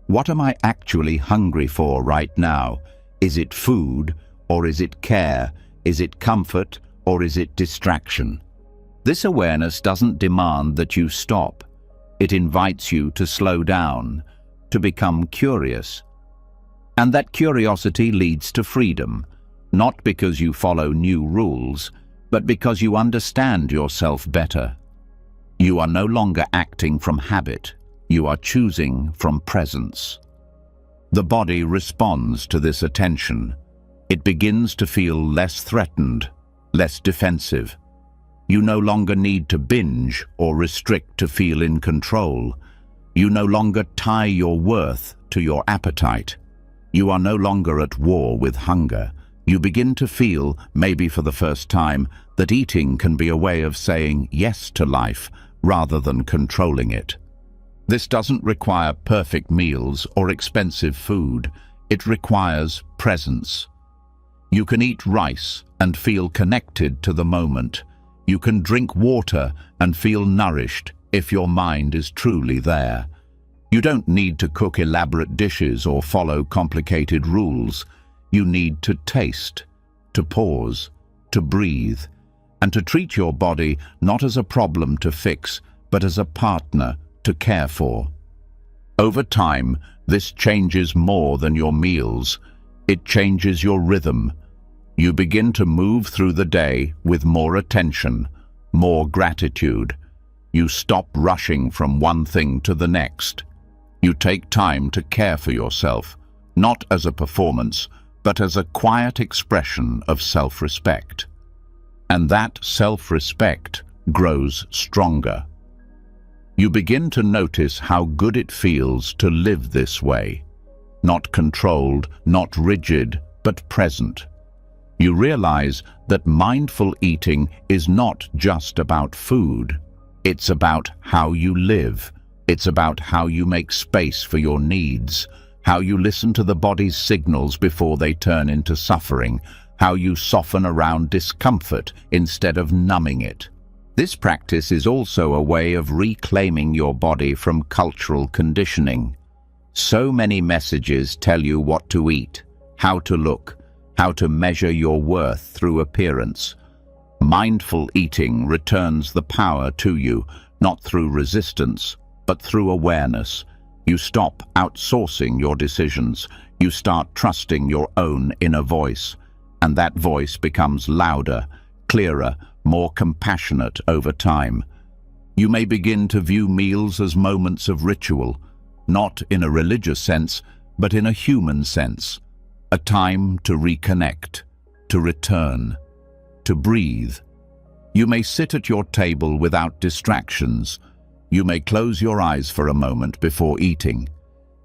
what am I actually hungry for right now? Is it food, or is it care? Is it comfort, or is it distraction? This awareness doesn't demand that you stop. It invites you to slow down, to become curious. And that curiosity leads to freedom, not because you follow new rules, but because you understand yourself better. You are no longer acting from habit, you are choosing from presence. The body responds to this attention. It begins to feel less threatened, less defensive. You no longer need to binge or restrict to feel in control. You no longer tie your worth to your appetite. You are no longer at war with hunger. You begin to feel, maybe for the first time, that eating can be a way of saying yes to life rather than controlling it. This doesn't require perfect meals or expensive food. It requires presence. You can eat rice and feel connected to the moment. You can drink water and feel nourished if your mind is truly there. You don't need to cook elaborate dishes or follow complicated rules. You need to taste, to pause, to breathe, and to treat your body not as a problem to fix, but as a partner to care for. Over time, this changes more than your meals. It changes your rhythm. You begin to move through the day with more attention, more gratitude. You stop rushing from one thing to the next. You take time to care for yourself, not as a performance, but as a quiet expression of self-respect. And that self-respect grows stronger. You begin to notice how good it feels to live this way. Not controlled, not rigid, but present. You realize that mindful eating is not just about food. It's about how you live. It's about how you make space for your needs, how you listen to the body's signals before they turn into suffering, how you soften around discomfort instead of numbing it. This practice is also a way of reclaiming your body from cultural conditioning. So many messages tell you what to eat, how to look, how to measure your worth through appearance. Mindful eating returns the power to you, not through resistance, but through awareness. You stop outsourcing your decisions. You start trusting your own inner voice. And that voice becomes louder, clearer, more compassionate over time. You may begin to view meals as moments of ritual, not in a religious sense, but in a human sense. A time to reconnect, to return, to breathe. You may sit at your table without distractions. You may close your eyes for a moment before eating.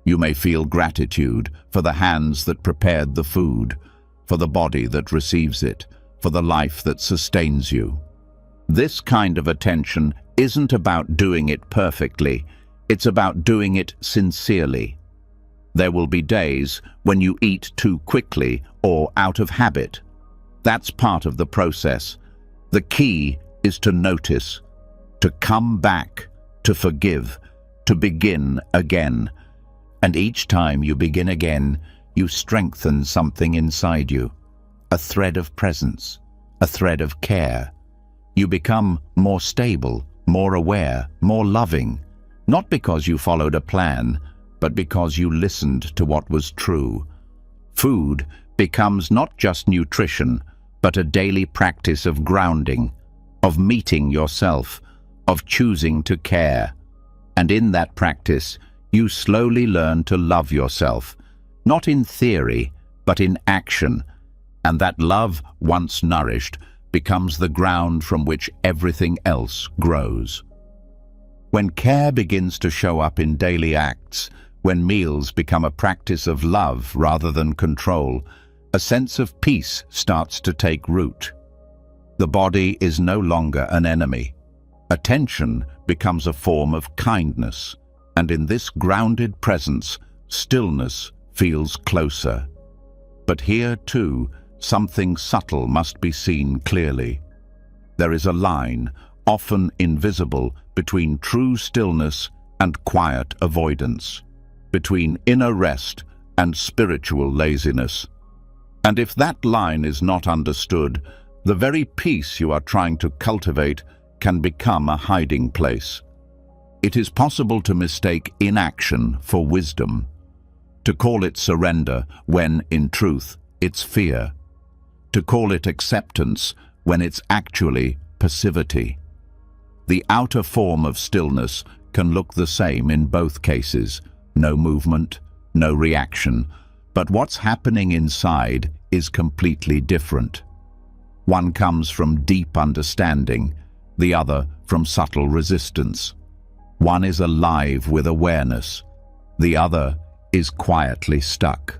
You may feel gratitude for the hands that prepared the food, for the body that receives it, for the life that sustains you. This kind of attention isn't about doing it perfectly. It's about doing it sincerely. There will be days when you eat too quickly or out of habit. That's part of the process. The key is to notice, to come back, to forgive, to begin again. And each time you begin again, you strengthen something inside you, a thread of presence, a thread of care. You become more stable, more aware, more loving, not because you followed a plan, but because you listened to what was true. Food becomes not just nutrition, but a daily practice of grounding, of meeting yourself, of choosing to care. And in that practice, you slowly learn to love yourself, not in theory, but in action. And that love, once nourished, becomes the ground from which everything else grows. When care begins to show up in daily acts, when meals become a practice of love rather than control, a sense of peace starts to take root. The body is no longer an enemy. Attention becomes a form of kindness, and in this grounded presence, stillness feels closer. But here, too, something subtle must be seen clearly. There is a line, often invisible, between true stillness and quiet avoidance, between inner rest and spiritual laziness. And if that line is not understood, the very peace you are trying to cultivate can become a hiding place. It is possible to mistake inaction for wisdom, to call it surrender when, in truth, it's fear, to call it acceptance when it's actually passivity. The outer form of stillness can look the same in both cases, no movement, no reaction, but what's happening inside is completely different. One comes from deep understanding, the other from subtle resistance. One is alive with awareness, the other is quietly stuck.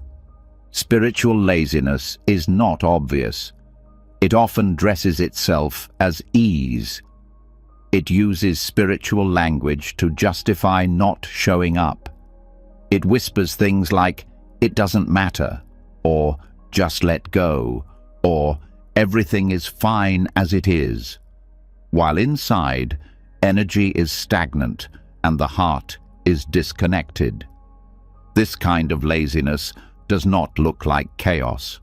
Spiritual laziness is not obvious. It often dresses itself as ease. It uses spiritual language to justify not showing up. It whispers things like, "It doesn't matter," or "just let go," or "everything is fine as it is." while inside, energy is stagnant and the heart is disconnected. This kind of laziness does not look like chaos.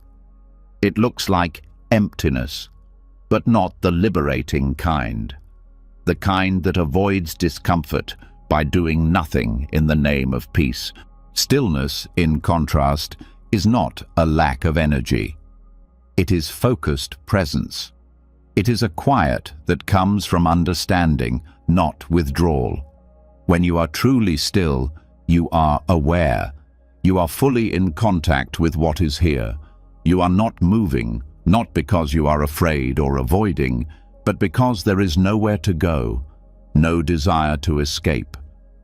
It looks like emptiness, but not the liberating kind. The kind that avoids discomfort by doing nothing in the name of peace. Stillness, in contrast, is not a lack of energy. It is focused presence. It is a quiet that comes from understanding, not withdrawal. When you are truly still, you are aware. You are fully in contact with what is here. You are not moving, not because you are afraid or avoiding, but because there is nowhere to go, no desire to escape,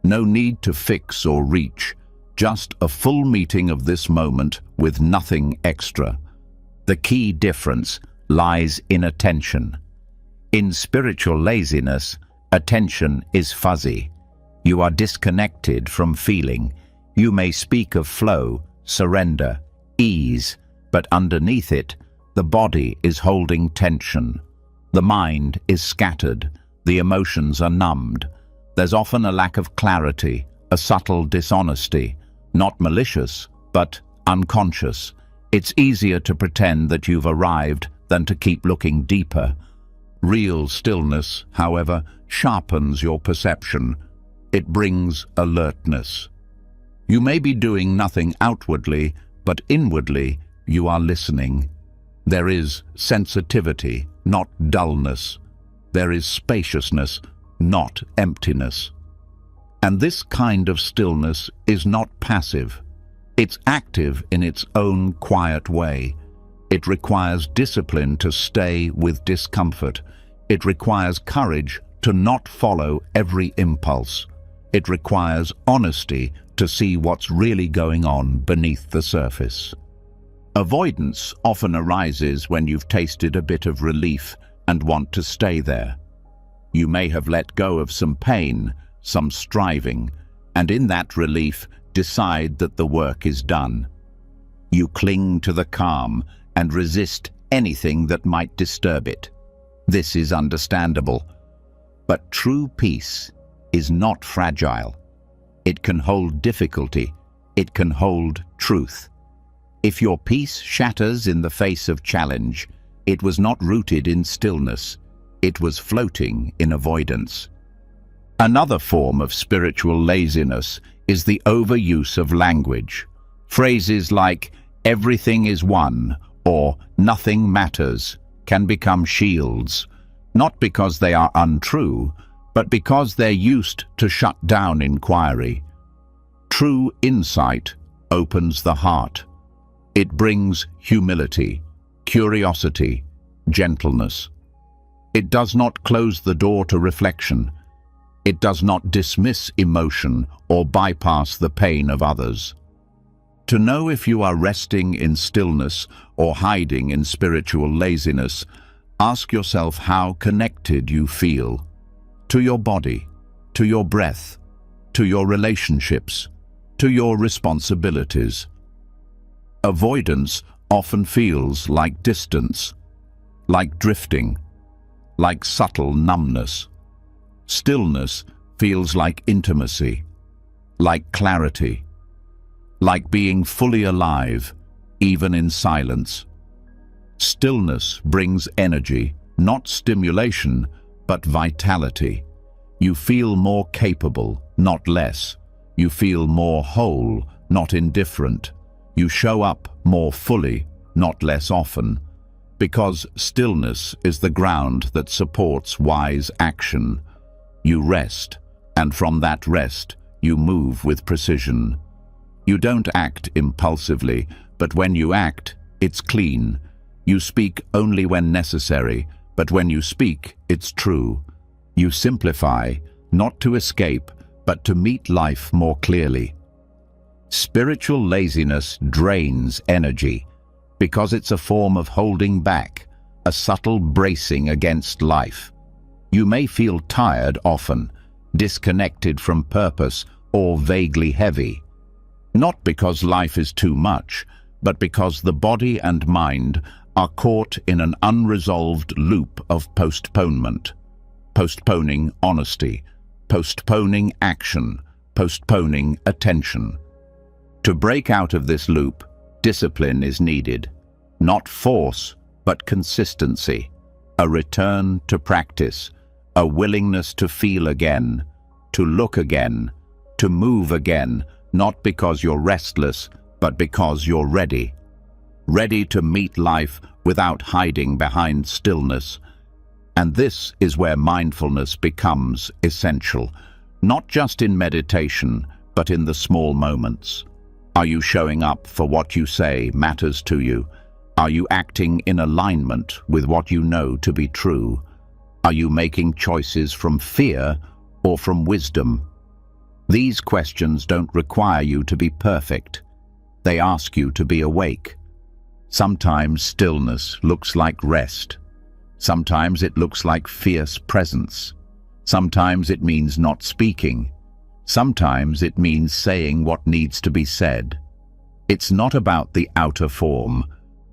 no need to fix or reach, just a full meeting of this moment with nothing extra. The key difference lies in attention. In spiritual laziness, attention is fuzzy. You are disconnected from feeling. You may speak of flow, surrender, ease, but underneath it, the body is holding tension. The mind is scattered. The emotions are numbed. There's often a lack of clarity, a subtle dishonesty, not malicious, but unconscious. It's easier to pretend that you've arrived than to keep looking deeper. Real stillness, however, sharpens your perception. It brings alertness. You may be doing nothing outwardly, but inwardly you are listening. There is sensitivity, not dullness. There is spaciousness, not emptiness. And this kind of stillness is not passive. It's active in its own quiet way. It requires discipline to stay with discomfort. It requires courage to not follow every impulse. It requires honesty to see what's really going on beneath the surface. Avoidance often arises when you've tasted a bit of relief and want to stay there. You may have let go of some pain, some striving, and in that relief decide that the work is done. You cling to the calm and resist anything that might disturb it. This is understandable. But true peace is not fragile. It can hold difficulty. It can hold truth. If your peace shatters in the face of challenge, it was not rooted in stillness. It was floating in avoidance. Another form of spiritual laziness is the overuse of language. Phrases like "everything is one" or "nothing matters" can become shields, not because they are untrue, but because they're used to shut down inquiry. True insight opens the heart. It brings humility, curiosity, gentleness. It does not close the door to reflection. It does not dismiss emotion or bypass the pain of others. To know if you are resting in stillness or hiding in spiritual laziness, ask yourself how connected you feel to your body, to your breath, to your relationships, to your responsibilities. Avoidance often feels like distance, like drifting, like subtle numbness. Stillness feels like intimacy, like clarity, like being fully alive, even in silence. Stillness brings energy, not stimulation, but vitality. You feel more capable, not less. You feel more whole, not indifferent. You show up more fully, not less often, because stillness is the ground that supports wise action. You rest, and from that rest, you move with precision. You don't act impulsively, but when you act, it's clean. You speak only when necessary, but when you speak, it's true. You simplify, not to escape, but to meet life more clearly. Spiritual laziness drains energy because it's a form of holding back, a subtle bracing against life. You may feel tired often, disconnected from purpose, or vaguely heavy. Not because life is too much, but because the body and mind are caught in an unresolved loop of postponement. postponing honesty, postponing action, postponing attention. To break out of this loop, discipline is needed. Not force, but consistency. A return to practice, a willingness to feel again, to look again, to move again, not because you're restless, but because you're ready. Ready to meet life without hiding behind stillness. And this is where mindfulness becomes essential, not just in meditation, but in the small moments. Are you showing up for what you say matters to you? Are you acting in alignment with what you know to be true? Are you making choices from fear or from wisdom? These questions don't require you to be perfect. They ask you to be awake. Sometimes stillness looks like rest. Sometimes it looks like fierce presence. Sometimes it means not speaking. Sometimes it means saying what needs to be said. It's not about the outer form.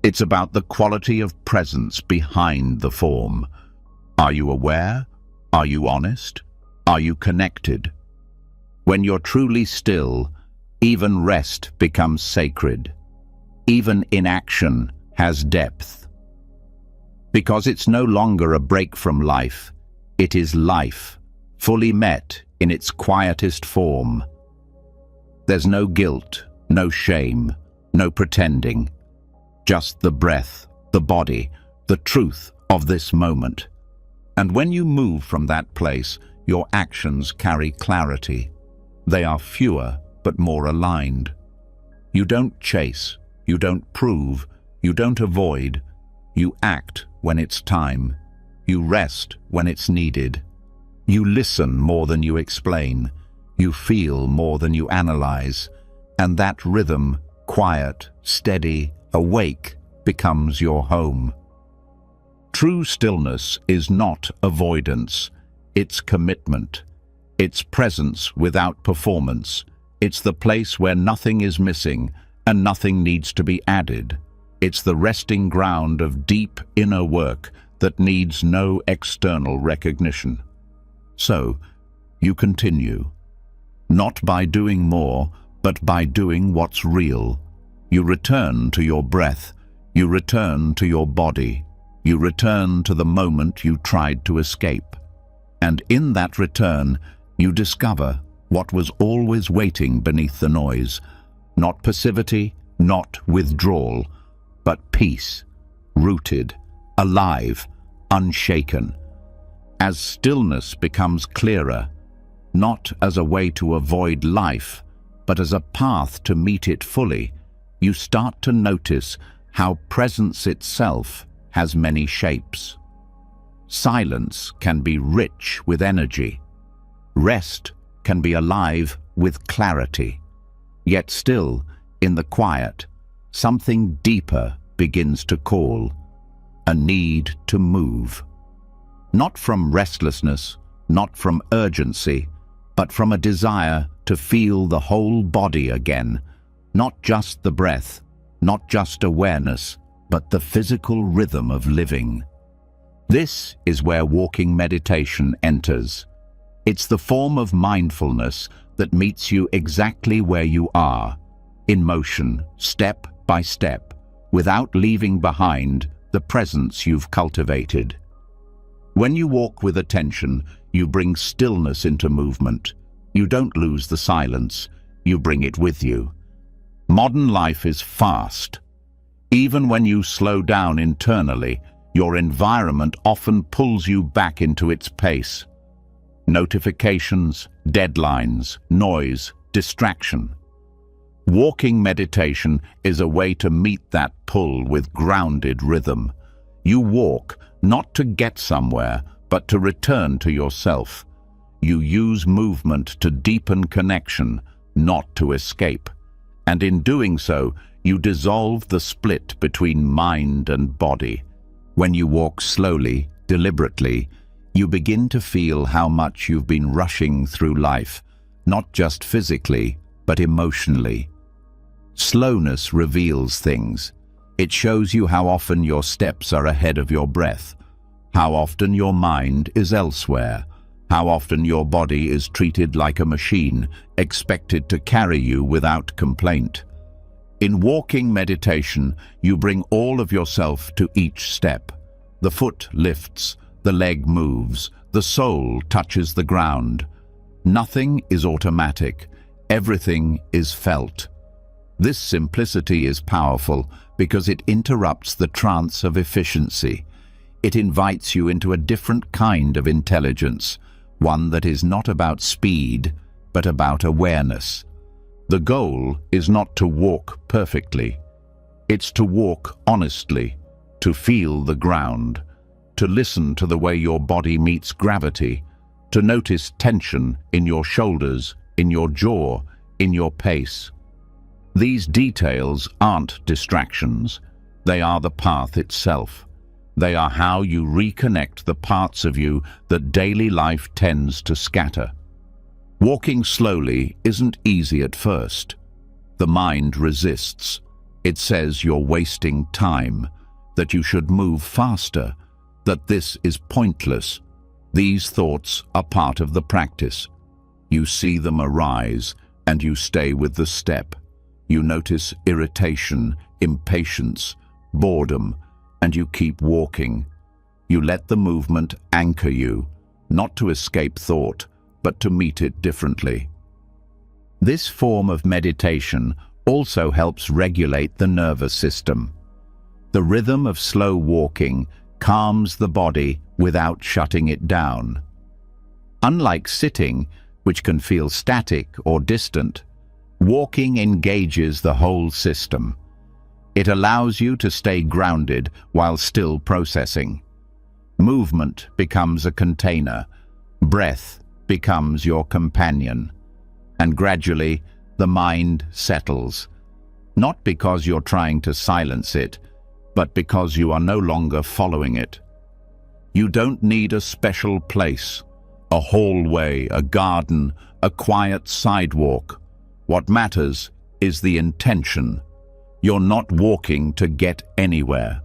It's about the quality of presence behind the form. Are you aware? Are you honest? Are you connected? When you're truly still, even rest becomes sacred. Even inaction has depth. Because it's no longer a break from life, it is life, fully met in its quietest form. There's no guilt, no shame, no pretending. Just the breath, the body, the truth of this moment. And when you move from that place, your actions carry clarity. They are fewer, but more aligned. You don't chase, you don't prove, you don't avoid. You act when it's time. You rest when it's needed. You listen more than you explain. You feel more than you analyze. And that rhythm, quiet, steady, awake, becomes your home. True stillness is not avoidance. It's commitment. It's presence without performance. It's the place where nothing is missing and nothing needs to be added. It's the resting ground of deep inner work that needs no external recognition. So, you continue. Not by doing more, but by doing what's real. You return to your breath. You return to your body. You return to the moment you tried to escape. And in that return, you discover what was always waiting beneath the noise. Not passivity, not withdrawal, but peace, rooted, alive, unshaken. As stillness becomes clearer, not as a way to avoid life, but as a path to meet it fully, you start to notice how presence itself has many shapes. Silence can be rich with energy. Rest can be alive with clarity. Yet still, in the quiet, something deeper begins to call, a need to move. Not from restlessness, not from urgency, but from a desire to feel the whole body again, not just the breath, not just awareness, but the physical rhythm of living. This is where walking meditation enters. It's the form of mindfulness that meets you exactly where you are, in motion, step by step, without leaving behind the presence you've cultivated. When you walk with attention, you bring stillness into movement. You don't lose the silence, you bring it with you. Modern life is fast. Even when you slow down internally, your environment often pulls you back into its pace. Notifications, deadlines, noise, distraction. Walking meditation is a way to meet that pull with grounded rhythm. You walk not to get somewhere, but to return to yourself. You use movement to deepen connection, not to escape. And in doing so, you dissolve the split between mind and body. When you walk slowly, deliberately, you begin to feel how much you've been rushing through life, not just physically, but emotionally. Slowness reveals things. It shows you how often your steps are ahead of your breath, how often your mind is elsewhere, how often your body is treated like a machine, expected to carry you without complaint. In walking meditation, you bring all of yourself to each step. The foot lifts, the leg moves, the sole touches the ground. Nothing is automatic, everything is felt. This simplicity is powerful because it interrupts the trance of efficiency. It invites you into a different kind of intelligence, one that is not about speed, but about awareness. The goal is not to walk perfectly. It's to walk honestly, to feel the ground, to listen to the way your body meets gravity, to notice tension in your shoulders, in your jaw, in your pace. These details aren't distractions. They are the path itself. They are how you reconnect the parts of you that daily life tends to scatter. Walking slowly isn't easy at first. The mind resists. It says you're wasting time, that you should move faster, that this is pointless. These thoughts are part of the practice. You see them arise, and you stay with the step. You notice irritation, impatience, boredom, and you keep walking. You let the movement anchor you, not to escape thought, but to meet it differently. This form of meditation also helps regulate the nervous system. The rhythm of slow walking calms the body without shutting it down. Unlike sitting, which can feel static or distant, walking engages the whole system. It allows you to stay grounded while still processing. Movement becomes a container. Breath becomes your companion. And gradually, the mind settles. Not because you're trying to silence it, but because you are no longer following it. You don't need a special place, a hallway, a garden, a quiet sidewalk. What matters is the intention. You're not walking to get anywhere.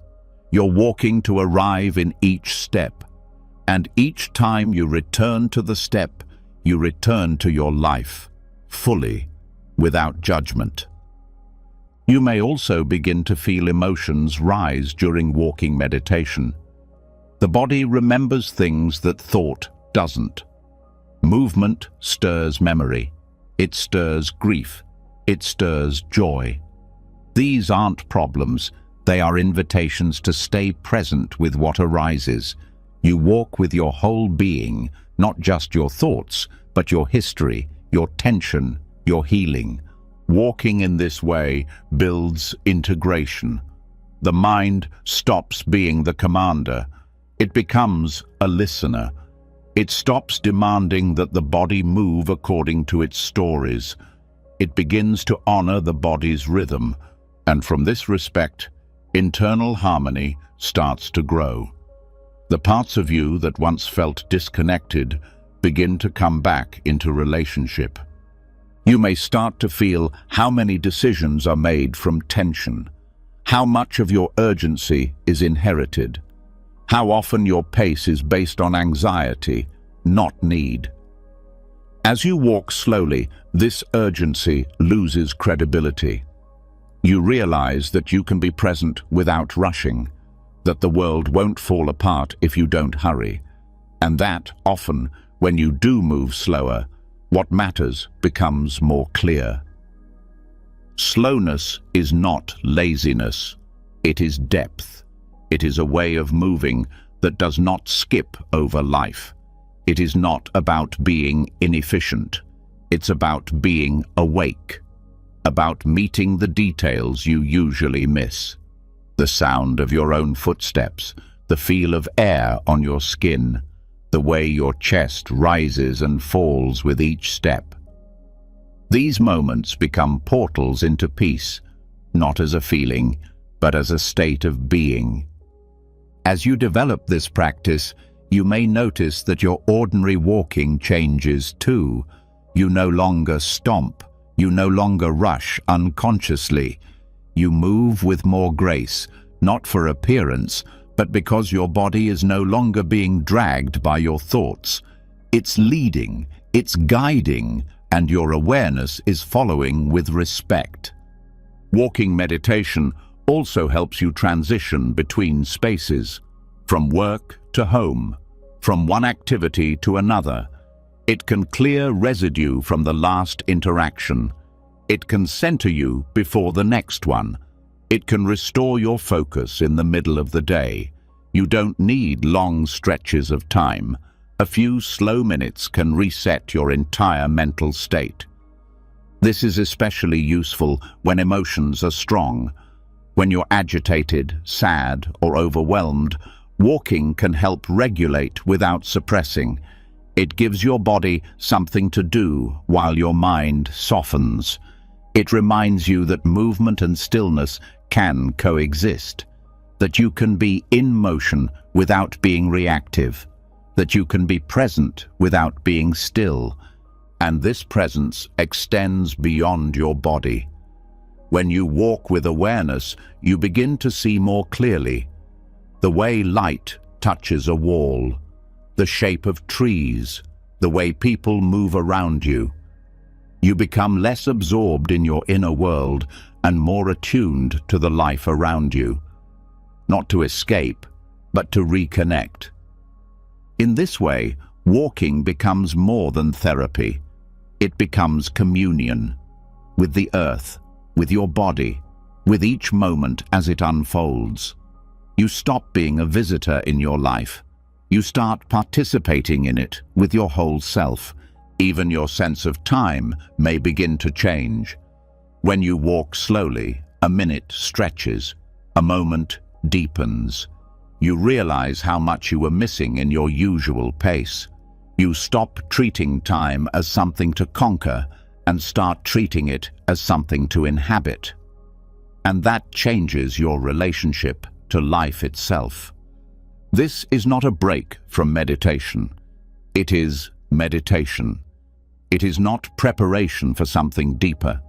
You're walking to arrive in each step. And each time you return to the step, you return to your life, fully, without judgment. You may also begin to feel emotions rise during walking meditation. The body remembers things that thought doesn't. Movement stirs memory. It stirs grief. It stirs joy. These aren't problems. They are invitations to stay present with what arises. You walk with your whole being, not just your thoughts, but your history, your tension, your healing. Walking in this way builds integration. The mind stops being the commander. It becomes a listener. It stops demanding that the body move according to its stories. It begins to honor the body's rhythm, and from this respect, internal harmony starts to grow. The parts of you that once felt disconnected begin to come back into relationship. You may start to feel how many decisions are made from tension, how much of your urgency is inherited, how often your pace is based on anxiety, not need. As you walk slowly, this urgency loses credibility. You realize that you can be present without rushing, that the world won't fall apart if you don't hurry, and that, often, when you do move slower, what matters becomes more clear. Slowness is not laziness. It is depth. It is a way of moving that does not skip over life. It is not about being inefficient. It's about being awake, about meeting the details you usually miss. The sound of your own footsteps, the feel of air on your skin, the way your chest rises and falls with each step. These moments become portals into peace, not as a feeling, but as a state of being. As you develop this practice, you may notice that your ordinary walking changes too. You no longer stomp, you no longer rush unconsciously. You move with more grace, not for appearance, but because your body is no longer being dragged by your thoughts. It's leading, it's guiding, and your awareness is following with respect. Walking meditation also helps you transition between spaces, from work to home, from one activity to another. It can clear residue from the last interaction. It can center you before the next one. It can restore your focus in the middle of the day. You don't need long stretches of time. A few slow minutes can reset your entire mental state. This is especially useful when emotions are strong. When you're agitated, sad, or overwhelmed, walking can help regulate without suppressing. It gives your body something to do while your mind softens. It reminds you that movement and stillness can coexist, that you can be in motion without being reactive, that you can be present without being still, and this presence extends beyond your body. When you walk with awareness, you begin to see more clearly. The way light touches a wall, the shape of trees, the way people move around you. You become less absorbed in your inner world and more attuned to the life around you. Not to escape, but to reconnect. In this way, walking becomes more than therapy. It becomes communion with the earth, with your body, with each moment as it unfolds. You stop being a visitor in your life. You start participating in it with your whole self. Even your sense of time may begin to change. When you walk slowly, a minute stretches, a moment deepens. You realize how much you were missing in your usual pace. You stop treating time as something to conquer and start treating it as something to inhabit. And that changes your relationship to life itself. This is not a break from meditation. It is meditation. It is not preparation for something deeper.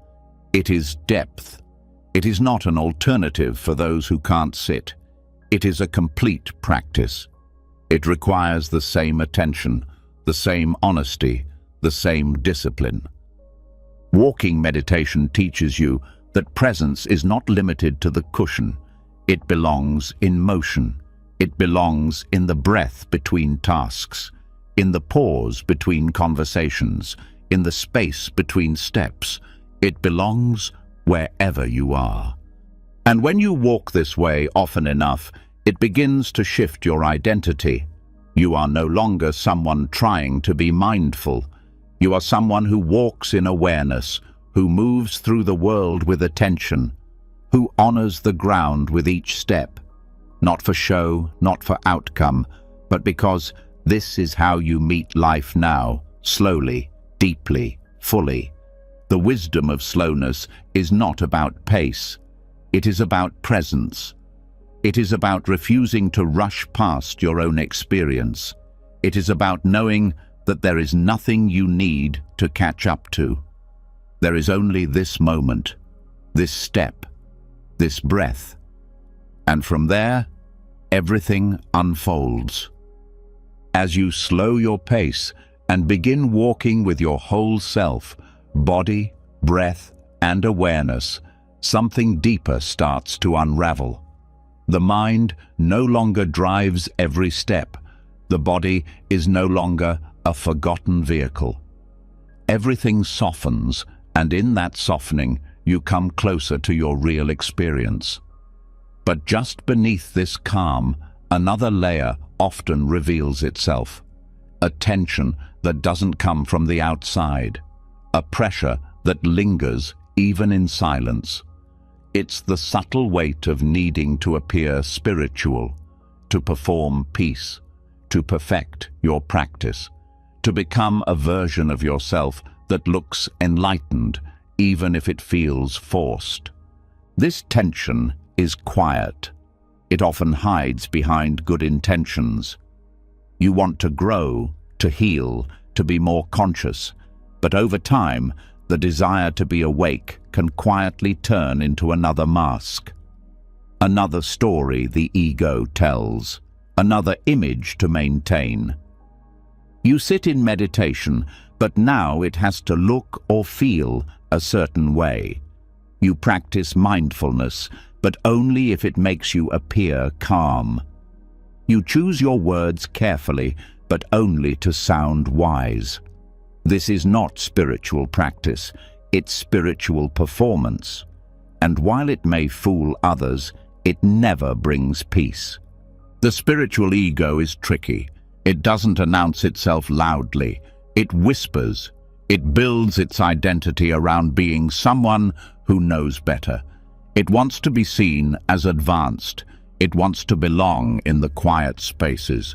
It is depth. It is not an alternative for those who can't sit. It is a complete practice. It requires the same attention, the same honesty, the same discipline. Walking meditation teaches you that presence is not limited to the cushion. It belongs in motion. It belongs in the breath between tasks, in the pause between conversations, in the space between steps. It belongs wherever you are. And when you walk this way often enough, it begins to shift your identity. You are no longer someone trying to be mindful. You are someone who walks in awareness, who moves through the world with attention, who honors the ground with each step, not for show, not for outcome, but because this is how you meet life now, slowly, deeply, fully. The wisdom of slowness is not about pace. It is about presence. It is about refusing to rush past your own experience. It is about knowing that there is nothing you need to catch up to. There is only this moment, this step, this breath. And from there, everything unfolds. As you slow your pace and begin walking with your whole self, body, breath, and awareness, something deeper starts to unravel. The mind no longer drives every step. The body is no longer a forgotten vehicle. Everything softens, and in that softening, you come closer to your real experience. But just beneath this calm, another layer often reveals itself. A tension that doesn't come from the outside. A pressure that lingers even in silence. It's the subtle weight of needing to appear spiritual, to perform peace, to perfect your practice, to become a version of yourself that looks enlightened, even if it feels forced. This tension is quiet. It often hides behind good intentions. You want to grow, to heal, to be more conscious, but over time, the desire to be awake can quietly turn into another mask. another story the ego tells, another image to maintain. You sit in meditation, but now it has to look or feel a certain way. You practice mindfulness, but only if it makes you appear calm. You choose your words carefully, but only to sound wise. This is not spiritual practice, it's spiritual performance. And while it may fool others, it never brings peace. The spiritual ego is tricky. It doesn't announce itself loudly. It whispers. It builds its identity around being someone who knows better. It wants to be seen as advanced. It wants to belong in the quiet spaces.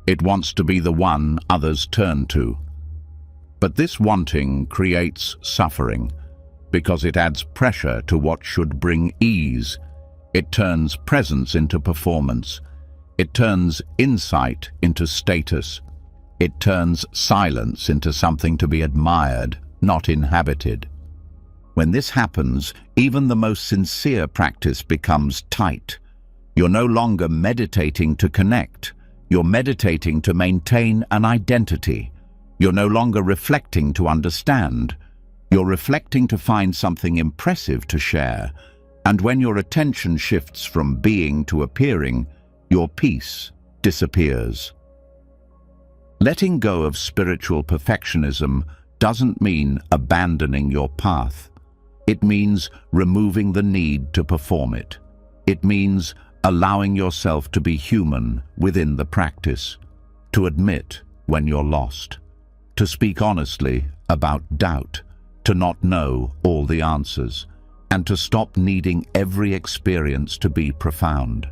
It wants to be the one others turn to. But this wanting creates suffering, because it adds pressure to what should bring ease. It turns presence into performance. It turns insight into status. It turns silence into something to be admired, not inhabited. When this happens, even the most sincere practice becomes tight. You're no longer meditating to connect. You're meditating to maintain an identity. You're no longer reflecting to understand. You're reflecting to find something impressive to share. And when your attention shifts from being to appearing, your peace disappears. Letting go of spiritual perfectionism doesn't mean abandoning your path. It means removing the need to perform it. It means allowing yourself to be human within the practice, to admit when you're lost, to speak honestly about doubt, to not know all the answers, and to stop needing every experience to be profound.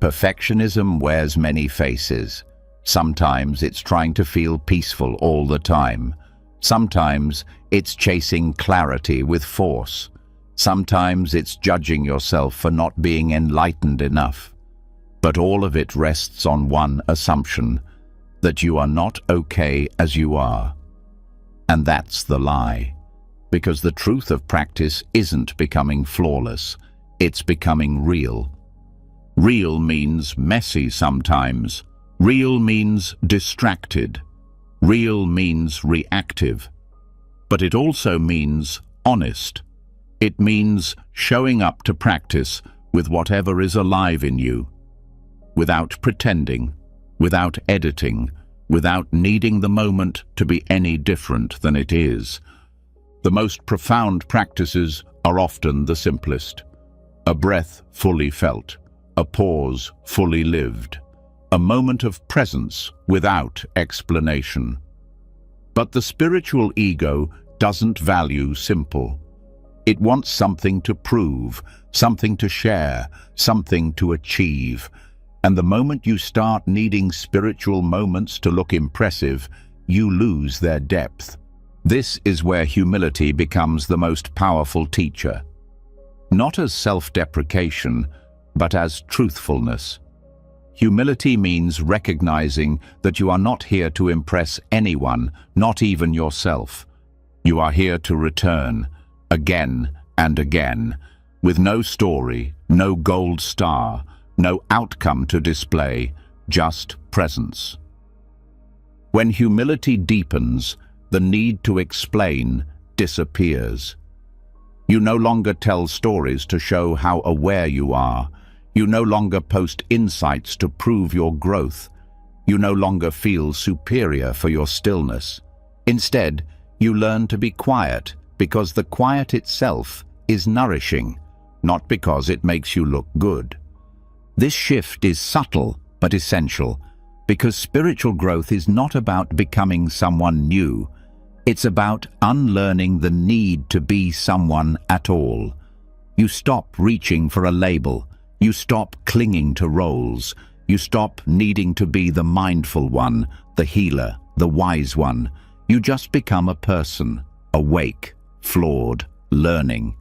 Perfectionism wears many faces. Sometimes it's trying to feel peaceful all the time. Sometimes it's chasing clarity with force. Sometimes it's judging yourself for not being enlightened enough. But all of it rests on one assumption, that you are not okay as you are. And that's the lie. Because the truth of practice isn't becoming flawless, it's becoming real. Real means messy sometimes. Real means distracted. Real means reactive. But it also means honest. It means showing up to practice with whatever is alive in you, without pretending, without editing, without needing the moment to be any different than it is. The most profound practices are often the simplest. A breath fully felt, a pause fully lived, a moment of presence without explanation. But the spiritual ego doesn't value simple. It wants something to prove, something to share, something to achieve. And the moment you start needing spiritual moments to look impressive, you lose their depth. This is where humility becomes the most powerful teacher. Not as self-deprecation, but as truthfulness. Humility means recognizing that you are not here to impress anyone, not even yourself. You are here to return, again and again, with no story, no gold star, no outcome to display, just presence. When humility deepens, the need to explain disappears. You no longer tell stories to show how aware you are. You no longer post insights to prove your growth. You no longer feel superior for your stillness. Instead, you learn to be quiet because the quiet itself is nourishing, not because it makes you look good. This shift is subtle but essential, because spiritual growth is not about becoming someone new. It's about unlearning the need to be someone at all. You stop reaching for a label. You stop clinging to roles. You stop needing to be the mindful one, the healer, the wise one. You just become a person, awake, flawed, learning.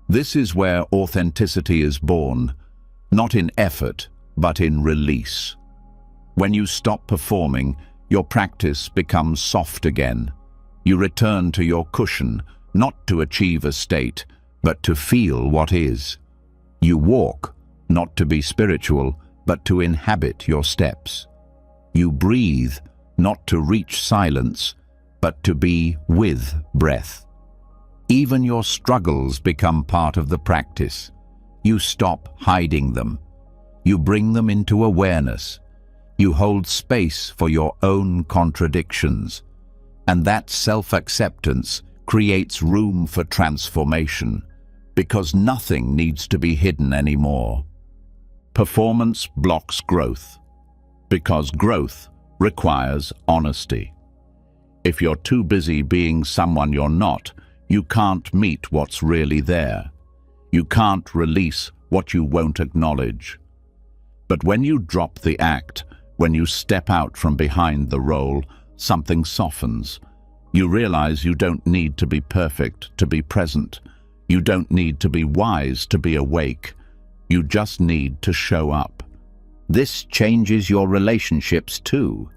This is where authenticity is born, not in effort, but in release. When you stop performing, your practice becomes soft again. You return to your cushion, not to achieve a state, but to feel what is. You walk, not to be spiritual, but to inhabit your steps. You breathe, not to reach silence, but to be with breath. Even your struggles become part of the practice. You stop hiding them. You bring them into awareness. You hold space for your own contradictions. And that self-acceptance creates room for transformation, because nothing needs to be hidden anymore. Performance blocks growth, because growth requires honesty. If you're too busy being someone you're not, you can't meet what's really there. You can't release what you won't acknowledge. But when you drop the act, when you step out from behind the role, something softens. You realize you don't need to be perfect to be present. You don't need to be wise to be awake. You just need to show up. This changes your relationships too.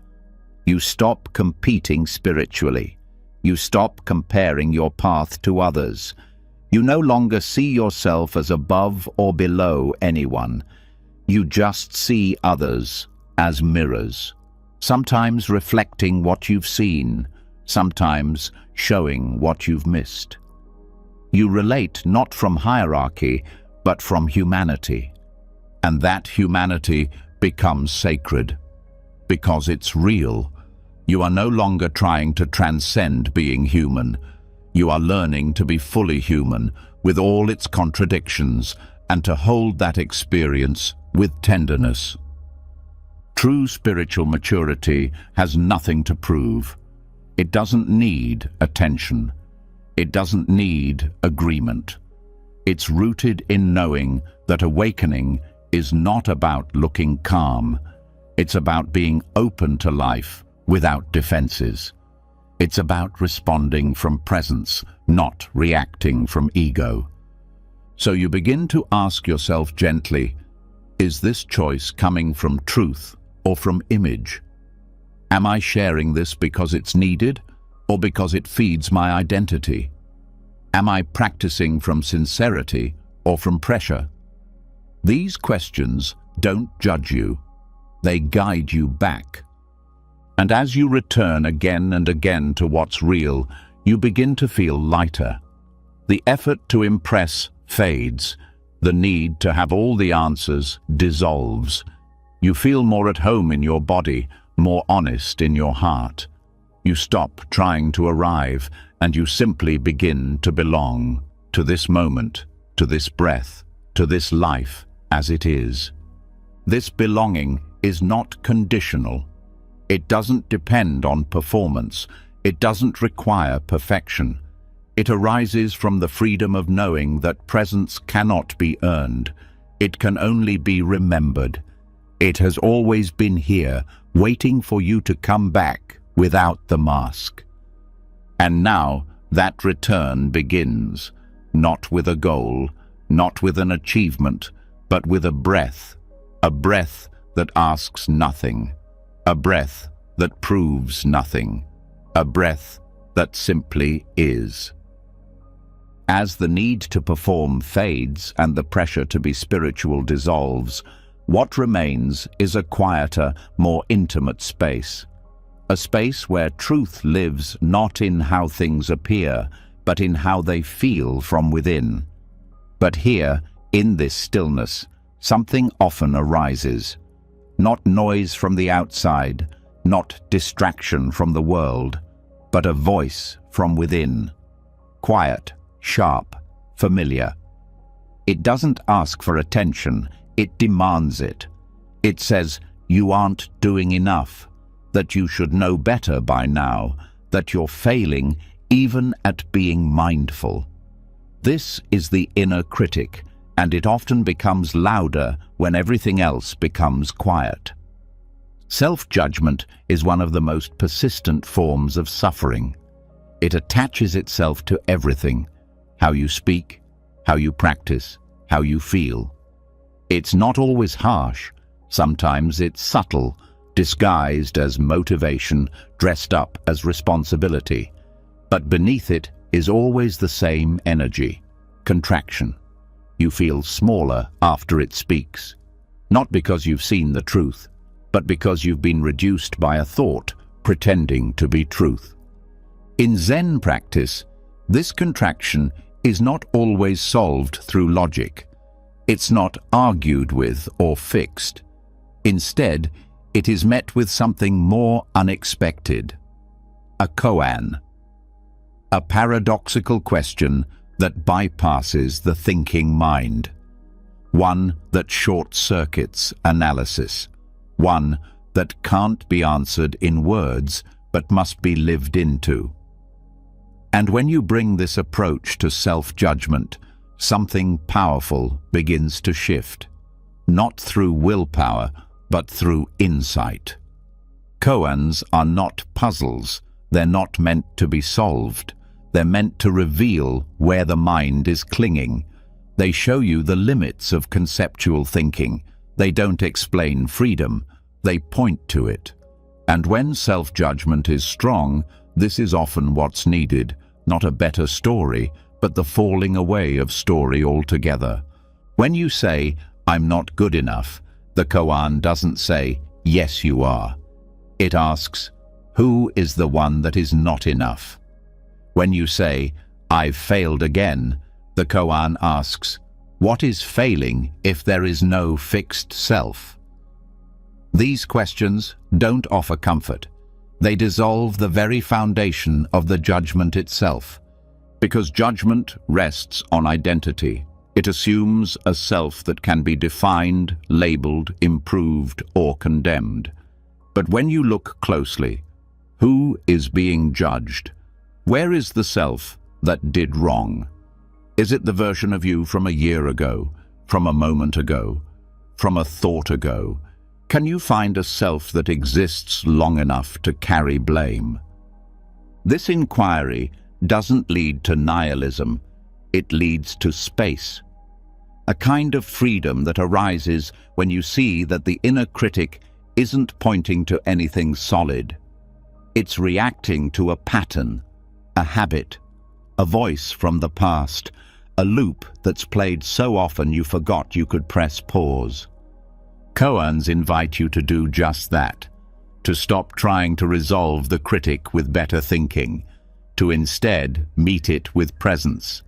You stop competing spiritually. You stop comparing your path to others. You no longer see yourself as above or below anyone. You just see others as mirrors, sometimes reflecting what you've seen, sometimes showing what you've missed. You relate not from hierarchy, but from humanity. And that humanity becomes sacred, because it's real. You are no longer trying to transcend being human. You are learning to be fully human, with all its contradictions, and to hold that experience with tenderness. True spiritual maturity has nothing to prove. It doesn't need attention. It doesn't need agreement. It's rooted in knowing that awakening is not about looking calm. It's about being open to life without defenses. It's about responding from presence, not reacting from ego. So you begin to ask yourself gently, is this choice coming from truth or from image? Am I sharing this because it's needed or because it feeds my identity? Am I practicing from sincerity or from pressure? These questions don't judge you. They guide you back. And as you return again and again to what's real, you begin to feel lighter. The effort to impress fades. The need to have all the answers dissolves. You feel more at home in your body, more honest in your heart. You stop trying to arrive, and you simply begin to belong to this moment, to this breath, to this life as it is. This belonging is not conditional. It doesn't depend on performance. It doesn't require perfection. It arises from the freedom of knowing that presence cannot be earned. It can only be remembered. It has always been here, waiting for you to come back without the mask. And now that return begins, not with a goal, not with an achievement, but with a breath that asks nothing, a breath that proves nothing, a breath that simply is. As the need to perform fades and the pressure to be spiritual dissolves, what remains is a quieter, more intimate space. A space where truth lives not in how things appear, but in how they feel from within. But here, in this stillness, something often arises. Not noise from the outside, not distraction from the world, but a voice from within. Quiet, sharp, familiar. It doesn't ask for attention, it demands it. It says, you aren't doing enough, that you should know better by now, that you're failing even at being mindful. This is the inner critic, and it often becomes louder when everything else becomes quiet. Self-judgment is one of the most persistent forms of suffering. It attaches itself to everything: how you speak, how you practice, how you feel. It's not always harsh. Sometimes it's subtle, disguised as motivation, dressed up as responsibility. But beneath it is always the same energy: contraction. you feel smaller after it speaks. Not because you've seen the truth, but because you've been reduced by a thought pretending to be truth. In Zen practice, this contraction is not always solved through logic. It's not argued with or fixed. Instead, it is met with something more unexpected. A koan. A paradoxical question that bypasses the thinking mind. One that short-circuits analysis. One that can't be answered in words but must be lived into. And when you bring this approach to self-judgment, something powerful begins to shift. Not through willpower, but through insight. Koans are not puzzles. They're not meant to be solved. They're meant to reveal where the mind is clinging. They show you the limits of conceptual thinking. They don't explain freedom. They point to it. And when self-judgment is strong, this is often what's needed. Not a better story, but the falling away of story altogether. When you say, "I'm not good enough," the koan doesn't say, "Yes, you are." It asks, "Who is the one that is not enough?" When you say, "I've failed again," the koan asks, "What is failing if there is no fixed self?" These questions don't offer comfort. They dissolve the very foundation of the judgment itself. Because judgment rests on identity. It assumes a self that can be defined, labeled, improved, or condemned. But when you look closely, who is being judged? Where is the self that did wrong? Is it the version of you from a year ago, from a moment ago, from a thought ago? Can you find a self that exists long enough to carry blame? This inquiry doesn't lead to nihilism. It leads to space. A kind of freedom that arises when you see that the inner critic isn't pointing to anything solid. It's reacting to a pattern, a habit, a voice from the past, a loop that's played so often you forgot you could press pause. Koans invite you to do just that, to stop trying to resolve the critic with better thinking, to instead meet it with presence.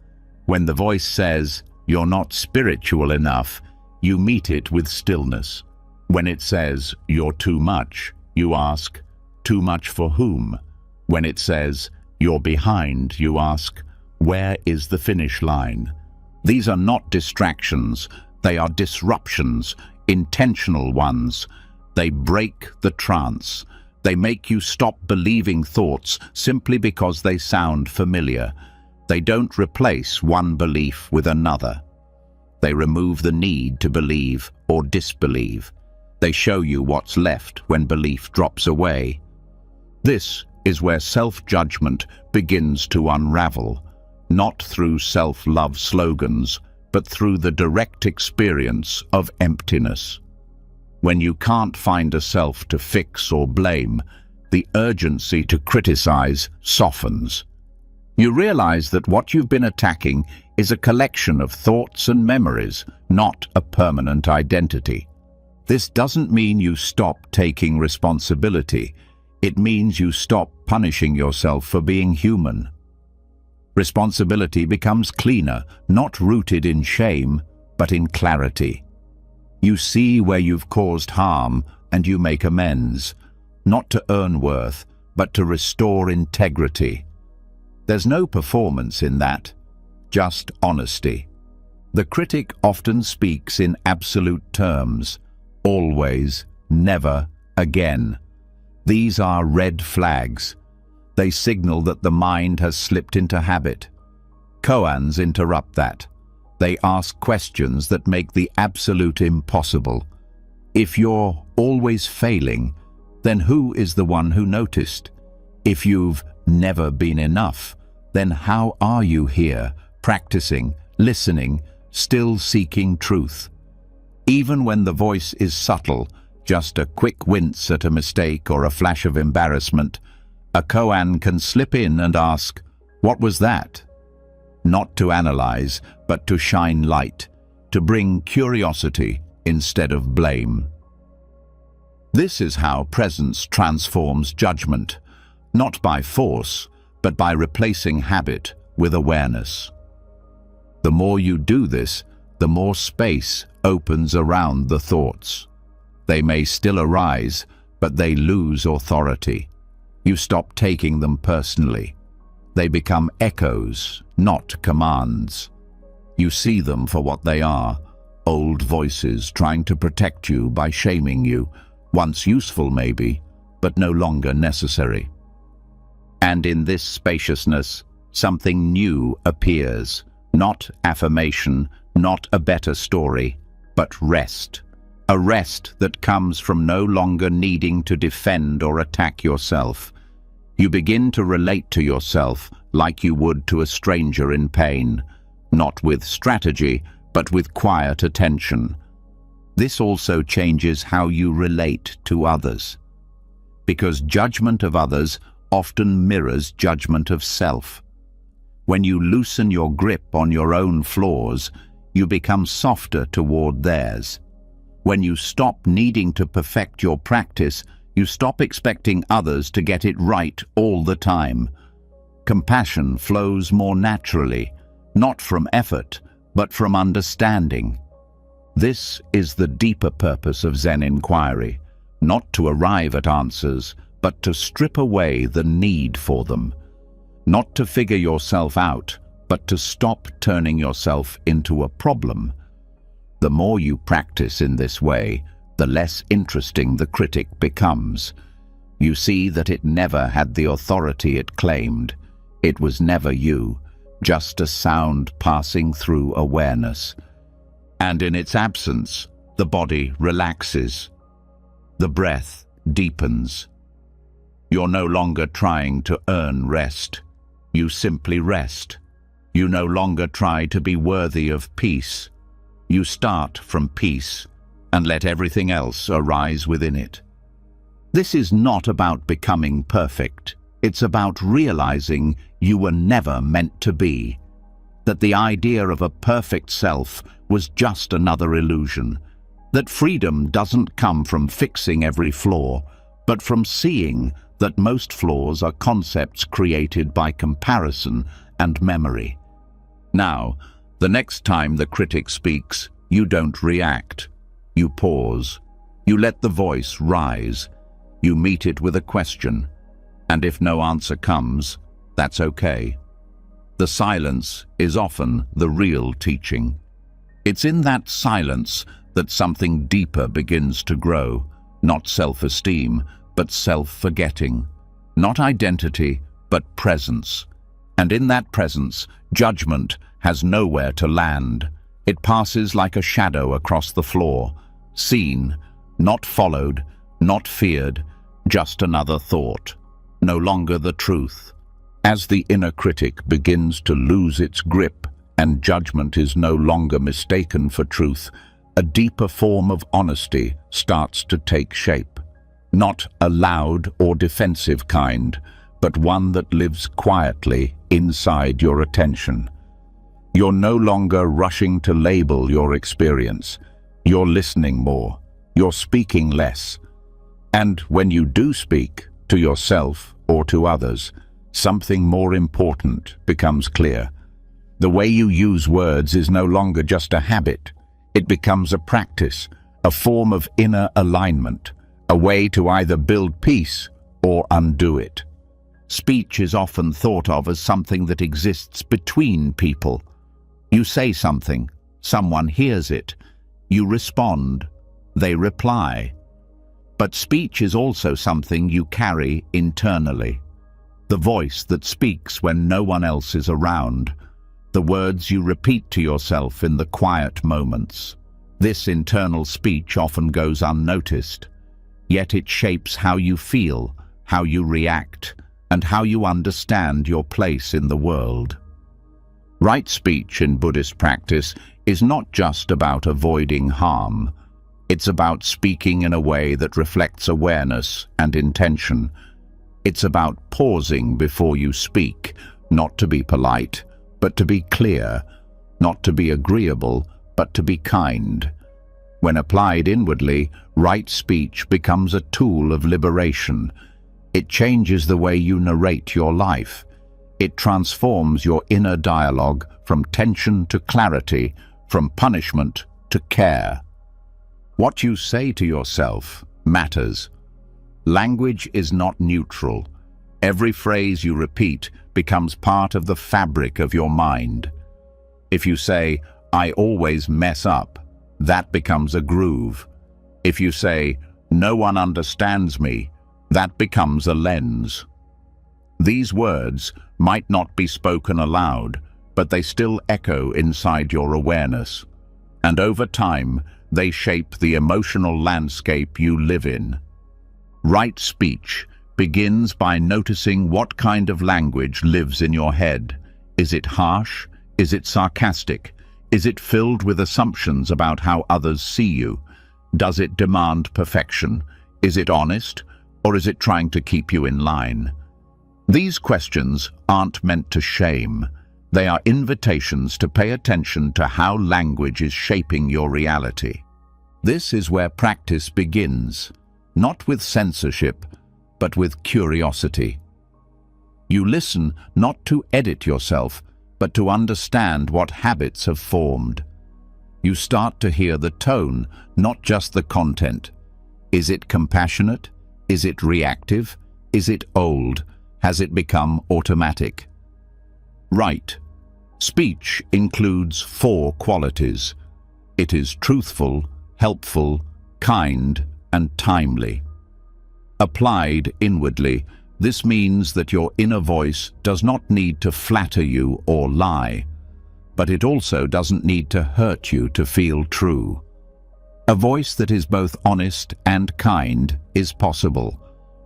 When the voice says, "You're not spiritual enough," you meet it with stillness. When it says, "You're too much," you ask, "Too much for whom?" When it says, "You're behind," you ask, "Where is the finish line?" These are not distractions, they are disruptions, intentional ones. They break the trance. They make you stop believing thoughts simply because they sound familiar. They don't replace one belief with another. They remove the need to believe or disbelieve. They show you what's left when belief drops away. This is where self-judgment begins to unravel, not through self-love slogans, but through the direct experience of emptiness. When you can't find a self to fix or blame, the urgency to criticize softens. You realize that what you've been attacking is a collection of thoughts and memories, not a permanent identity. This doesn't mean you stop taking responsibility. It means you stop punishing yourself for being human. Responsibility becomes cleaner, not rooted in shame, but in clarity. You see where you've caused harm and you make amends, not to earn worth, but to restore integrity. There's no performance in that, just honesty. The critic often speaks in absolute terms, always, never, again. These are red flags. They signal that the mind has slipped into habit. Koans interrupt that. They ask questions that make the absolute impossible. If you're always failing, then who is the one who noticed? If you've never been enough, then how are you here, practicing, listening, still seeking truth? Even when the voice is subtle, just a quick wince at a mistake or a flash of embarrassment, a koan can slip in and ask, "What was that?" Not to analyze, but to shine light, to bring curiosity instead of blame. This is how presence transforms judgment, not by force, but by replacing habit with awareness. The more you do this, the more space opens around the thoughts. They may still arise, but they lose authority. You stop taking them personally. They become echoes, not commands. You see them for what they are, old voices trying to protect you by shaming you, once useful maybe, but no longer necessary. And in this spaciousness, something new appears, not affirmation, not a better story, but rest. A rest that comes from no longer needing to defend or attack yourself. You begin to relate to yourself like you would to a stranger in pain, not with strategy, but with quiet attention. This also changes how you relate to others, because judgment of others often mirrors judgment of self. When you loosen your grip on your own flaws, you become softer toward theirs. When you stop needing to perfect your practice, you stop expecting others to get it right all the time. Compassion flows more naturally, not from effort, but from understanding. This is the deeper purpose of Zen inquiry, not to arrive at answers, but to strip away the need for them. Not to figure yourself out, but to stop turning yourself into a problem. The more you practice in this way, the less interesting the critic becomes. You see that it never had the authority it claimed. It was never you, just a sound passing through awareness. And in its absence, the body relaxes. The breath deepens. You're no longer trying to earn rest. You simply rest. You no longer try to be worthy of peace. You start from peace and let everything else arise within it. This is not about becoming perfect. It's about realizing you were never meant to be. That the idea of a perfect self was just another illusion. That freedom doesn't come from fixing every flaw, but from seeing that most flaws are concepts created by comparison and memory. Now, the next time the critic speaks, you don't react. You pause. You let the voice rise. You meet it with a question. And if no answer comes, that's okay. The silence is often the real teaching. It's in that silence that something deeper begins to grow, not self-esteem, but self-forgetting. Not identity, but presence. And in that presence, judgment has nowhere to land. It passes like a shadow across the floor, seen, not followed, not feared, just another thought, no longer the truth. As the inner critic begins to lose its grip and judgment is no longer mistaken for truth, a deeper form of honesty starts to take shape. Not a loud or defensive kind, but one that lives quietly inside your attention. You're no longer rushing to label your experience. You're listening more. You're speaking less. And when you do speak, to yourself or to others, something more important becomes clear. The way you use words is no longer just a habit. It becomes a practice, a form of inner alignment, a way to either build peace or undo it. Speech is often thought of as something that exists between people. You say something, someone hears it, you respond, they reply. But speech is also something you carry internally. The voice that speaks when no one else is around. The words you repeat to yourself in the quiet moments. This internal speech often goes unnoticed, yet it shapes how you feel, how you react, and how you understand your place in the world. Right speech in Buddhist practice is not just about avoiding harm. It's about speaking in a way that reflects awareness and intention. It's about pausing before you speak, not to be polite, but to be clear, not to be agreeable, but to be kind. When applied inwardly, right speech becomes a tool of liberation. It changes the way you narrate your life. It transforms your inner dialogue from tension to clarity, from punishment to care. What you say to yourself matters. Language is not neutral. Every phrase you repeat becomes part of the fabric of your mind. If you say, "I always mess up," that becomes a groove. If you say, "No one understands me," that becomes a lens. These words might not be spoken aloud, but they still echo inside your awareness. And over time, they shape the emotional landscape you live in. Right speech begins by noticing what kind of language lives in your head. Is it harsh? Is it sarcastic? Is it filled with assumptions about how others see you? Does it demand perfection? Is it honest? Or is it trying to keep you in line? These questions aren't meant to shame. They are invitations to pay attention to how language is shaping your reality. This is where practice begins, not with censorship, but with curiosity. You listen not to edit yourself, but to understand what habits have formed. You start to hear the tone, not just the content. Is it compassionate? Is it reactive? Is it old? Has it become automatic? Right. Speech includes 4 qualities. It is truthful, helpful, kind, and timely. Applied inwardly, this means that your inner voice does not need to flatter you or lie, but it also doesn't need to hurt you to feel true. A voice that is both honest and kind is possible.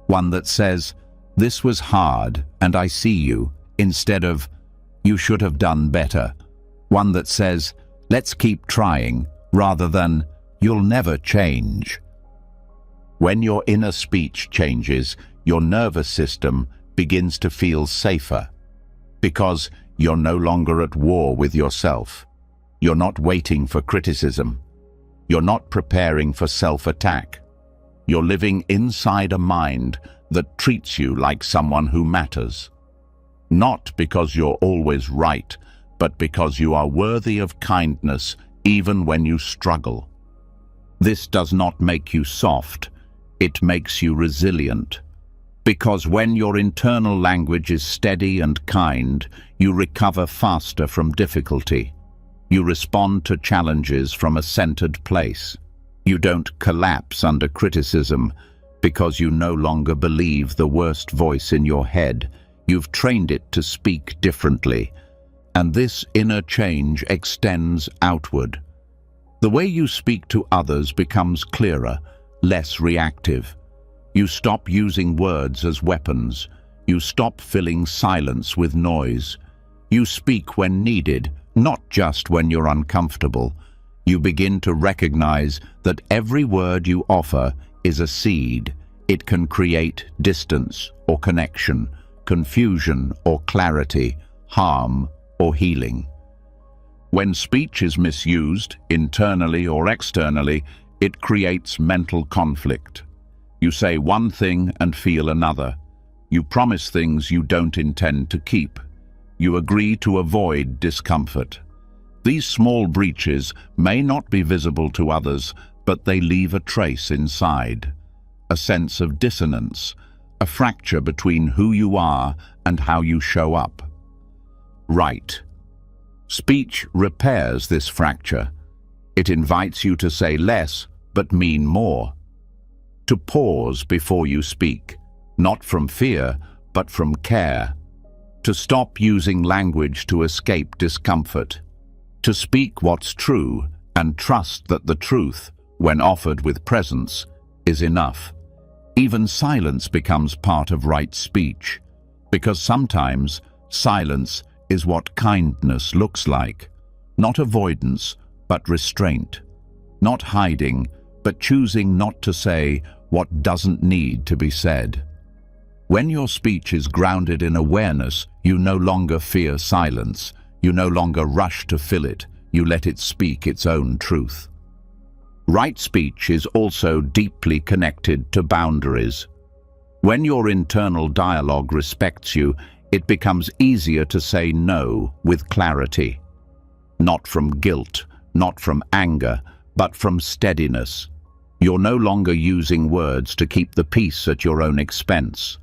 One that says, "This was hard and I see you," instead of, "You should have done better." One that says, "Let's keep trying," rather than, "You'll never change." When your inner speech changes, your nervous system begins to feel safer, because you're no longer at war with yourself. You're not waiting for criticism. You're not preparing for self-attack. You're living inside a mind that treats you like someone who matters. Not because you're always right, but because you are worthy of kindness even when you struggle. This does not make you soft. It makes you resilient. Because when your internal language is steady and kind, you recover faster from difficulty. You respond to challenges from a centered place. You don't collapse under criticism because you no longer believe the worst voice in your head. You've trained it to speak differently, and this inner change extends outward. The way you speak to others becomes clearer, less reactive. You stop using words as weapons. You stop filling silence with noise. You speak when needed, not just when you're uncomfortable. You begin to recognize that every word you offer is a seed. It can create distance or connection, confusion or clarity, harm or healing. When speech is misused, internally or externally, it creates mental conflict. You say one thing and feel another. You promise things you don't intend to keep. You agree to avoid discomfort. These small breaches may not be visible to others, but they leave a trace inside. A sense of dissonance, a fracture between who you are and how you show up. Right. Speech repairs this fracture. It invites you to say less, but mean more. To pause before you speak, not from fear, but from care. To stop using language to escape discomfort. To speak what's true and trust that the truth, when offered with presence, is enough. Even silence becomes part of right speech, because sometimes silence is what kindness looks like. Not avoidance, but restraint. Not hiding, but choosing not to say what doesn't need to be said. When your speech is grounded in awareness, you no longer fear silence. You no longer rush to fill it. you let it speak its own truth. Right speech is also deeply connected to boundaries. When your internal dialogue respects you, it becomes easier to say no with clarity. Not from guilt, not from anger, but from steadiness. You're no longer using words to keep the peace at your own expense.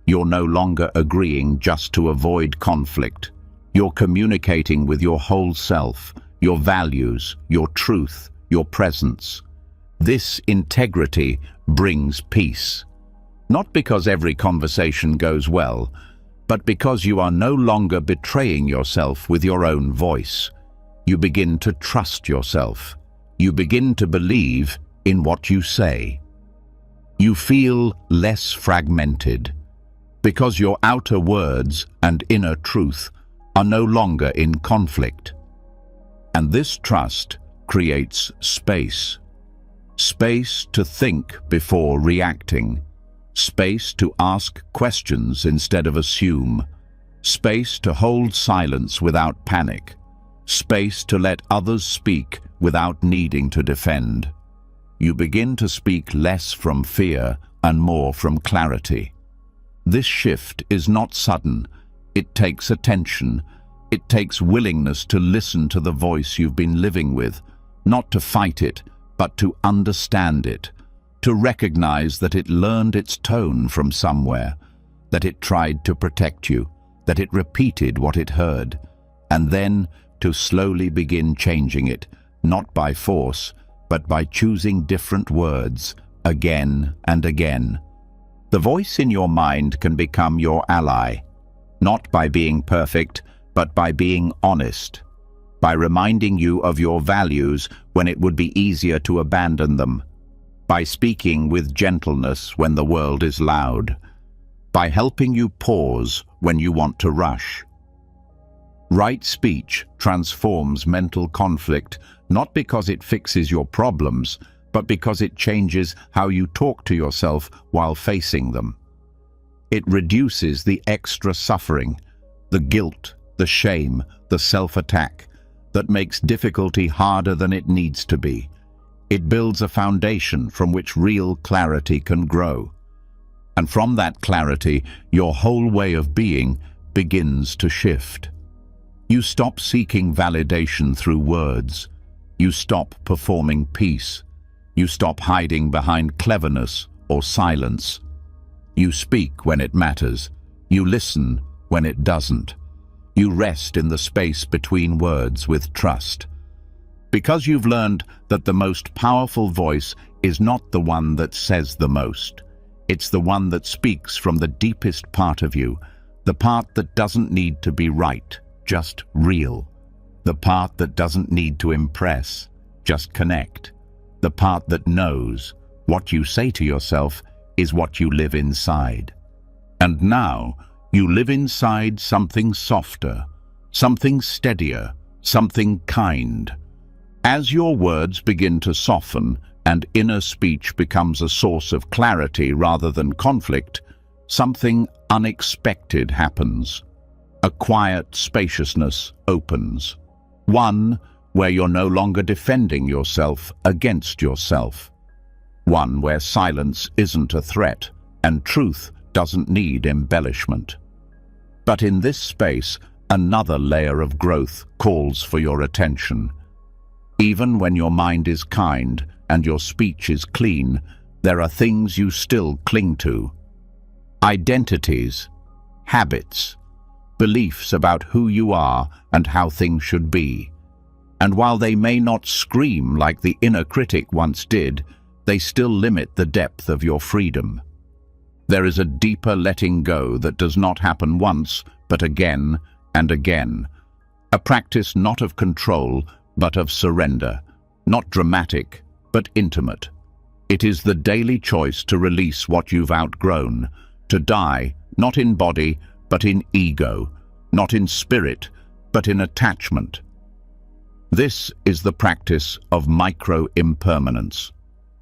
You're no longer agreeing just to avoid conflict. You're communicating with your whole self, your values, your truth, your presence. This integrity brings peace. Not because every conversation goes well, but because you are no longer betraying yourself with your own voice. You begin to trust yourself. You begin to believe in what you say. You feel less fragmented, because your outer words and inner truth are no longer in conflict. And this trust creates space. Space to think before reacting. Space to ask questions instead of assume. Space to hold silence without panic. Space to let others speak without needing to defend. You begin to speak less from fear and more from clarity. This shift is not sudden. It takes attention. It takes willingness to listen to the voice you've been living with, not to fight it, but to understand it, to recognize that it learned its tone from somewhere, that it tried to protect you, that it repeated what it heard, and then to slowly begin changing it, not by force, but by choosing different words again and again. The voice in your mind can become your ally, not by being perfect, but by being honest, by reminding you of your values when it would be easier to abandon them, by speaking with gentleness when the world is loud, by helping you pause when you want to rush. Right speech transforms mental conflict, not because it fixes your problems, but because it changes how you talk to yourself while facing them. It reduces the extra suffering, the guilt, the shame, the self-attack that makes difficulty harder than it needs to be. It builds a foundation from which real clarity can grow. And from that clarity, your whole way of being begins to shift. You stop seeking validation through words. You stop performing peace. You stop hiding behind cleverness or silence. You speak when it matters. You listen when it doesn't. You rest in the space between words with trust. Because you've learned that the most powerful voice is not the one that says the most. It's the one that speaks from the deepest part of you, the part that doesn't need to be right, just real. The part that doesn't need to impress, just connect. The part that knows what you say to yourself is what you live inside. And now you live inside something softer, something steadier, something kind. As your words begin to soften and inner speech becomes a source of clarity rather than conflict, something unexpected happens. A quiet spaciousness opens. One where you're no longer defending yourself against yourself. One where silence isn't a threat and truth doesn't need embellishment. But in this space, another layer of growth calls for your attention. Even when your mind is kind and your speech is clean, there are things you still cling to. Identities, habits, beliefs about who you are and how things should be. And while they may not scream like the inner critic once did, they still limit the depth of your freedom. There is a deeper letting go that does not happen once, but again and again. A practice not of control, but of surrender. Not dramatic, but intimate. It is the daily choice to release what you've outgrown, to die, not in body, but in ego, not in spirit, but in attachment. This is the practice of micro-impermanence,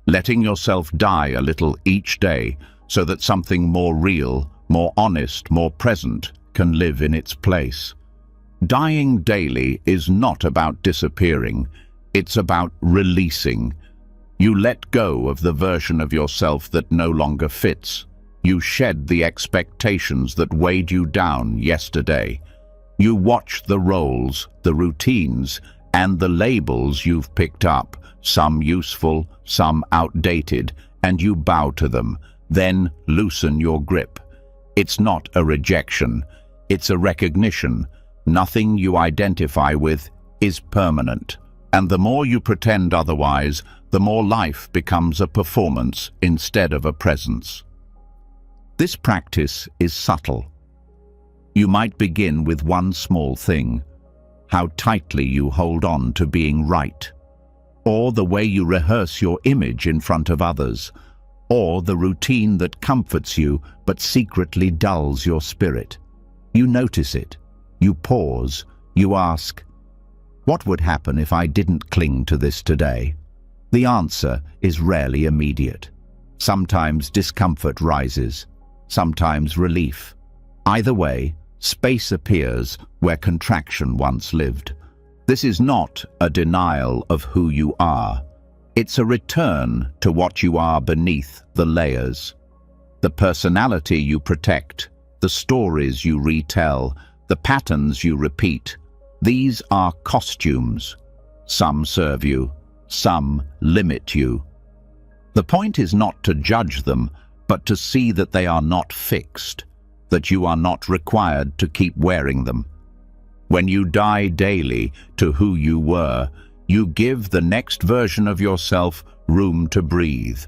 letting yourself die a little each day so that something more real, more honest, more present can live in its place. Dying daily is not about disappearing, it's about releasing. You let go of the version of yourself that no longer fits. You shed the expectations that weighed you down yesterday. You watch the roles, the routines, and the labels you've picked up, some useful, some outdated, and you bow to them, then loosen your grip. It's not a rejection, it's a recognition. Nothing you identify with is permanent. And the more you pretend otherwise, the more life becomes a performance instead of a presence. This practice is subtle. You might begin with one small thing, how tightly you hold on to being right, or the way you rehearse your image in front of others, or the routine that comforts you but secretly dulls your spirit. You notice it, you pause, you ask, what would happen if I didn't cling to this today? The answer is rarely immediate. Sometimes discomfort rises, sometimes relief. Either way, space appears where contraction once lived. This is not a denial of who you are. It's a return to what you are beneath the layers. The personality you protect, the stories you retell, the patterns you repeat. These are costumes. Some serve you, some limit you. The point is not to judge them, but to see that they are not fixed, that you are not required to keep wearing them. When you die daily to who you were, you give the next version of yourself room to breathe.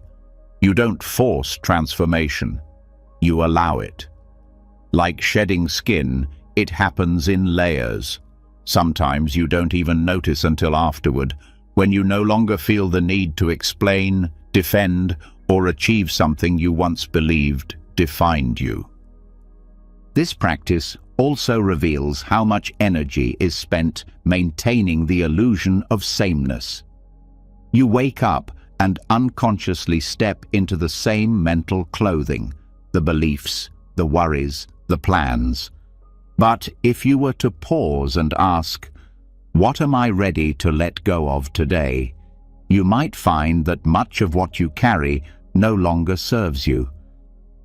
You don't force transformation, you allow it. Like shedding skin, it happens in layers. Sometimes you don't even notice until afterward, when you no longer feel the need to explain, defend, or achieve something you once believed defined you. This practice also reveals how much energy is spent maintaining the illusion of sameness. You wake up and unconsciously step into the same mental clothing, the beliefs, the worries, the plans. But if you were to pause and ask, what am I ready to let go of today? You might find that much of what you carry no longer serves you.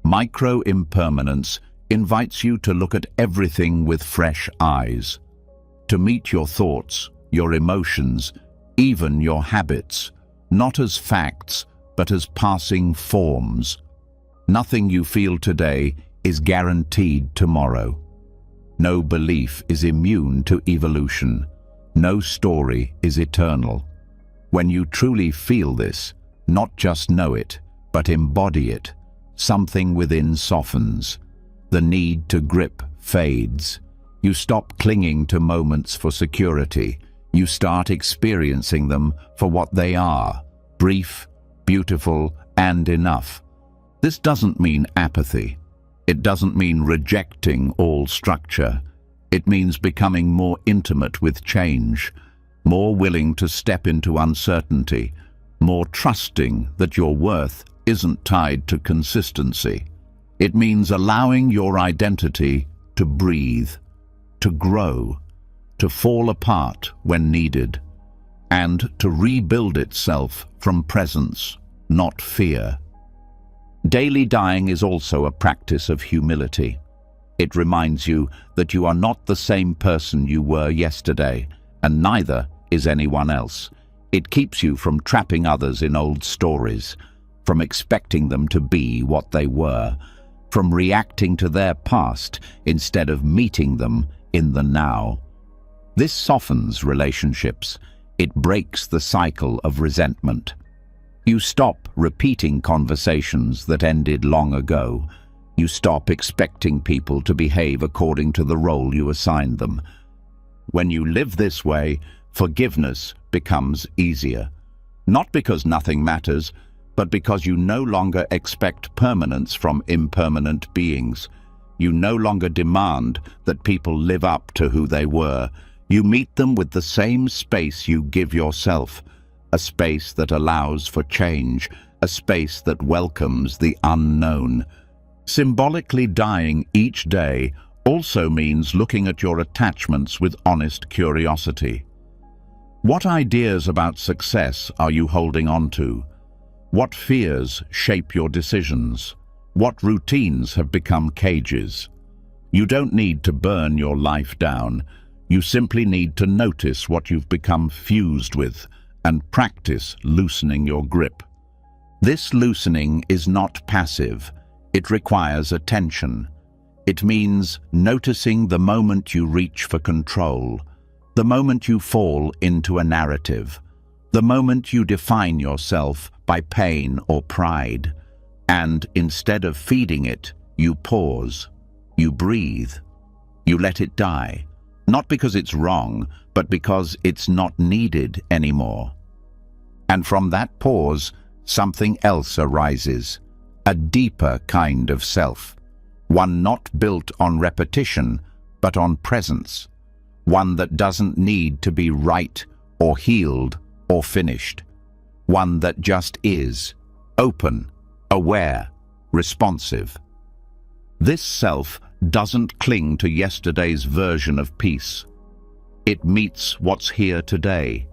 Micro-impermanence invites you to look at everything with fresh eyes, to meet your thoughts, your emotions, even your habits, not as facts, but as passing forms. Nothing you feel today is guaranteed tomorrow. No belief is immune to evolution. No story is eternal. When you truly feel this, not just know it, but embody it, something within softens. The need to grip fades. You stop clinging to moments for security. You start experiencing them for what they are, brief, beautiful, and enough. This doesn't mean apathy. It doesn't mean rejecting all structure. It means becoming more intimate with change, more willing to step into uncertainty, more trusting that your worth isn't tied to consistency. It means allowing your identity to breathe, to grow, to fall apart when needed, and to rebuild itself from presence, not fear. Daily dying is also a practice of humility. It reminds you that you are not the same person you were yesterday, and neither is anyone else. It keeps you from trapping others in old stories, from expecting them to be what they were, from reacting to their past instead of meeting them in the now. This softens relationships. It breaks the cycle of resentment. You stop repeating conversations that ended long ago. You stop expecting people to behave according to the role you assigned them. When you live this way, forgiveness becomes easier. Not because nothing matters, but because you no longer expect permanence from impermanent beings. You no longer demand that people live up to who they were. You meet them with the same space you give yourself, a space that allows for change, a space that welcomes the unknown. Symbolically dying each day also means looking at your attachments with honest curiosity. What ideas about success are you holding on to? What fears shape your decisions? What routines have become cages? You don't need to burn your life down. You simply need to notice what you've become fused with and practice loosening your grip. This loosening is not passive. It requires attention. It means noticing the moment you reach for control, the moment you fall into a narrative, the moment you define yourself by pain or pride, and instead of feeding it, you pause, you breathe, you let it die, not because it's wrong, but because it's not needed anymore. And from that pause, something else arises, a deeper kind of self, one not built on repetition, but on presence, one that doesn't need to be right or healed or finished, one that just is, open, aware, responsive. This self doesn't cling to yesterday's version of peace. It meets what's here today.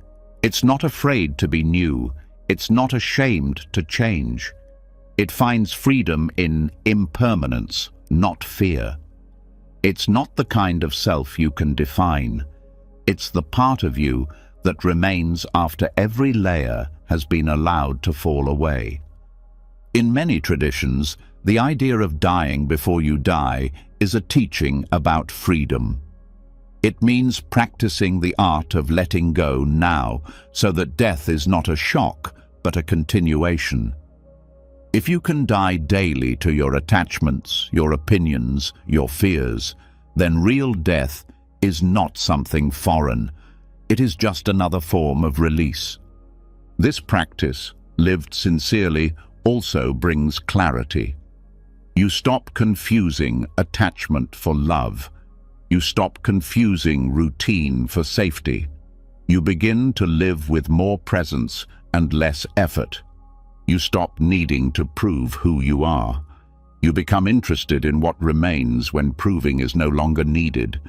It's not afraid to be new. It's not ashamed to change. It finds freedom in impermanence, not fear. It's not the kind of self you can define. It's the part of you that remains after every layer has been allowed to fall away. In many traditions, the idea of dying before you die is a teaching about freedom. It means practicing the art of letting go now, so that death is not a shock, but a continuation. If you can die daily to your attachments, your opinions, your fears, then real death is not something foreign. It is just another form of release. This practice, lived sincerely, also brings clarity. You stop confusing attachment for love. You stop confusing routine for safety. You begin to live with more presence and less effort. You stop needing to prove who you are. You become interested in what remains when proving is no longer needed.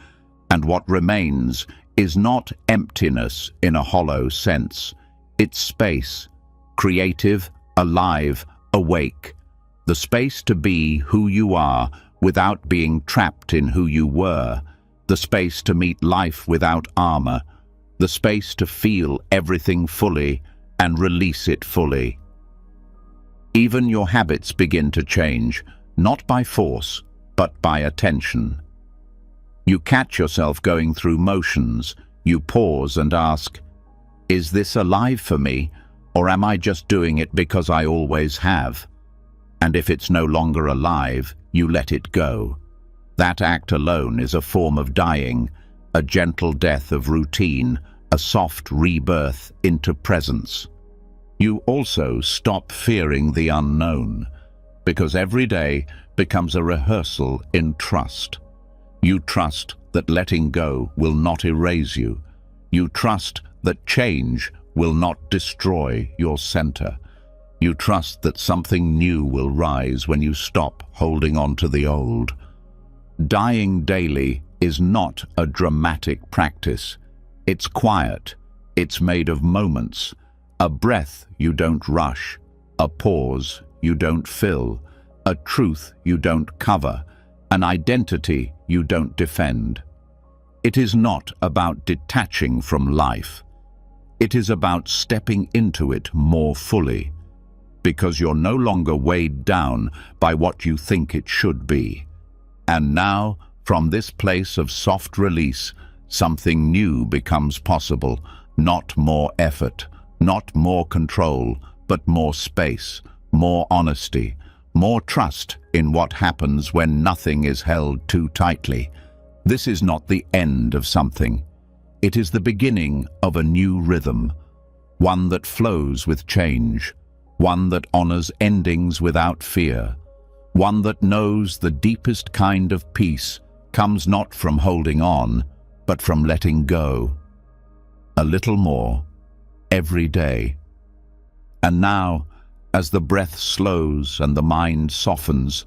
And what remains is not emptiness in a hollow sense. It's space, creative, alive, awake. The space to be who you are without being trapped in who you were. The space to meet life without armor. The space to feel everything fully and release it fully. Even your habits begin to change, not by force, but by attention. You catch yourself going through motions. You pause and ask, is this alive for me, or am I just doing it because I always have? And if it's no longer alive, you let it go. That act alone is a form of dying, a gentle death of routine, a soft rebirth into presence. You also stop fearing the unknown, because every day becomes a rehearsal in trust. You trust that letting go will not erase you. You trust that change will not destroy your center. You trust that something new will rise when you stop holding on to the old. Dying daily is not a dramatic practice. It's quiet. It's made of moments. A breath you don't rush, a pause you don't fill, a truth you don't cover, an identity you don't defend. It is not about detaching from life. It is about stepping into it more fully, because you're no longer weighed down by what you think it should be. And now, from this place of soft release, something new becomes possible, not more effort, not more control, but more space, more honesty, more trust in what happens when nothing is held too tightly. This is not the end of something. It is the beginning of a new rhythm, one that flows with change, one that honors endings without fear, one that knows the deepest kind of peace comes not from holding on, but from letting go. A little more, every day. And now, as the breath slows and the mind softens,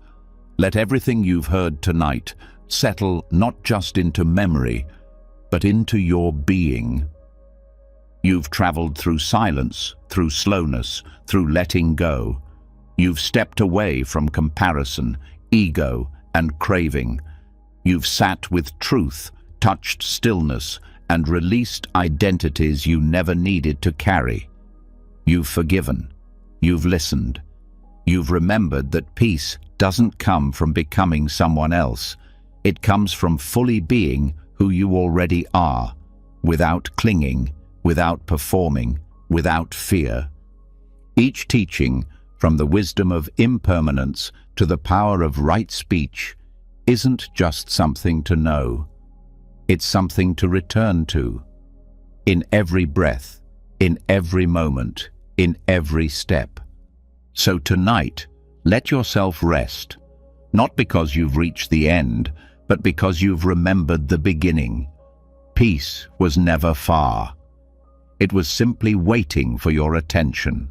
let everything you've heard tonight settle not just into memory, but into your being. You've traveled through silence, through slowness, through letting go. You've stepped away from comparison, ego, and craving. You've sat with truth, touched stillness, and released identities you never needed to carry. You've forgiven. You've listened. You've remembered that peace doesn't come from becoming someone else. It comes from fully being who you already are, without clinging, without performing, without fear. Each teaching, from the wisdom of impermanence to the power of right speech, isn't just something to know. It's something to return to. In every breath, in every moment, in every step. So tonight, let yourself rest, not because you've reached the end, but because you've remembered the beginning. Peace was never far. It was simply waiting for your attention.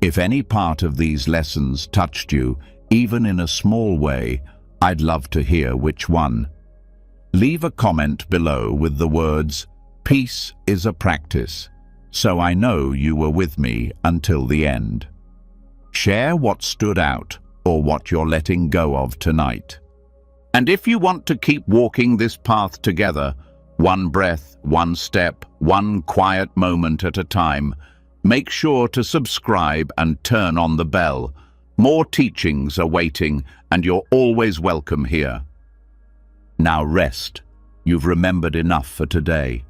If any part of these lessons touched you, even in a small way, I'd love to hear which one. Leave a comment below with the words, "Peace is a practice," so I know you were with me until the end. Share what stood out or what you're letting go of tonight. And if you want to keep walking this path together, one breath, one step, one quiet moment at a time, make sure to subscribe and turn on the bell. More teachings are waiting, and you're always welcome here. Now rest. You've remembered enough for today.